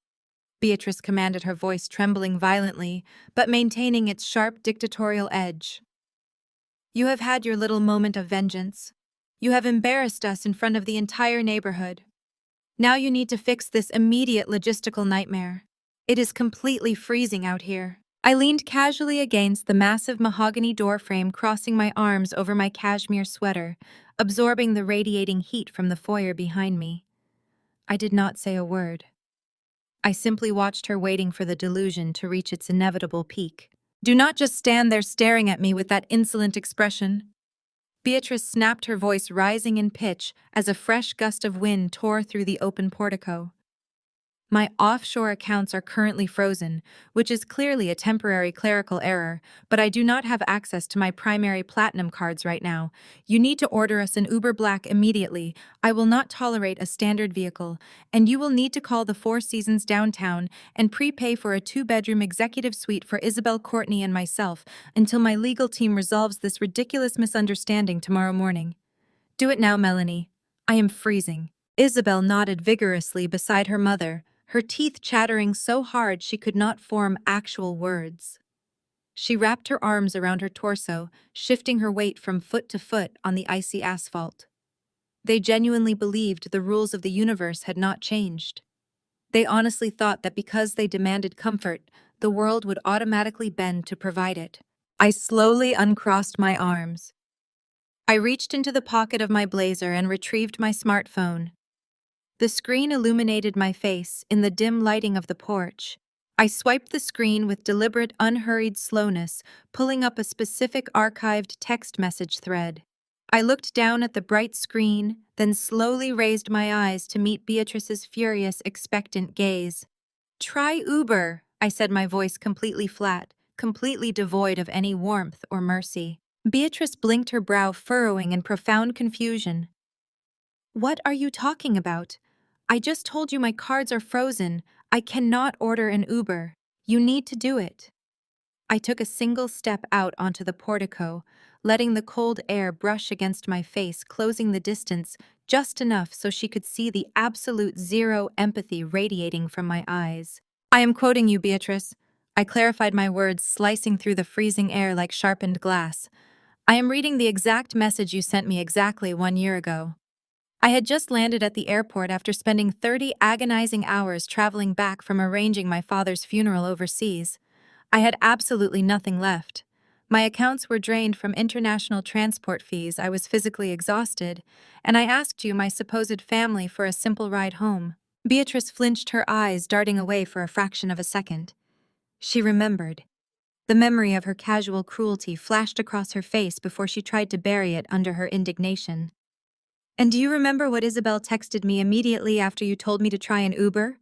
Beatrice commanded, her voice trembling violently, but maintaining its sharp dictatorial edge. "You have had your little moment of vengeance. You have embarrassed us in front of the entire neighborhood. Now you need to fix this immediate logistical nightmare. It is completely freezing out here." I leaned casually against the massive mahogany doorframe, crossing my arms over my cashmere sweater, absorbing the radiating heat from the foyer behind me. I did not say a word. I simply watched her, waiting for the delusion to reach its inevitable peak. "Do not just stand there staring at me with that insolent expression." Beatrice snapped, her voice rising in pitch as a fresh gust of wind tore through the open portico. "My offshore accounts are currently frozen, which is clearly a temporary clerical error, but I do not have access to my primary platinum cards right now. You need to order us an Uber Black immediately. I will not tolerate a standard vehicle, and you will need to call the Four Seasons downtown and prepay for a 2-bedroom executive suite for Isabel, Courtney, and myself until my legal team resolves this ridiculous misunderstanding tomorrow morning. Do it now, Melanie. I am freezing." Isabel nodded vigorously beside her mother, her teeth chattering so hard she could not form actual words. She wrapped her arms around her torso, shifting her weight from foot to foot on the icy asphalt. They genuinely believed the rules of the universe had not changed. They honestly thought that because they demanded comfort, the world would automatically bend to provide it. I slowly uncrossed my arms. I reached into the pocket of my blazer and retrieved my smartphone. The screen illuminated my face in the dim lighting of the porch. I swiped the screen with deliberate, unhurried slowness, pulling up a specific archived text message thread. I looked down at the bright screen, then slowly raised my eyes to meet Beatrice's furious, expectant gaze. "Try Uber," I said, my voice completely flat, completely devoid of any warmth or mercy. Beatrice blinked, her brow furrowing in profound confusion. "What are you talking about? I just told you my cards are frozen. I cannot order an Uber. You need to do it." I took a single step out onto the portico, letting the cold air brush against my face, closing the distance just enough so she could see the absolute zero empathy radiating from my eyes. "I am quoting you, Beatrice." I clarified, my words slicing through the freezing air like sharpened glass. "I am reading the exact message you sent me exactly 1 year ago. I had just landed at the airport after spending 30 agonizing hours traveling back from arranging my father's funeral overseas. I had absolutely nothing left. My accounts were drained from international transport fees. I was physically exhausted, and I asked you, my supposed family, for a simple ride home." Beatrice flinched, her eyes darting away for a fraction of a second. She remembered. The memory of her casual cruelty flashed across her face before she tried to bury it under her indignation. "And do you remember what Isabel texted me immediately after you told me to try an Uber?"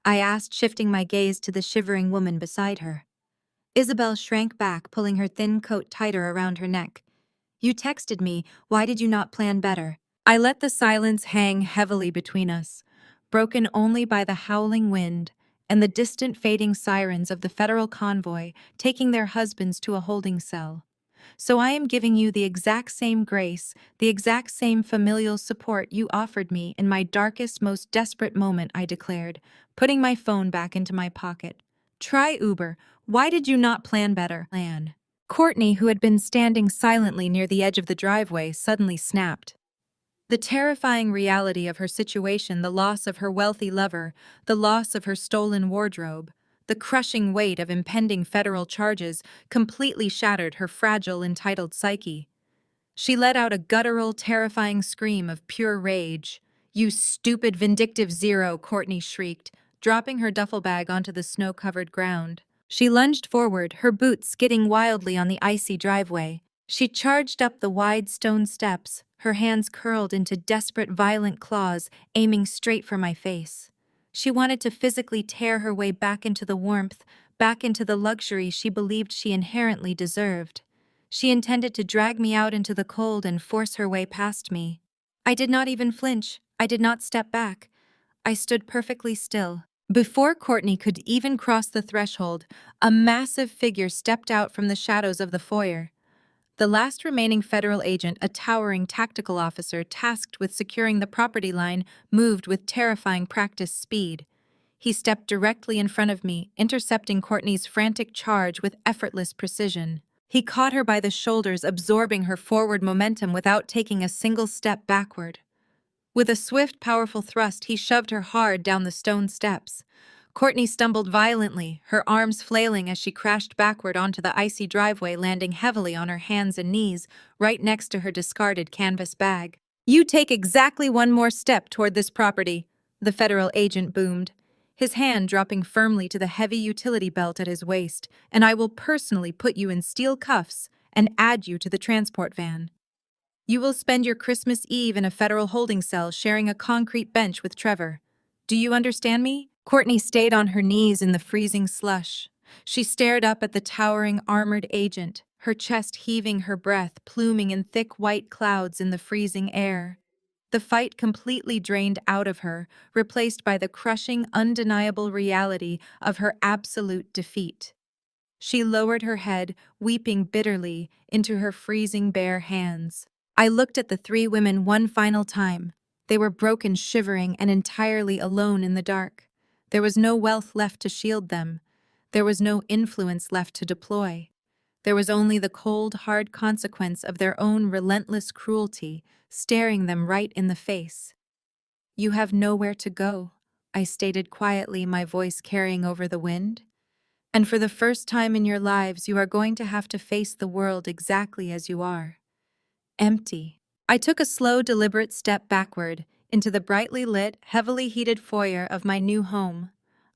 I asked, shifting my gaze to the shivering woman beside her. Isabel shrank back, pulling her thin coat tighter around her neck. "You texted me. Why did you not plan better?" I let the silence hang heavily between us. broken only by the howling wind and the distant fading sirens of the federal convoy taking their husbands to a holding cell. So I am giving you the exact same grace, the exact same familial support you offered me in my darkest, most desperate moment, I declared, putting my phone back into my pocket. Try Uber. Why did you not plan better? Plan. Courtney, who had been standing silently near the edge of the driveway, suddenly snapped. The terrifying reality of her situation, the loss of her wealthy lover, the loss of her stolen wardrobe, the crushing weight of impending federal charges completely shattered her fragile, entitled psyche. She let out a guttural, terrifying scream of pure rage. "You stupid, vindictive zero," Courtney shrieked, dropping her duffel bag onto the snow-covered ground. She lunged forward, her boots skidding wildly on the icy driveway. She charged up the wide stone steps, her hands curled into desperate, violent claws, aiming straight for my face. She wanted to physically tear her way back into the warmth, back into the luxury she believed she inherently deserved. She intended to drag me out into the cold and force her way past me. I did not even flinch. I did not step back. I stood perfectly still. Before Courtney could even cross the threshold, a massive figure stepped out from the shadows of the foyer. The last remaining federal agent, a towering tactical officer tasked with securing the property line, moved with terrifying practiced speed. He stepped directly in front of me, intercepting Courtney's frantic charge with effortless precision. He caught her by the shoulders, absorbing her forward momentum without taking a single step backward. With a swift, powerful thrust, he shoved her hard down the stone steps. Courtney stumbled violently, her arms flailing as she crashed backward onto the icy driveway, landing heavily on her hands and knees, right next to her discarded canvas bag. "You take exactly one more step toward this property," the federal agent boomed, his hand dropping firmly to the heavy utility belt at his waist, "and I will personally put you in steel cuffs and add you to the transport van. You will spend your Christmas Eve in a federal holding cell sharing a concrete bench with Trevor. Do you understand me?" Courtney stayed on her knees in the freezing slush. She stared up at the towering armored agent, her chest heaving, her breath pluming in thick white clouds in the freezing air. The fight completely drained out of her, replaced by the crushing, undeniable reality of her absolute defeat. She lowered her head, weeping bitterly, into her freezing bare hands. I looked at the three women one final time. They were broken, shivering, and entirely alone in the dark. There was no wealth left to shield them. There was no influence left to deploy. There was only the cold, hard consequence of their own relentless cruelty, staring them right in the face. "You have nowhere to go," I stated quietly, my voice carrying over the wind. "And for the first time in your lives, you are going to have to face the world exactly as you are. Empty." I took a slow, deliberate step backward into the brightly lit, heavily heated foyer of my new home.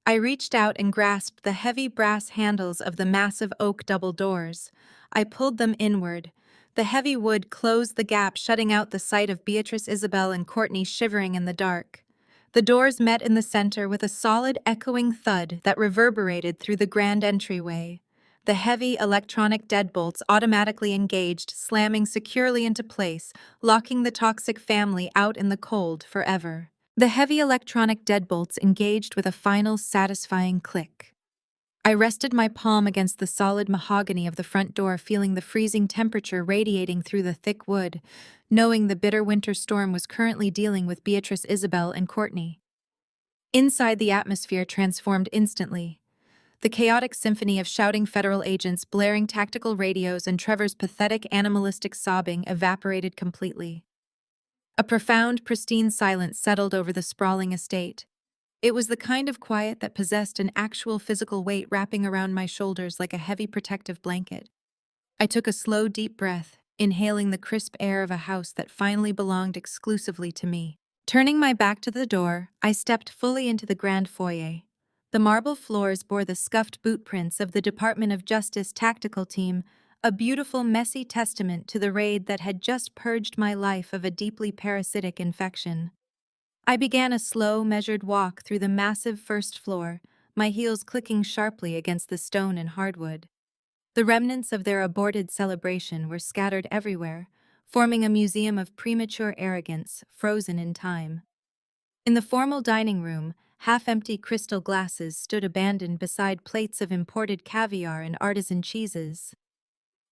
I reached out and grasped the heavy brass handles of the massive oak double doors. I pulled them inward. The heavy wood closed the gap, shutting out the sight of Beatrice, Isabel, and Courtney shivering in the dark. The doors met in the center with a solid, echoing thud that reverberated through the grand entryway. The heavy electronic deadbolts automatically engaged, slamming securely into place, locking the toxic family out in the cold forever. The heavy electronic deadbolts engaged with a final, satisfying click. I rested my palm against the solid mahogany of the front door, feeling the freezing temperature radiating through the thick wood, knowing the bitter winter storm was currently dealing with Beatrice, Isabel, and Courtney. Inside, the atmosphere transformed instantly. The chaotic symphony of shouting federal agents, blaring tactical radios, and Trevor's pathetic animalistic sobbing evaporated completely. A profound, pristine silence settled over the sprawling estate. It was the kind of quiet that possessed an actual physical weight wrapping around my shoulders like a heavy protective blanket. I took a slow, deep breath, inhaling the crisp air of a house that finally belonged exclusively to me. Turning my back to the door, I stepped fully into the grand foyer. The marble floors bore the scuffed boot prints of the Department of Justice tactical team, a beautiful, messy testament to the raid that had just purged my life of a deeply parasitic infection. I began a slow, measured walk through the massive first floor, my heels clicking sharply against the stone and hardwood. The remnants of their aborted celebration were scattered everywhere, forming a museum of premature arrogance frozen in time. In the formal dining room, half-empty crystal glasses stood abandoned beside plates of imported caviar and artisan cheeses.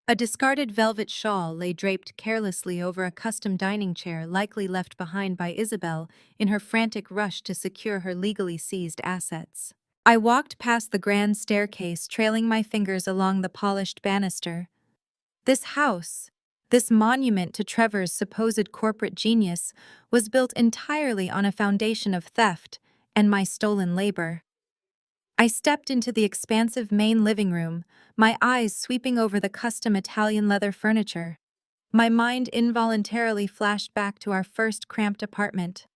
A discarded velvet shawl lay draped carelessly over a custom dining chair likely left behind by Isabel in her frantic rush to secure her legally seized assets. I walked past the grand staircase, trailing my fingers along the polished banister. This house, this monument to Trevor's supposed corporate genius, was built entirely on a foundation of theft and my stolen labor. I stepped into the expansive main living room, my eyes sweeping over the custom Italian leather furniture. My mind involuntarily flashed back to our first cramped apartment.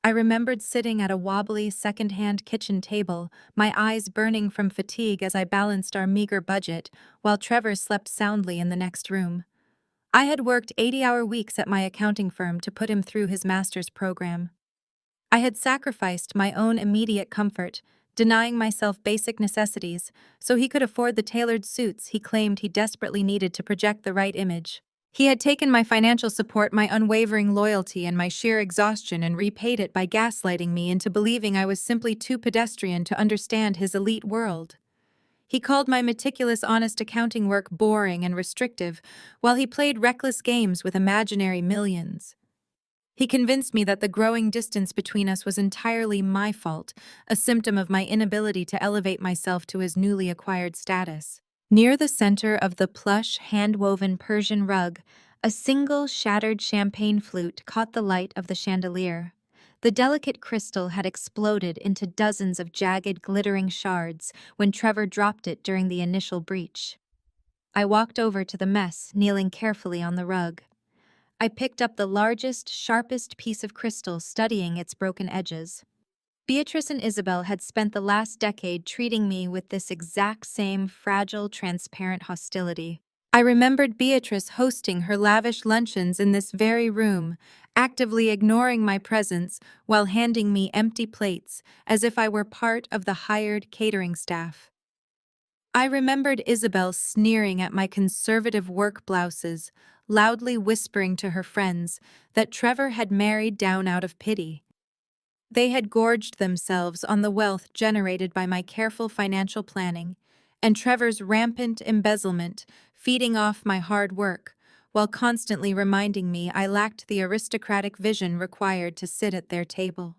I remembered sitting at a wobbly second-hand kitchen table, my eyes burning from fatigue as I balanced our meager budget, while Trevor slept soundly in the next room. I had worked 80-hour weeks at my accounting firm to put him through his master's program. I had sacrificed my own immediate comfort, denying myself basic necessities, so he could afford the tailored suits he claimed he desperately needed to project the right image. He had taken my financial support, my unwavering loyalty, and my sheer exhaustion and repaid it by gaslighting me into believing I was simply too pedestrian to understand his elite world. He called my meticulous, honest accounting work boring and restrictive, while he played reckless games with imaginary millions. He convinced me that the growing distance between us was entirely my fault, a symptom of my inability to elevate myself to his newly acquired status. Near the center of the plush, hand-woven Persian rug, a single shattered champagne flute caught the light of the chandelier. The delicate crystal had exploded into dozens of jagged, glittering shards when Trevor dropped it during the initial breach. I walked over to the mess, kneeling carefully on the rug. I picked up the largest, sharpest piece of crystal, studying its broken edges. Beatrice and Isabel had spent the last decade treating me with this exact same fragile, transparent hostility. I remembered Beatrice hosting her lavish luncheons in this very room, actively ignoring my presence while handing me empty plates as if I were part of the hired catering staff. I remembered Isabel sneering at my conservative work blouses, loudly whispering to her friends that Trevor had married down out of pity. They had gorged themselves on the wealth generated by my careful financial planning, and Trevor's rampant embezzlement, feeding off my hard work, while constantly reminding me I lacked the aristocratic vision required to sit at their table.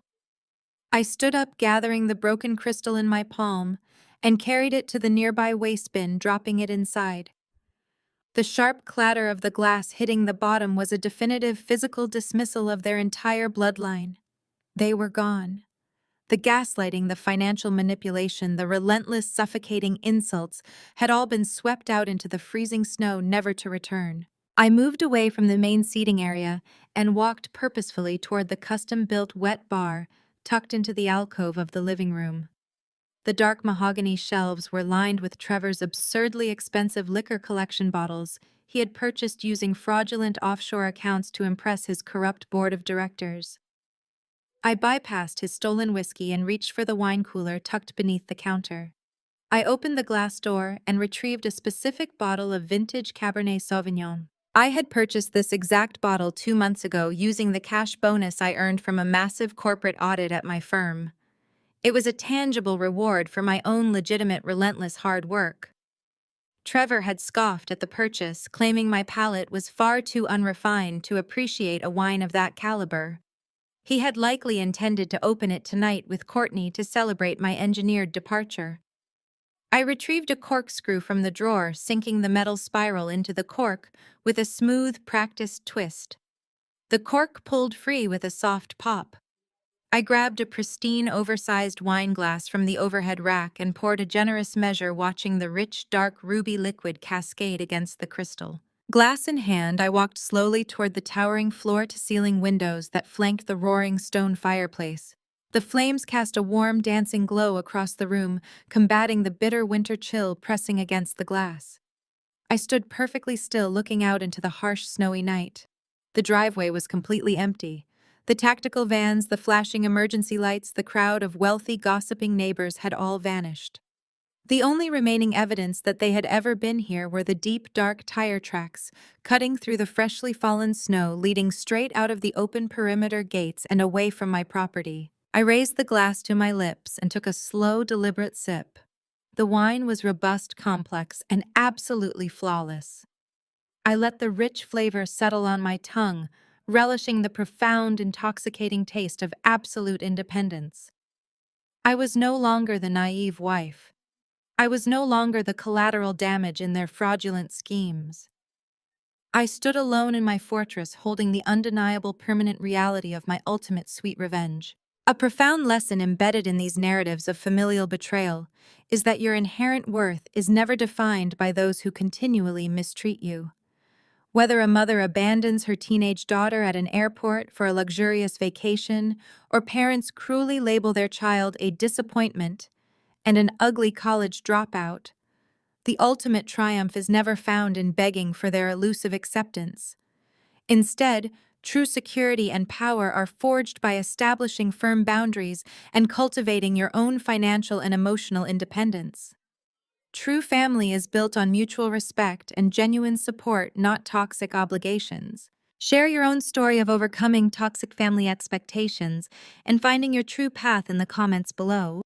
I stood up, gathering the broken crystal in my palm, and carried it to the nearby waste bin, dropping it inside. The sharp clatter of the glass hitting the bottom was a definitive physical dismissal of their entire bloodline. They were gone. The gaslighting, the financial manipulation, the relentless, suffocating insults had all been swept out into the freezing snow, never to return. I moved away from the main seating area and walked purposefully toward the custom-built wet bar tucked into the alcove of the living room. The dark mahogany shelves were lined with Trevor's absurdly expensive liquor collection bottles he had purchased using fraudulent offshore accounts to impress his corrupt board of directors. I bypassed his stolen whiskey and reached for the wine cooler tucked beneath the counter. I opened the glass door and retrieved a specific bottle of vintage Cabernet Sauvignon. I had purchased this exact bottle 2 months ago using the cash bonus I earned from a massive corporate audit at my firm. It was a tangible reward for my own legitimate, relentless hard work. Trevor had scoffed at the purchase, claiming my palate was far too unrefined to appreciate a wine of that caliber. He had likely intended to open it tonight with Courtney to celebrate my engineered departure. I retrieved a corkscrew from the drawer, sinking the metal spiral into the cork with a smooth, practiced twist. The cork pulled free with a soft pop. I grabbed a pristine, oversized wine glass from the overhead rack and poured a generous measure, watching the rich, dark ruby liquid cascade against the crystal. Glass in hand, I walked slowly toward the towering floor-to-ceiling windows that flanked the roaring stone fireplace. The flames cast a warm, dancing glow across the room, combating the bitter winter chill pressing against the glass. I stood perfectly still, looking out into the harsh, snowy night. The driveway was completely empty. The tactical vans, the flashing emergency lights, the crowd of wealthy, gossiping neighbors had all vanished. The only remaining evidence that they had ever been here were the deep, dark tire tracks, cutting through the freshly fallen snow, leading straight out of the open perimeter gates and away from my property. I raised the glass to my lips and took a slow, deliberate sip. The wine was robust, complex, and absolutely flawless. I let the rich flavor settle on my tongue, relishing the profound, intoxicating taste of absolute independence. I was no longer the naive wife. I was no longer the collateral damage in their fraudulent schemes. I stood alone in my fortress, holding the undeniable permanent reality of my ultimate sweet revenge. A profound lesson embedded in these narratives of familial betrayal is that your inherent worth is never defined by those who continually mistreat you. Whether a mother abandons her teenage daughter at an airport for a luxurious vacation, or parents cruelly label their child a disappointment and an ugly college dropout, the ultimate triumph is never found in begging for their elusive acceptance. Instead, true security and power are forged by establishing firm boundaries and cultivating your own financial and emotional independence. True family is built on mutual respect and genuine support, not toxic obligations. Share your own story of overcoming toxic family expectations and finding your true path in the comments below.